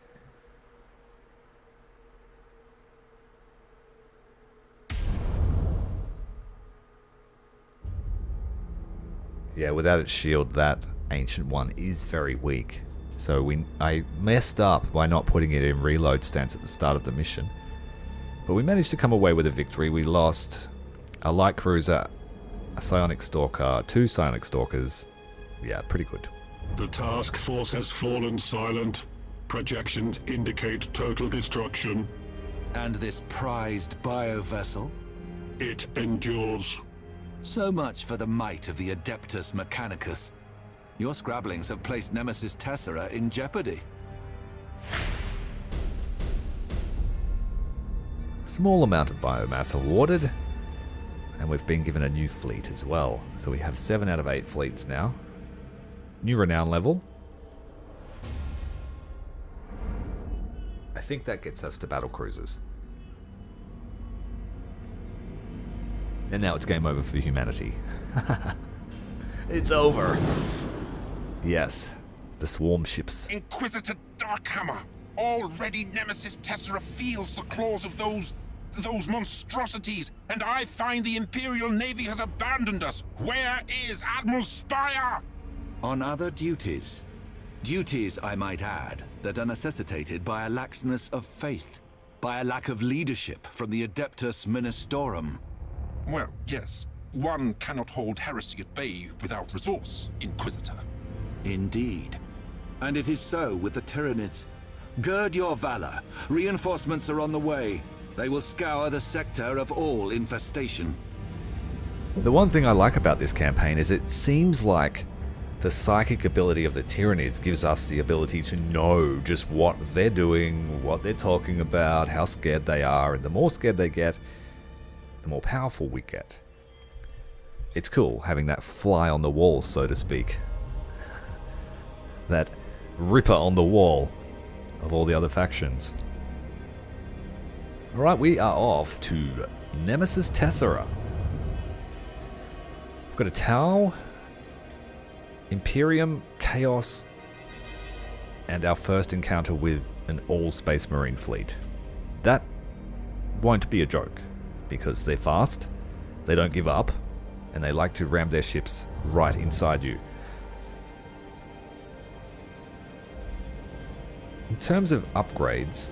Yeah, without its shield, that ancient one is very weak. So I messed up by not putting it in reload stance at the start of the mission. But we managed to come away with a victory. We lost a light cruiser, a psionic stalker, 2 psionic stalkers. Yeah, pretty good. The task force has fallen silent. Projections indicate total destruction. And this prized bio-vessel? It endures. So much for the might of the Adeptus Mechanicus. Your scrabblings have placed Nemesis Tessera in jeopardy. Small amount of biomass awarded. And we've been given a new fleet as well. So we have 7 out of 8 fleets now. New renown level. I think that gets us to battle cruisers. And now it's game over for humanity. It's over. Yes, the swarm ships. Inquisitor Darkhammer! Already Nemesis Tessera feels the claws of those monstrosities, and I find the Imperial Navy has abandoned us. Where is Admiral Spire? On other duties. Duties, I might add, that are necessitated by a laxness of faith, by a lack of leadership from the Adeptus Ministorum. Well, yes. One cannot hold heresy at bay without resource, Inquisitor. Indeed. And it is so with the Tyranids. Gird your valor. Reinforcements are on the way. They will scour the sector of all infestation. The one thing I like about this campaign is it seems like the psychic ability of the Tyranids gives us the ability to know just what they're doing, what they're talking about, how scared they are, and the more scared they get, the more powerful we get. It's cool having that fly on the wall, so to speak. That ripper on the wall of all the other factions. Alright, we are off to Nemesis Tessera. We've got a Tau, Imperium, Chaos, and our first encounter with an all-space marine fleet. That won't be a joke, because they're fast, they don't give up, and they like to ram their ships right inside you. In terms of upgrades,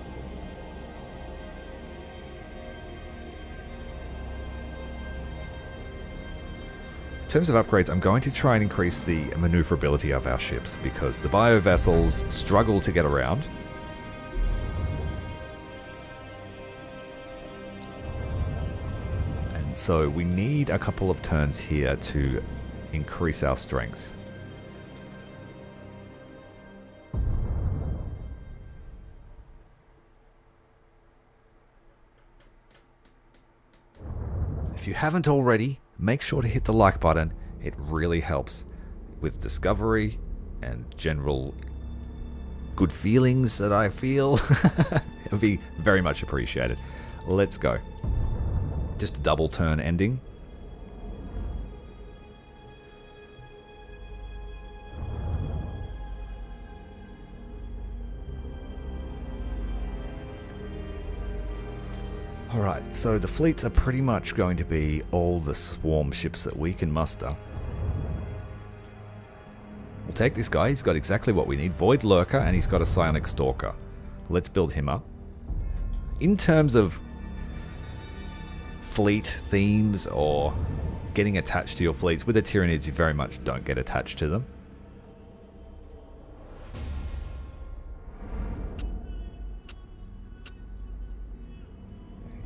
I'm going to try and increase the maneuverability of our ships because the bio vessels struggle to get around. And so we need a couple of turns here to increase our strength. If you haven't already, make sure to hit the like button. It really helps with discovery and general good feelings that I feel. It'll be very much appreciated. Let's go. Just a double turn ending. Alright, so the fleets are pretty much going to be all the swarm ships that we can muster. We'll take this guy, he's got exactly what we need. Void Lurker, and he's got a Psionic Stalker. Let's build him up. In terms of fleet themes or getting attached to your fleets, with the Tyranids you very much don't get attached to them.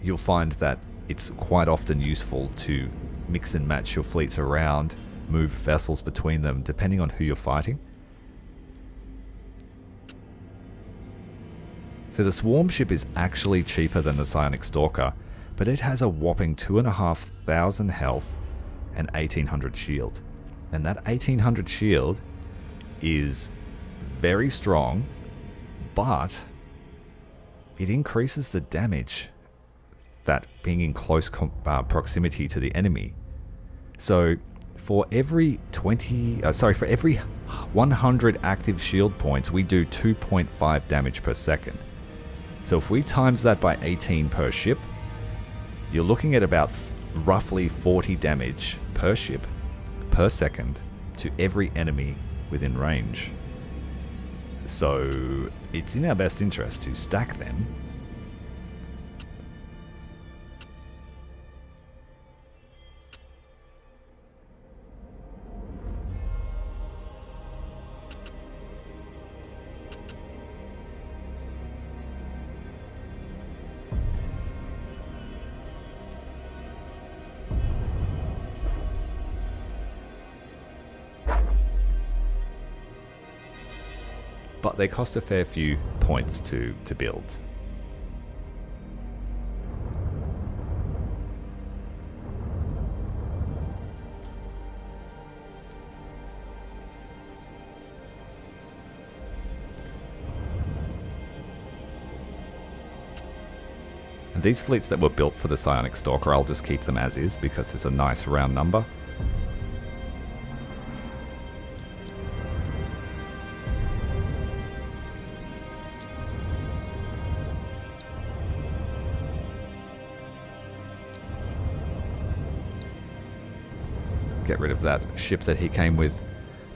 You'll find that it's quite often useful to mix and match your fleets around, move vessels between them, depending on who you're fighting. So the swarm ship is actually cheaper than the Psionic Stalker, but it has a whopping 2,500 health and 1,800 shield. And that 1,800 shield is very strong, but it increases the damage that being in close proximity to the enemy. So for every 100 active shield points, we do 2.5 damage per second. So if we times that by 18 per ship, you're looking at about roughly 40 damage per ship per second to every enemy within range. So it's in our best interest to stack them. But they cost a fair few points to build. And these fleets that were built for the Psionic Stalker, I'll just keep them as is because it's a nice round number. Get rid of that ship that he came with.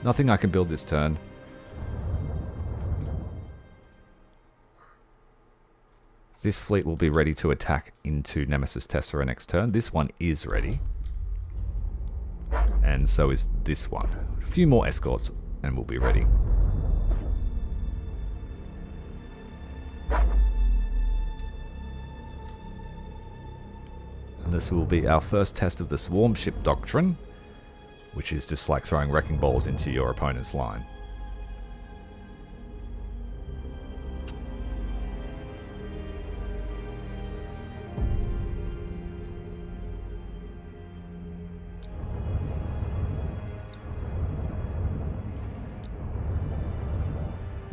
Nothing I can build this turn. This fleet will be ready to attack into Nemesis Tessera next turn. This one is ready. And so is this one. A few more escorts and we'll be ready. And this will be our first test of the Swarm Ship Doctrine, which is just like throwing wrecking balls into your opponent's line.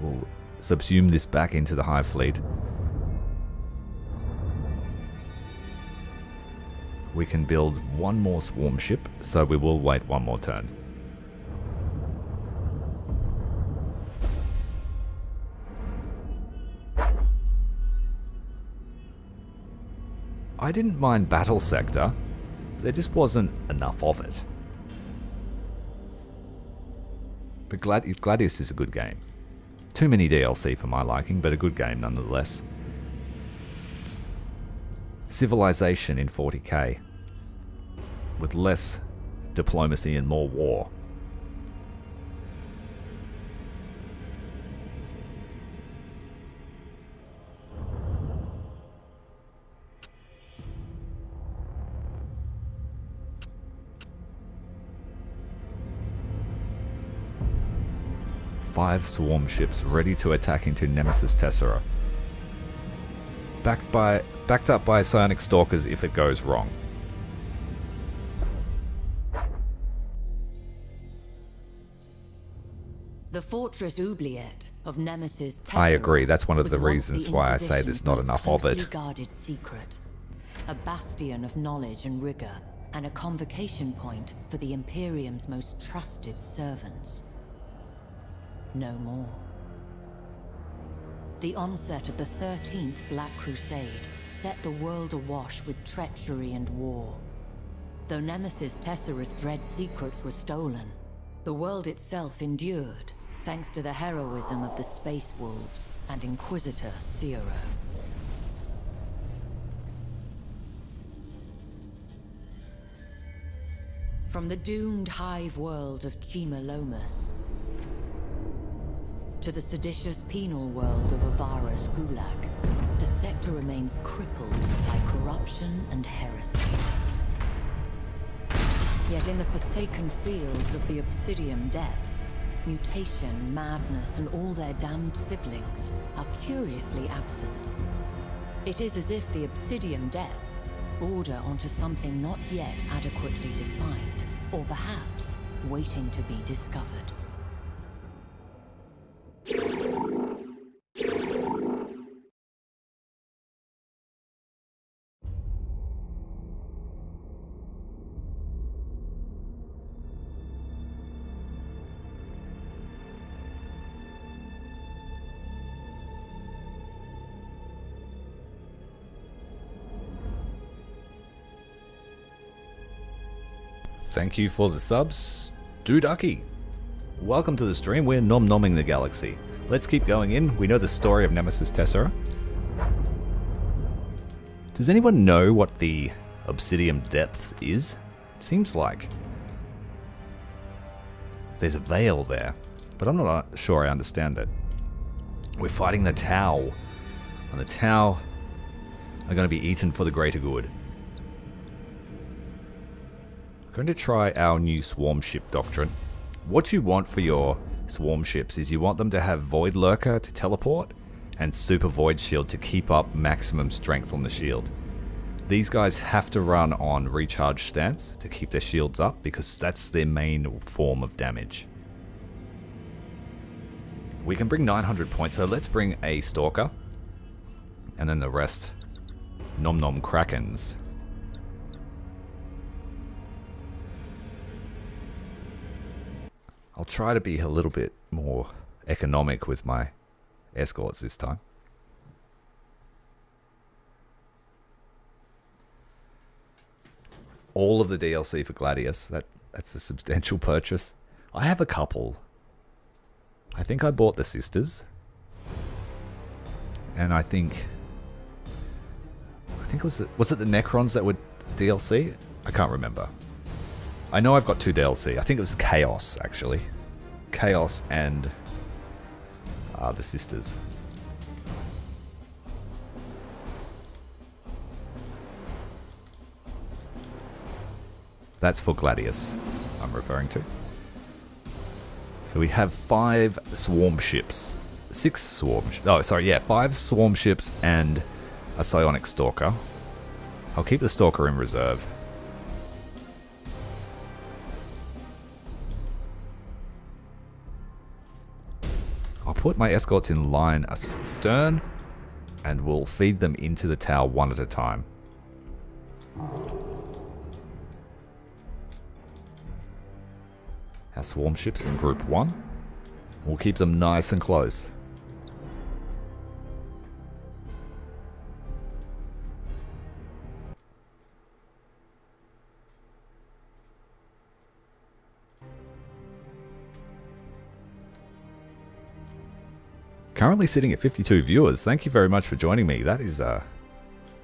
We'll subsume this back into the Hivefleet. We can build one more swarm ship, so we will wait one more turn. I didn't mind Battle Sector, there just wasn't enough of it. But Gladius is a good game. Too many DLC for my liking, but a good game nonetheless. Civilization in 40k, with less diplomacy and more war. Five swarm ships ready to attack into Nemesis Tessera. Backed up by psionic stalkers if it goes wrong. The fortress Oubliette of Nemesis Tessera I agree, that's one of the was once reasons why I say Inquisition's there's not most enough of it. closely guarded secret. A bastion of knowledge and rigor, and a convocation point for the Imperium's most trusted servants. No more. The onset of the 13th Black Crusade set the world awash with treachery and war. Though Nemesis Tessera's dread secrets were stolen, the world itself endured, thanks to the heroism of the Space Wolves and Inquisitor Zero. From the doomed hive world of Chimalomus to the seditious penal world of Avara's Gulag, the sector remains crippled by corruption and heresy. Yet in the forsaken fields of the Obsidian Depths, mutation, madness, and all their damned siblings are curiously absent. It is as if the Obsidian Depths border onto something not yet adequately defined, or perhaps waiting to be discovered. Thank you for the subs, Duducky. Welcome to the stream. We're nom-nomming the galaxy. Let's keep going in. We know the story of Nemesis Tessera. Does anyone know what the Obsidian Depths is? It seems like there's a veil there, but I'm not sure I understand it. We're fighting the Tau, and the Tau are going to be eaten for the greater good. Going to try our new swarm ship doctrine. What you want for your swarm ships is you want them to have Void Lurker to teleport and Super Void Shield to keep up maximum strength on the shield. These guys have to run on recharge stance to keep their shields up because that's their main form of damage. We can bring 900 points, so let's bring a Stalker and then the rest Nom Nom Krakens. I'll try to be a little bit more economic with my escorts this time. All of the DLC for Gladius, that's a substantial purchase. I have a couple. I think I bought the sisters. And I think it was it the Necrons that were DLC? I can't remember. I know I've got 2 DLC. I think it was Chaos, actually. Chaos and the sisters. That's for Gladius, I'm referring to. So we have 5 swarm ships. 6 swarm... Oh, sorry, yeah. 5 swarm ships and a psionic stalker. I'll keep the stalker in reserve. I'll put my escorts in line astern, and we'll feed them into the tower one at a time. Our swarm ships in group 1. We'll keep them nice and close. Currently sitting at 52 viewers. Thank you very much for joining me. That is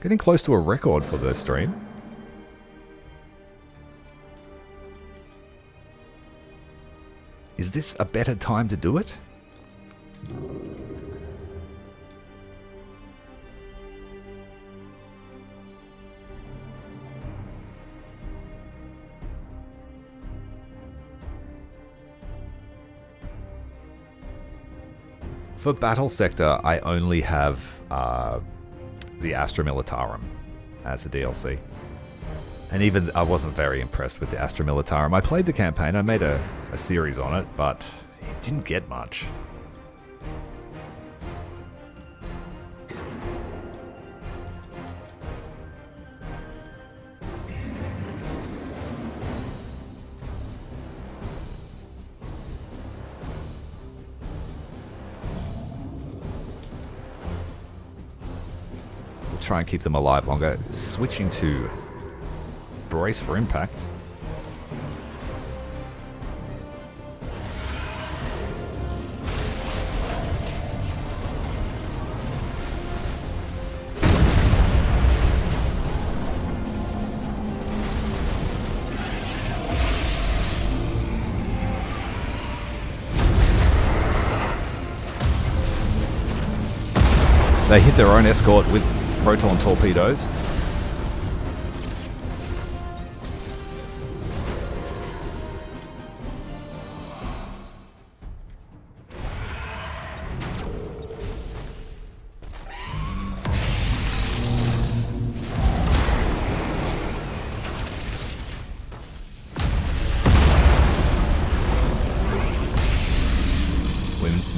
getting close to a record for the stream. Is this a better time to do it? For Battle Sector, I only have the Astra Militarum as a DLC. And even I wasn't very impressed with the Astra Militarum. I played the campaign, I made a series on it, but it didn't get much. We'll try and keep them alive longer. Switching to brace for impact. They hit their own escort with proton torpedoes.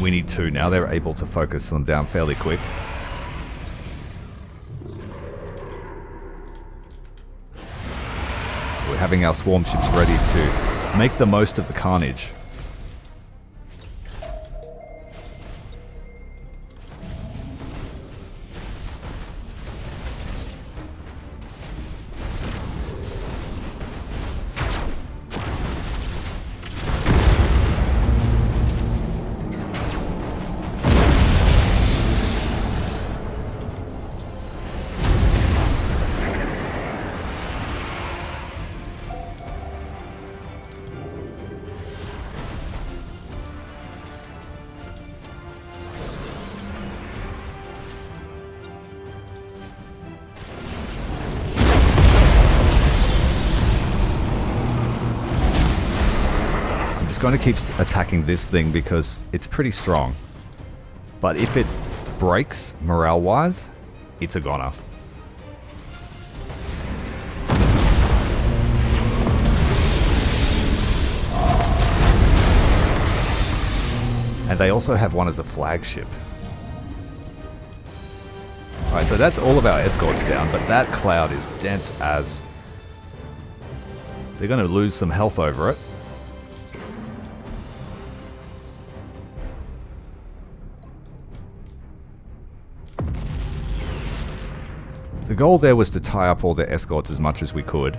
We need 2 now. They're able to focus them down fairly quick. We're having our swarm ships ready to make the most of the carnage. Going to keep attacking this thing because it's pretty strong. But if it breaks morale-wise, it's a goner. And they also have one as a flagship. Alright, so that's all of our escorts down, but that cloud is dense as... They're going to lose some health over it. The goal there was to tie up all their escorts as much as we could.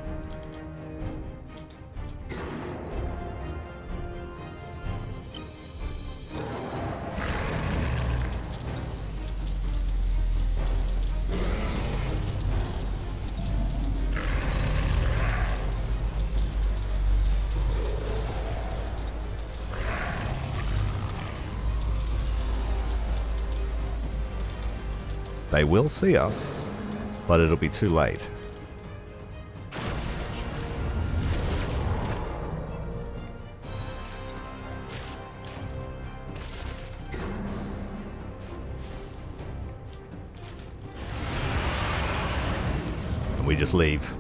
They will see us, but it'll be too late. And we just leave.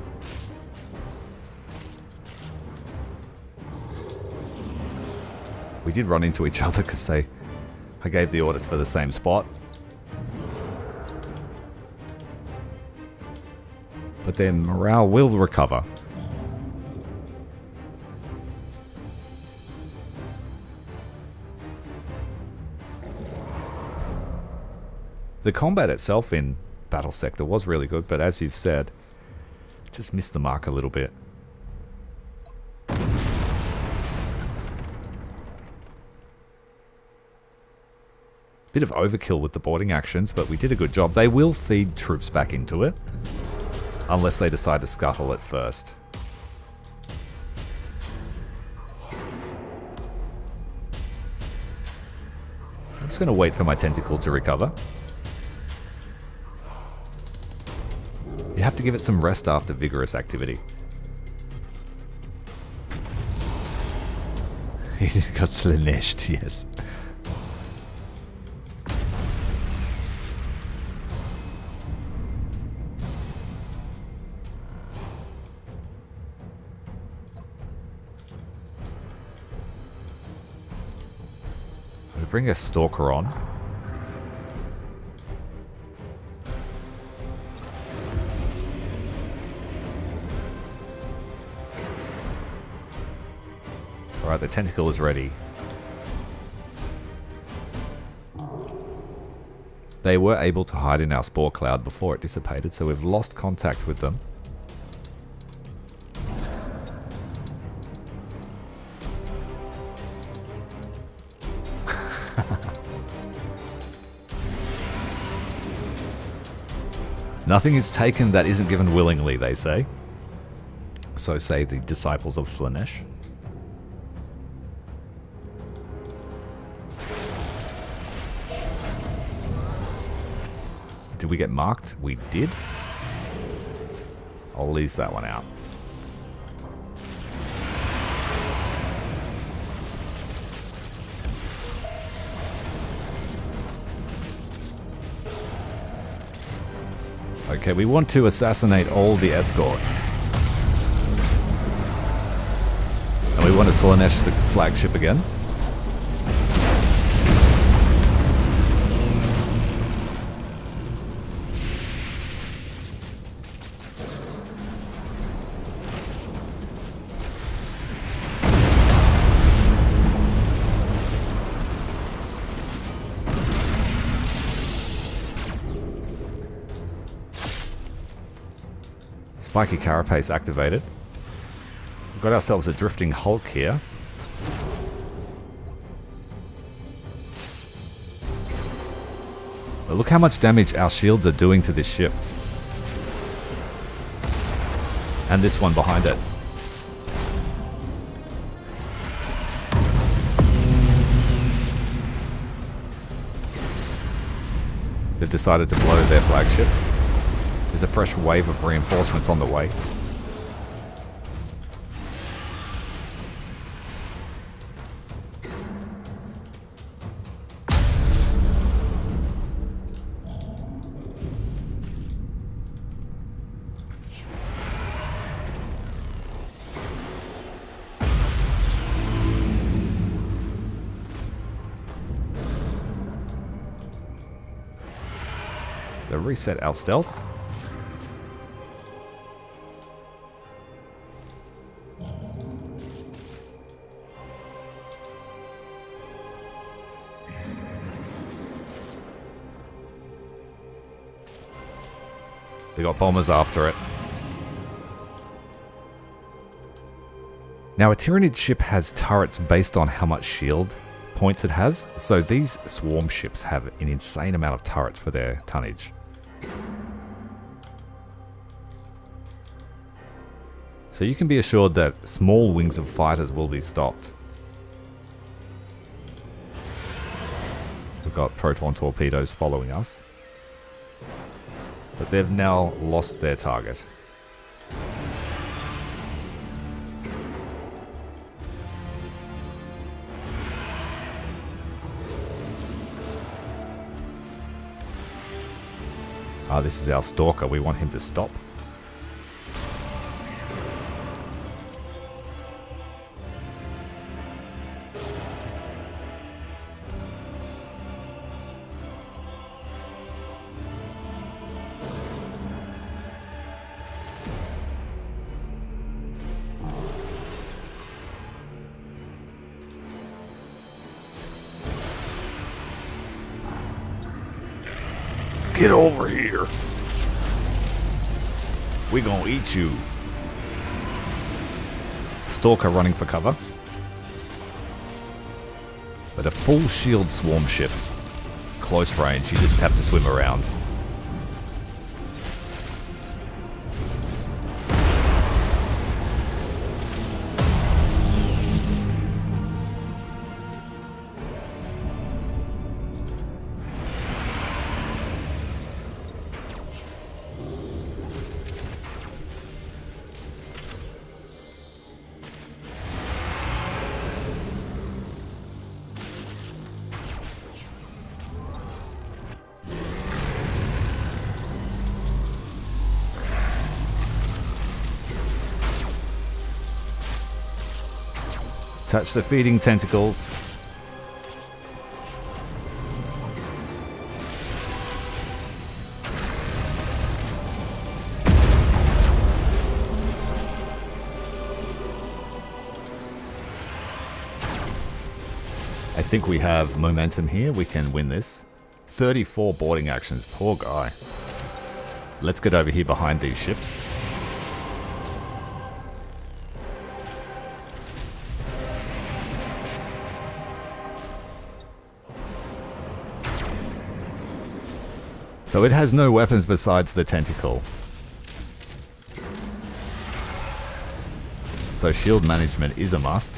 We did run into each other because I gave the orders for the same spot. But their morale will recover. The combat itself in Battle Sector was really good, but as you've said, just missed the mark a little bit. Bit of overkill with the boarding actions, but we did a good job. They will feed troops back into it, unless they decide to scuttle it first. I'm just going to wait for my tentacle to recover. You have to give it some rest after vigorous activity. He got slaneshed, yes. We bring a stalker on. Alright, the tentacle is ready. They were able to hide in our spore cloud before it dissipated, so we've lost contact with them. Nothing is taken that isn't given willingly, they say. So say the disciples of Slaanesh. Did we get marked? We did. I'll leave that one out. Okay, we want to assassinate all the escorts. And we want to Slaanesh the flagship again. Spiky Carapace activated. We've got ourselves a drifting hulk here. But look how much damage our shields are doing to this ship. And this one behind it. They've decided to blow their flagship. There's a fresh wave of reinforcements on the way. So reset our stealth. They got bombers after it. Now a Tyranid ship has turrets based on how much shield points it has, so these swarm ships have an insane amount of turrets for their tonnage. So you can be assured that small wings of fighters will be stopped. We've got proton torpedoes following us. But they've now lost their target. Ah, this is our stalker. We want him to stop. Get over here. We gonna eat you. Stalker running for cover. But a full shield swarm ship. Close range, you just have to swim around. Touch the feeding tentacles. I think we have momentum here. We can win this. 34 boarding actions. Poor guy. Let's get over here behind these ships. So it has no weapons besides the tentacle. So shield management is a must.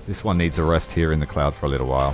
This one needs a rest here in the cloud for a little while.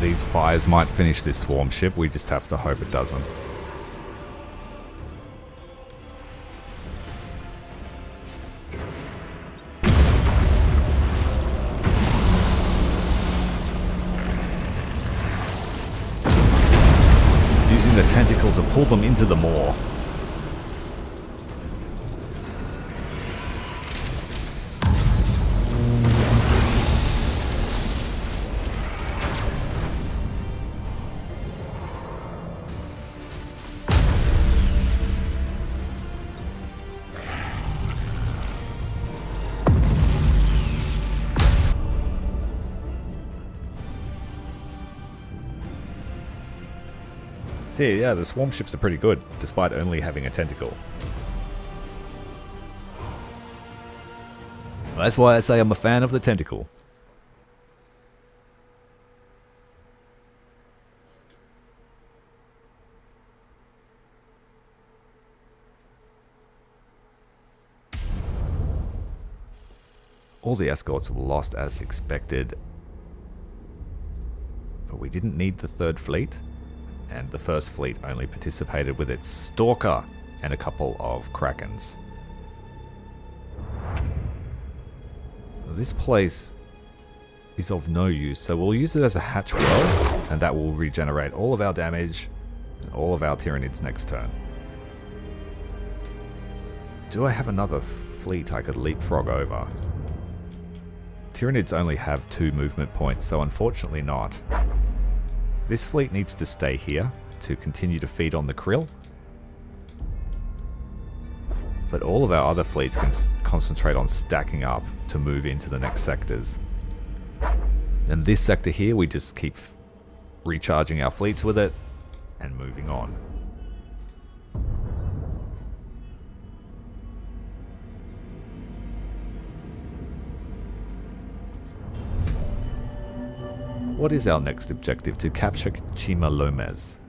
These fires might finish this swarm ship, we just have to hope it doesn't. Using the tentacle to pull them into the maw. See, yeah, the swarm ships are pretty good, despite only having a tentacle. That's why I say I'm a fan of the tentacle. All the escorts were lost as expected. But we didn't need the third fleet. And the first fleet only participated with its Stalker and a couple of Krakens. This place is of no use, so we'll use it as a hatch well, and that will regenerate all of our damage and all of our Tyranids next turn. do I have another fleet I could leapfrog over? Tyranids only have 2 movement points, so unfortunately not. This fleet needs to stay here to continue to feed on the krill. But all of our other fleets can concentrate on stacking up to move into the next sectors. And this sector here, we just keep recharging our fleets with it and moving on. What is our next objective? To capture Chima Lomez.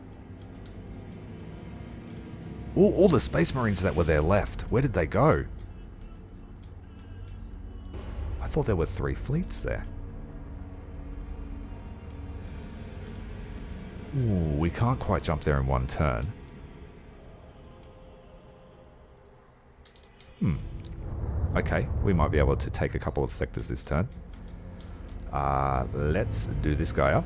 Ooh, all the Space Marines that were there left. Where did they go? I thought there were 3 fleets there. Ooh, we can't quite jump there in one turn. Okay, we might be able to take a couple of sectors this turn. Let's do this guy up.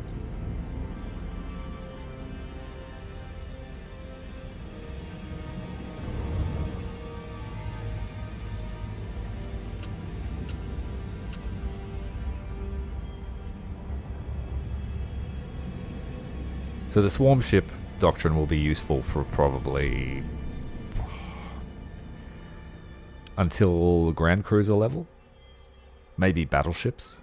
So the swarm ship doctrine will be useful for probably until Grand Cruiser level. Maybe battleships.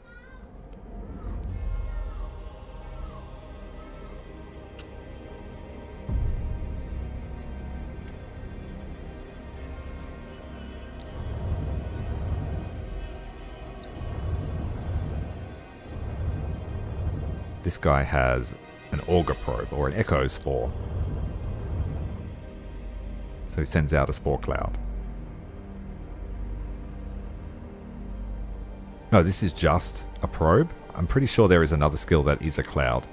This guy has an auger probe or an echo spore. So he sends out a spore cloud. No, this is just a probe. I'm pretty sure there is another skill that is a cloud.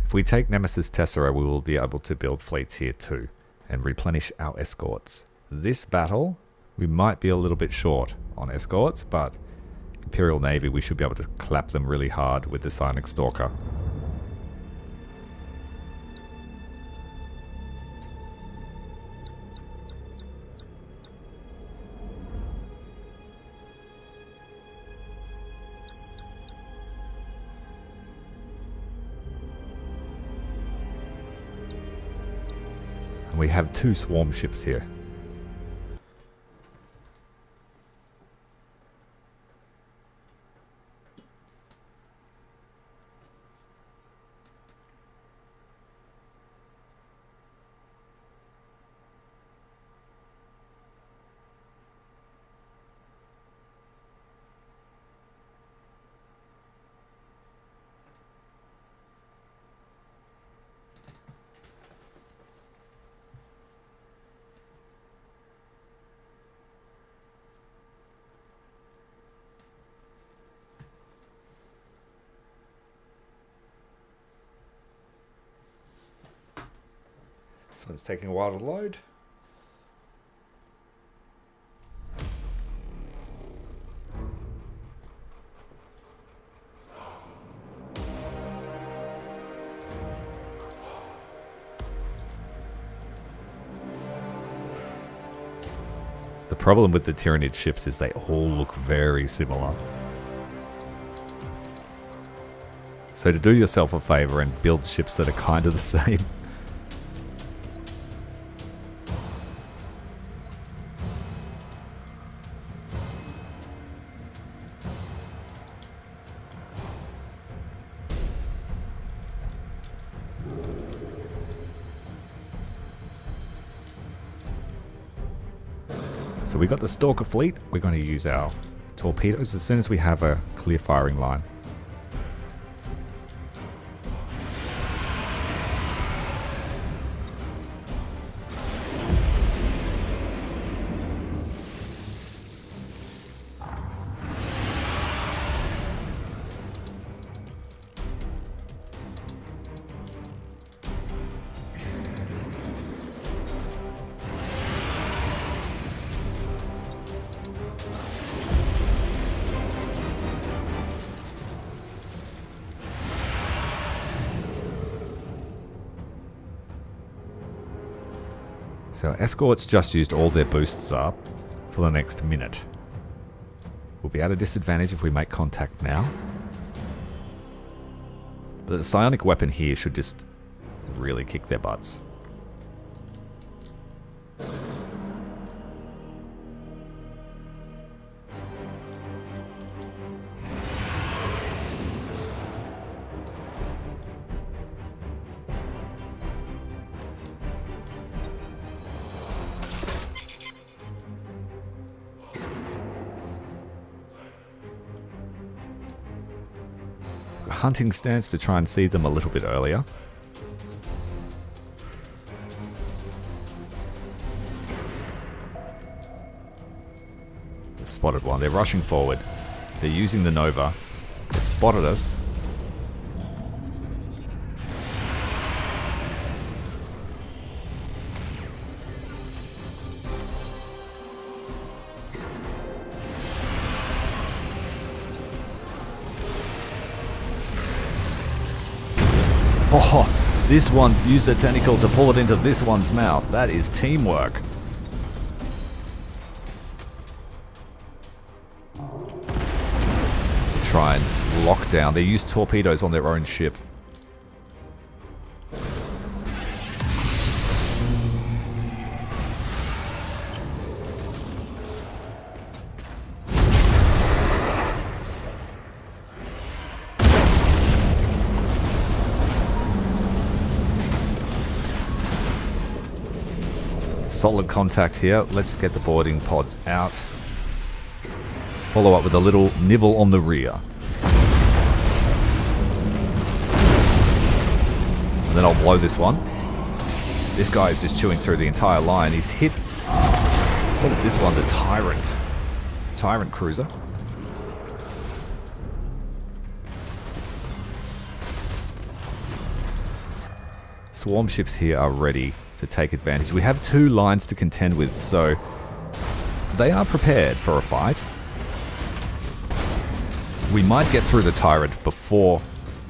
If we take Nemesis Tessera, we will be able to build fleets here too, and replenish our escorts. This battle, we might be a little bit short on escorts, but Imperial Navy, we should be able to clap them really hard with the Psionic Stalker. We have 2 swarm ships here. This one's taking a while to load. The problem with the Tyranid ships is they all look very similar. So to do yourself a favor and build ships that are kind of the same. So we got the Stalker fleet. We're going to use our torpedoes as soon as we have a clear firing line. So our escorts just used all their boosts up for the next minute. We'll be at a disadvantage if we make contact now. But the psionic weapon here should just really kick their butts. Hunting stance to try and see them a little bit earlier. They've spotted one. They're rushing forward. They're using the Nova. They've spotted us. Oh, this one used a tentacle to pull it into this one's mouth. That is teamwork. Try and lock down. They use torpedoes on their own ship. Solid contact here. Let's get the boarding pods out. Follow up with a little nibble on the rear. And then I'll blow this one. This guy is just chewing through the entire line. He's hit... What is this one? The Tyrant. Tyrant cruiser. Swarm ships here are ready to take advantage. We have 2 lines to contend with, so they are prepared for a fight. We might get through the Tyrant before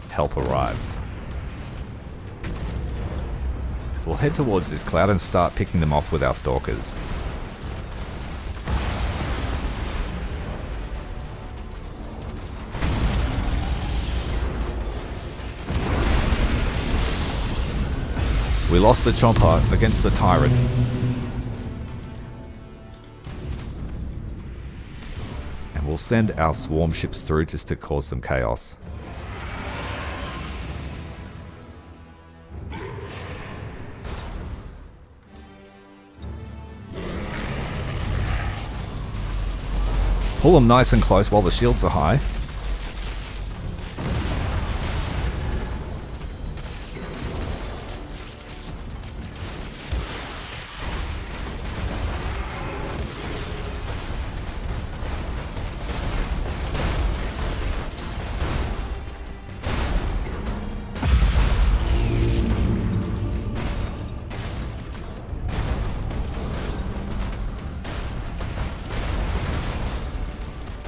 help arrives. So we'll head towards this cloud and start picking them off with our stalkers. We lost the chomper against the Tyrant. And we'll send our swarm ships through just to cause some chaos. Pull them nice and close while the shields are high.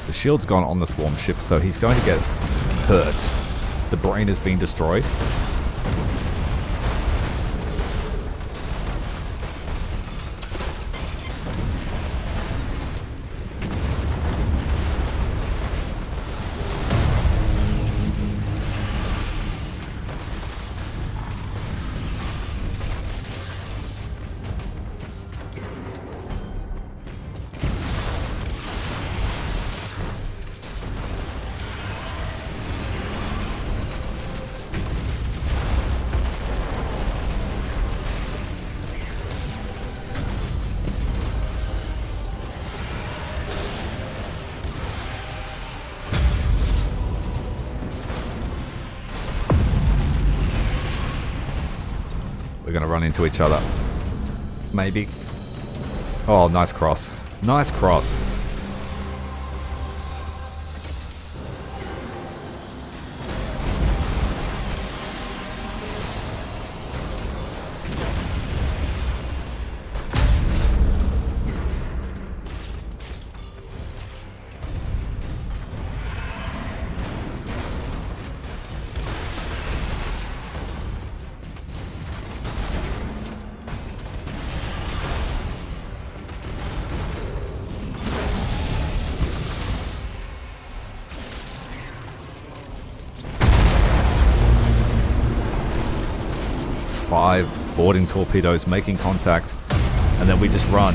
The shield's gone on the swarm ship, so he's going to get hurt. The brain has been destroyed. We're going to run into each other. Maybe. Oh, nice cross. Nice cross. 5 boarding torpedoes making contact, and then we just run.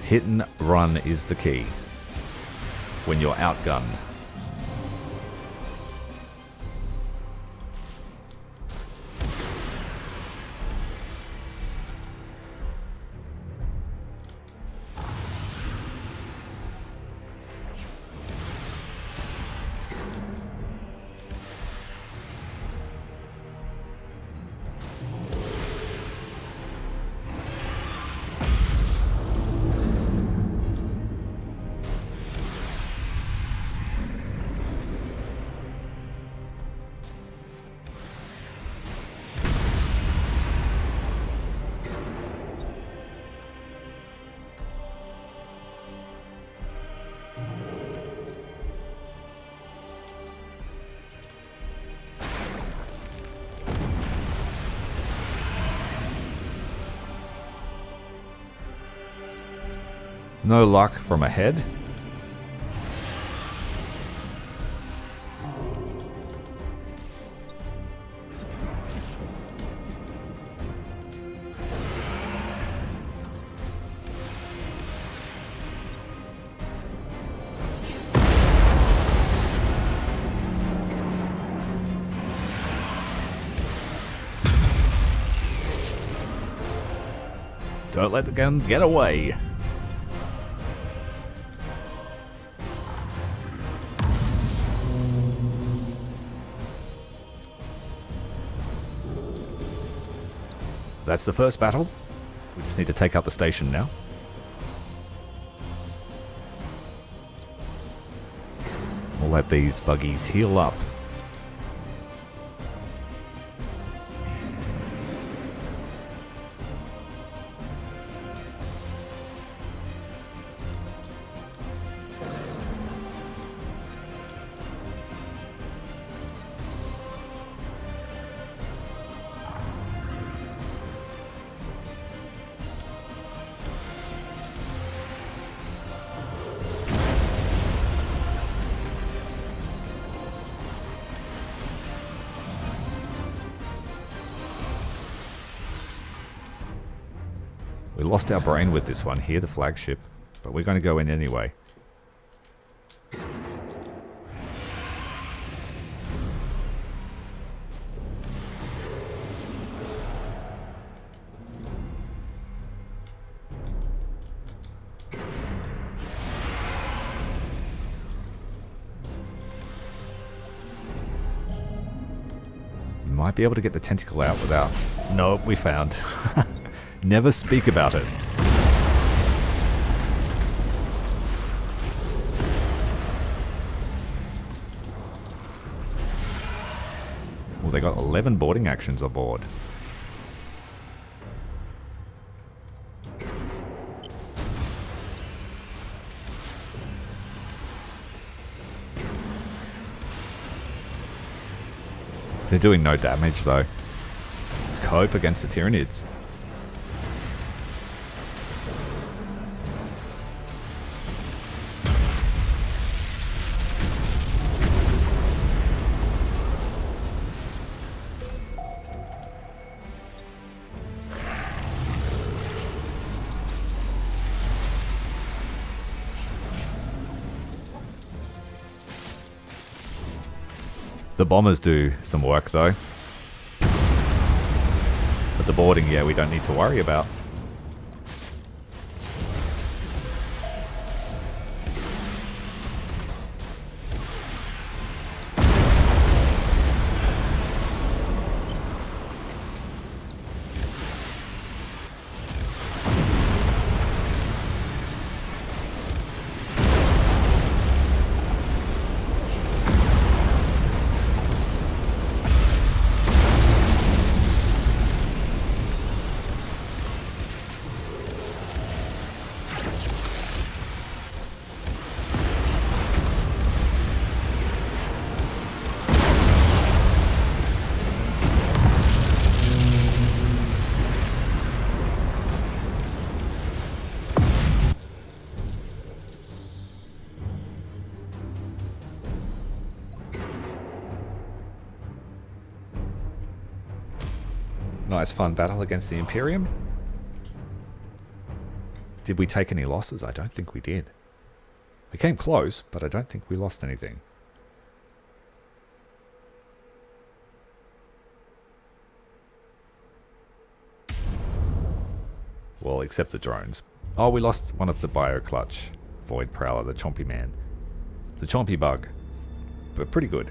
Hit and run is the key when you're outgunned. No luck from ahead. Don't let the gun get away. That's the first battle. We just need to take out the station now. We'll let these buggies heal up. We lost our brain with this one here, the flagship, but we're going to go in anyway. We might be able to get the tentacle out without... Nope, we found. Never speak about it. Well, they got 11 boarding actions aboard. They're doing no damage though. Cope against the Tyranids. The bombers do some work though. But the boarding, yeah, we don't need to worry about. Nice fun battle against the Imperium. Did we take any losses? I don't think we did. We came close, but I don't think we lost anything. Well, except the drones. Oh, we lost one of the Bio-Clutch. Void Prowler, the Chompy Man. The Chompy Bug. But pretty good.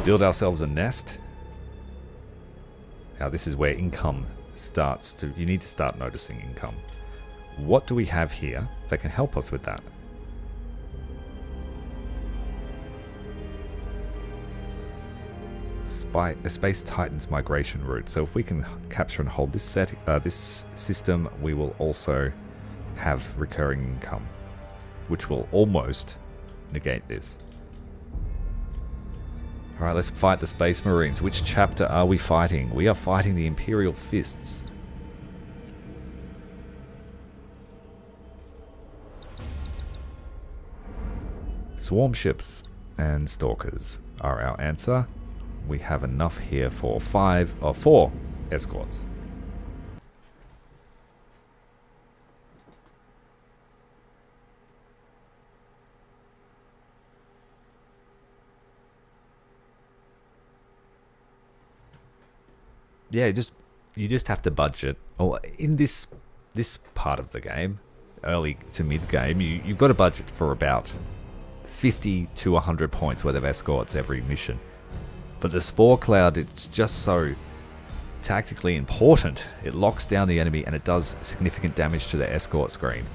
Build ourselves a nest. Now this is where income starts to... You need to start noticing income. What do we have here that can help us with that? Space Titan's migration route. So if we can capture and hold this this system, we will also have recurring income, which will almost negate this. Alright, let's fight the Space Marines. Which chapter are we fighting? We are fighting the Imperial Fists. Swarm ships and stalkers are our answer. We have enough here for 4 escorts. Yeah, you just have to budget. Or in this part of the game, early to mid game, you've got a budget for about 50 to 100 points worth of escorts every mission. But the Spore Cloud, it's just so tactically important. It locks down the enemy and it does significant damage to the escort screen.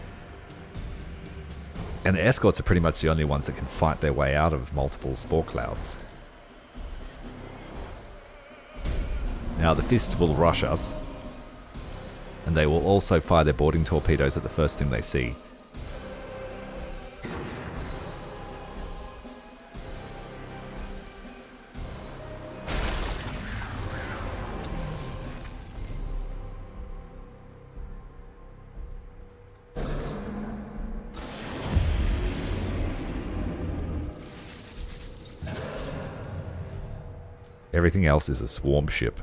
And the escorts are pretty much the only ones that can fight their way out of multiple Spore Clouds. Now the Fists will rush us. And they will also fire their boarding torpedoes at the first thing they see. Everything else is a swarm ship.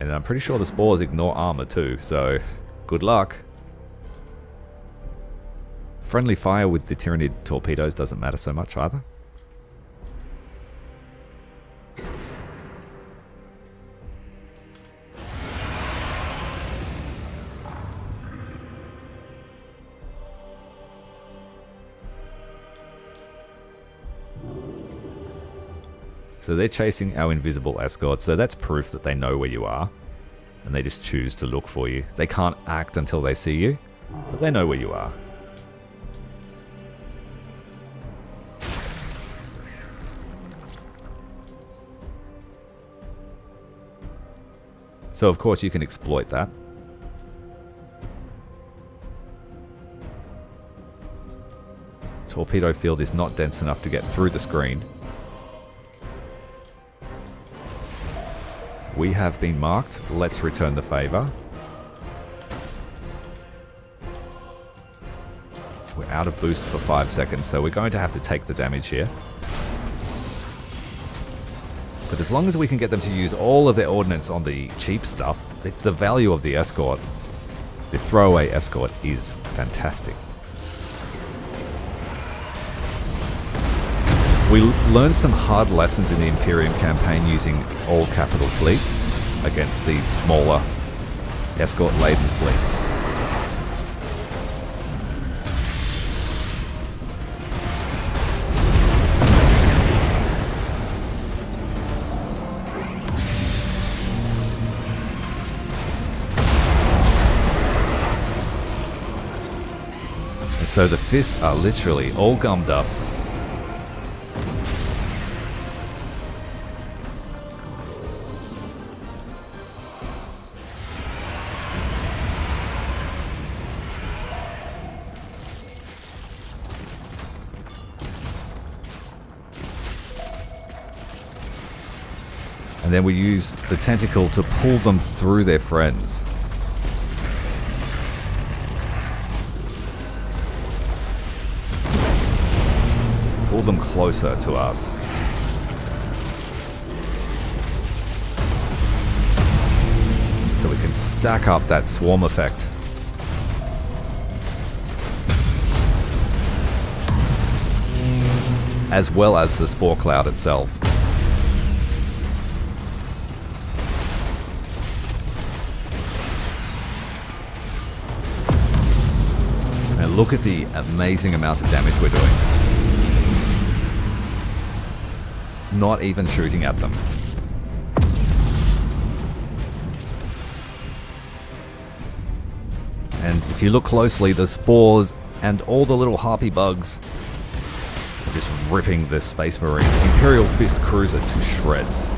And I'm pretty sure the spores ignore armor too, so good luck. Friendly fire with the Tyranid torpedoes doesn't matter so much either. So they're chasing our invisible escorts, so that's proof that they know where you are. And they just choose to look for you. They can't act until they see you, but they know where you are. So of course you can exploit that. Torpedo field is not dense enough to get through the screen. We have been marked. Let's return the favor. We're out of boost for 5 seconds, so we're going to have to take the damage here. But as long as we can get them to use all of their ordnance on the cheap stuff, the value of the escort, the throwaway escort, is fantastic. We learned some hard lessons in the Imperium campaign using all capital fleets against these smaller escort-laden fleets. And so the fists are literally all gummed up. And then we use the tentacle to pull them through their friends. pull them closer to us. So we can stack up that swarm effect. As well as the spore cloud itself. And look at the amazing amount of damage we're doing. Not even shooting at them. And if you look closely, the spores and all the little harpy bugs are just ripping the Space Marine Imperial Fist Cruiser to shreds.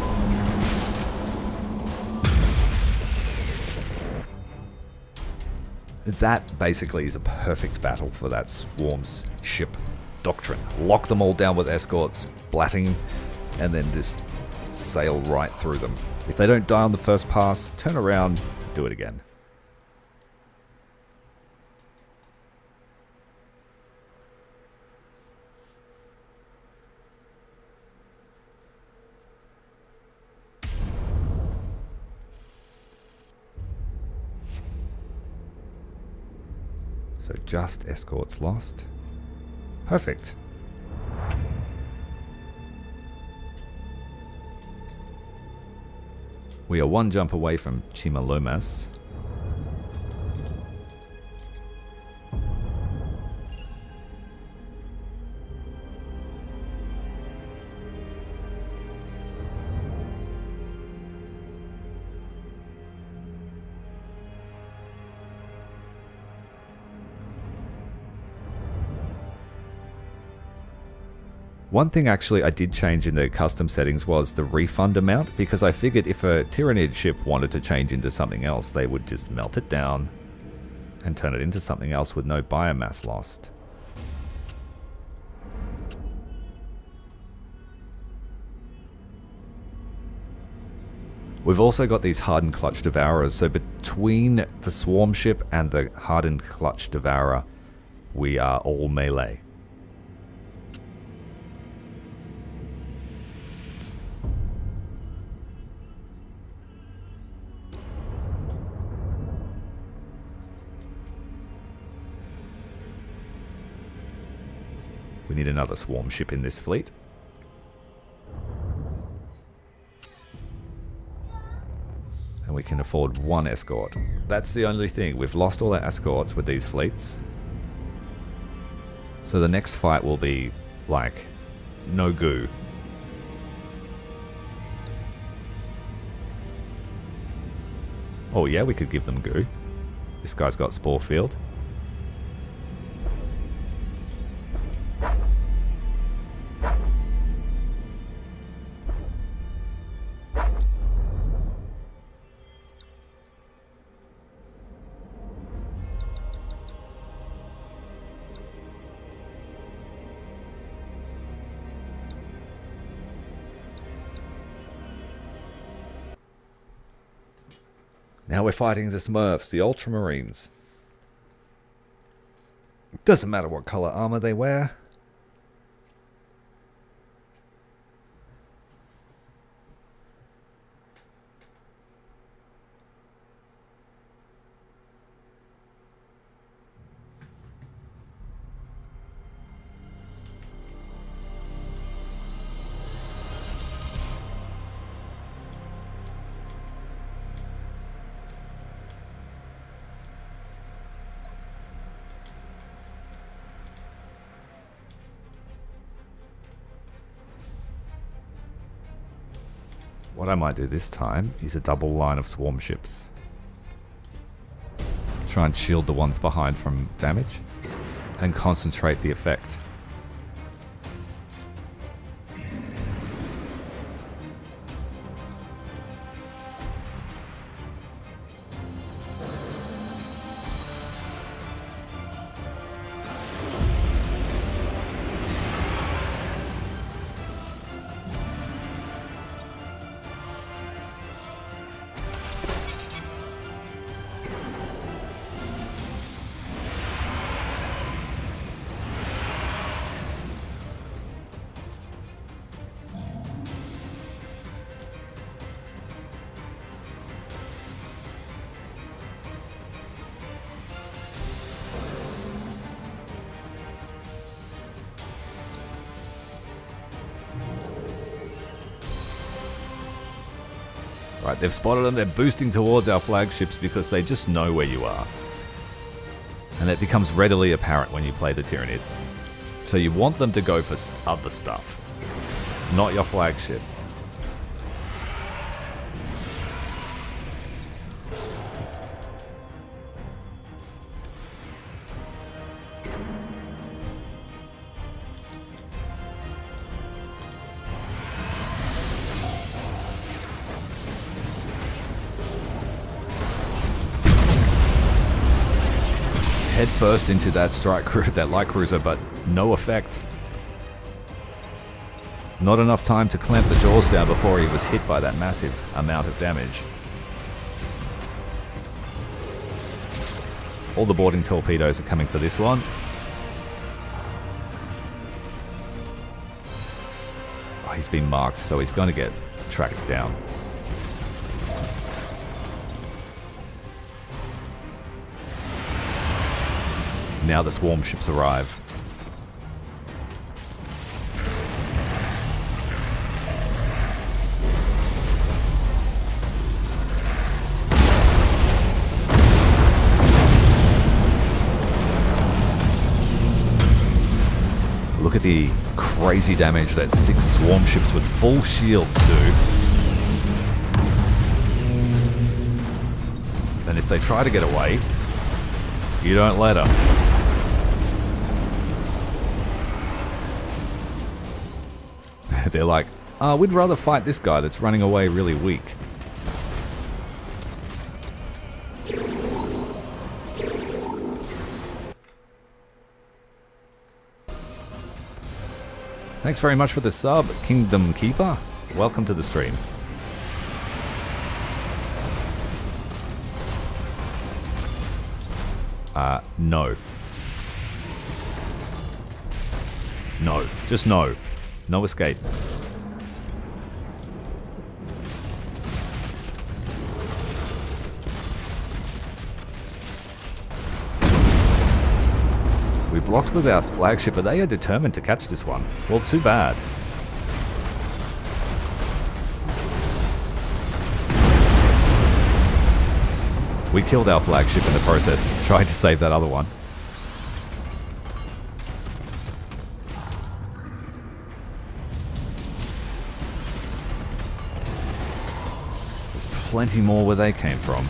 That basically is a perfect battle for that swarm's ship doctrine. Lock them all down with escorts, blatting, and then just sail right through them. If they don't die on the first pass, turn around, do it again. So just escorts lost. Perfect. We are one jump away from Chimalomas. One thing actually I did change in the custom settings was the refund amount, because I figured if a Tyranid ship wanted to change into something else, they would just melt it down and turn it into something else with no biomass lost. We've also got these Hardened Clutch Devourers, so between the Swarm ship and the Hardened Clutch Devourer, we are all melee. We need another swarm ship in this fleet. And we can afford one escort. That's the only thing. We've lost all our escorts with these fleets. So the next fight will be, like, no goo. Oh yeah, we could give them goo. This guy's got Spore Field. Now we're fighting the Smurfs, the Ultramarines. Doesn't matter what color armor they wear. What I might do this time is a double line of swarm ships. Try and shield the ones behind from damage and concentrate the effect. Right, they've spotted them. They're boosting towards our flagships because they just know where you are. And it becomes readily apparent when you play the Tyranids. So you want them to go for other stuff, not your flagship. Head first into that that light cruiser, but no effect. Not enough time to clamp the jaws down before he was hit by that massive amount of damage. All the boarding torpedoes are coming for this one. Oh, he's been marked, so he's going to get tracked down. Now the swarm ships arrive. Look at the crazy damage that 6 swarm ships with full shields do. And if they try to get away, you don't let them. They're like, we'd rather fight this guy that's running away really weak. Thanks very much for the sub, Kingdom Keeper. Welcome to the stream. No. No. Just no. No escape. We blocked with our flagship, but they are determined to catch this one. Well, too bad. We killed our flagship in the process, trying to save that other one. Plenty more where they came from.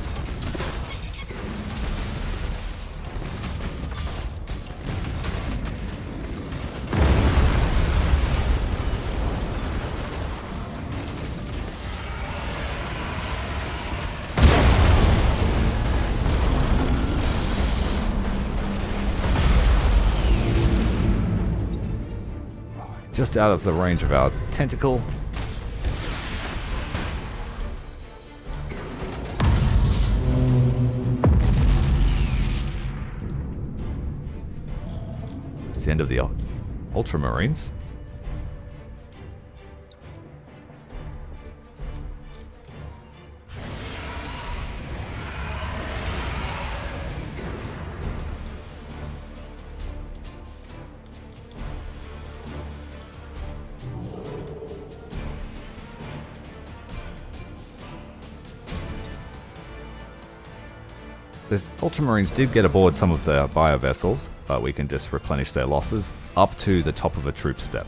Just out of the range of our tentacle. The end of the Ultramarines. The Ultramarines did get aboard some of the bio vessels, but we can just replenish their losses up to the top of a troop step.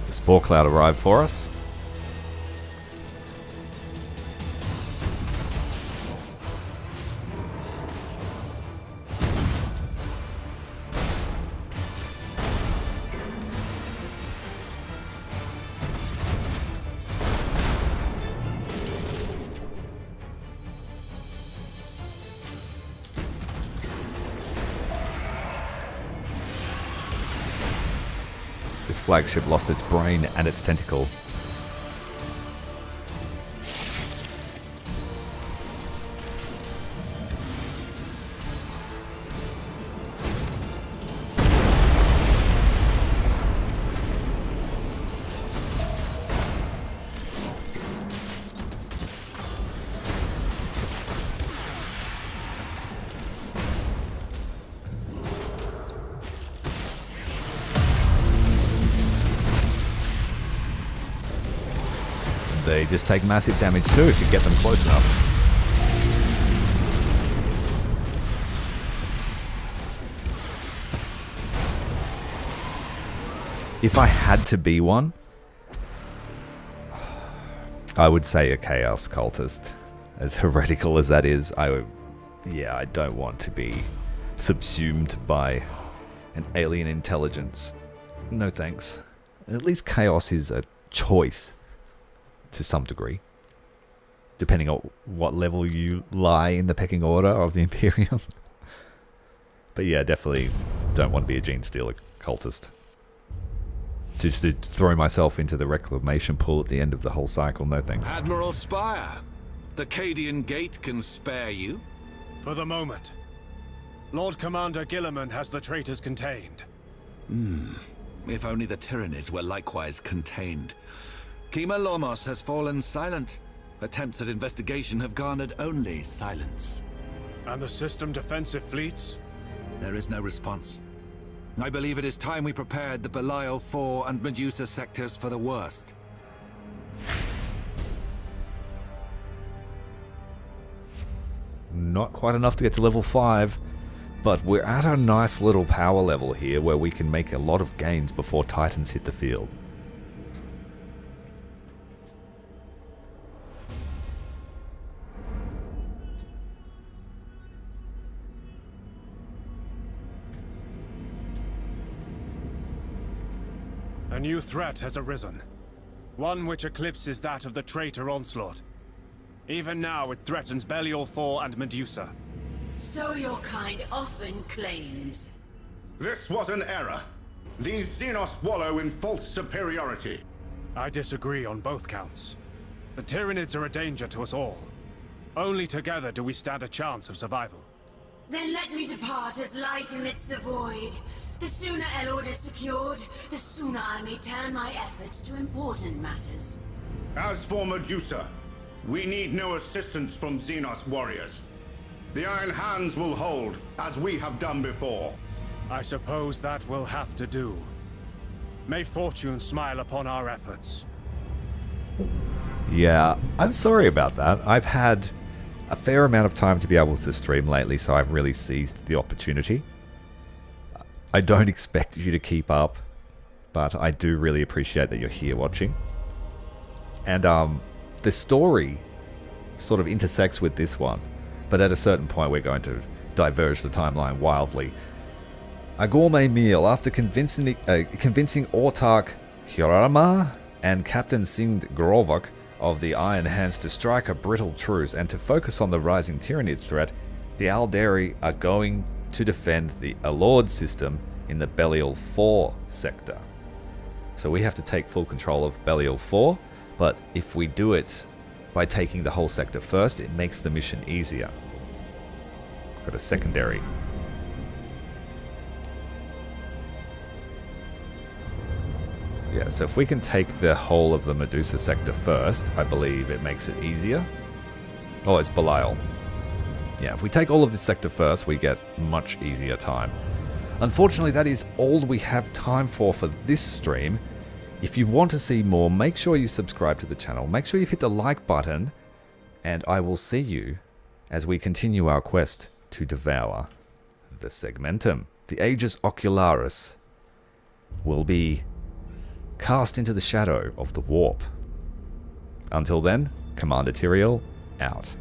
Spore Cloud arrived for us. This flagship lost its brain and its tentacle. They just take massive damage too if you get them close enough. If I had to be one, I would say a Chaos Cultist. As heretical as that is, I don't want to be subsumed by an alien intelligence. No thanks. At least Chaos is a choice. To some degree, depending on what level you lie in the pecking order of the Imperium. But yeah, definitely don't want to be a Gene Stealer cultist. Just to throw myself into the reclamation pool at the end of the whole cycle, no thanks. Admiral Spire, the Cadian Gate can spare you? For the moment. Lord Commander Gilliman has the traitors contained. If only the Tyranids were likewise contained. Kima Lomos has fallen silent. Attempts at investigation have garnered only silence. And the system defensive fleets? There is no response. I believe it is time we prepared the Belial 4 and Medusa sectors for the worst. Not quite enough to get to level 5, but we're at a nice little power level here where we can make a lot of gains before Titans hit the field. A new threat has arisen. One which eclipses that of the traitor onslaught. Even now it threatens Belial 4 and Medusa. So your kind often claims. This was an error. These Xenos wallow in false superiority. I disagree on both counts. The Tyranids are a danger to us all. Only together do we stand a chance of survival. Then let me depart as light amidst the void. The sooner Elord is secured, the sooner I may turn my efforts to important matters. As for Medusa, we need no assistance from Xenos warriors. The Iron Hands will hold, as we have done before. I suppose that will have to do. May fortune smile upon our efforts. Yeah, I'm sorry about that. I've had a fair amount of time to be able to stream lately, so I've really seized the opportunity. I don't expect you to keep up, but I do really appreciate that you're here watching. And the story sort of intersects with this one, but at a certain point we're going to diverge the timeline wildly. A gourmet meal after convincing Autarch Hirama and Captain Singh Grovok of the Iron Hands to strike a brittle truce and to focus on the rising Tyranid threat, the Aldari are going to defend the Elord system in the Belial 4 sector. So we have to take full control of Belial 4, but if we do it by taking the whole sector first, it makes the mission easier. Got a secondary. Yeah, so if we can take the whole of the Medusa sector first, I believe it makes it easier. Oh, it's Belial. Yeah, if we take all of this sector first, we get much easier time. Unfortunately, that is all we have time for this stream. If you want to see more, make sure you subscribe to the channel. Make sure you've hit the like button, and I will see you as we continue our quest to devour the Segmentum. The Aegis Ocularis will be cast into the shadow of the warp. Until then, Commander Tyrael, out.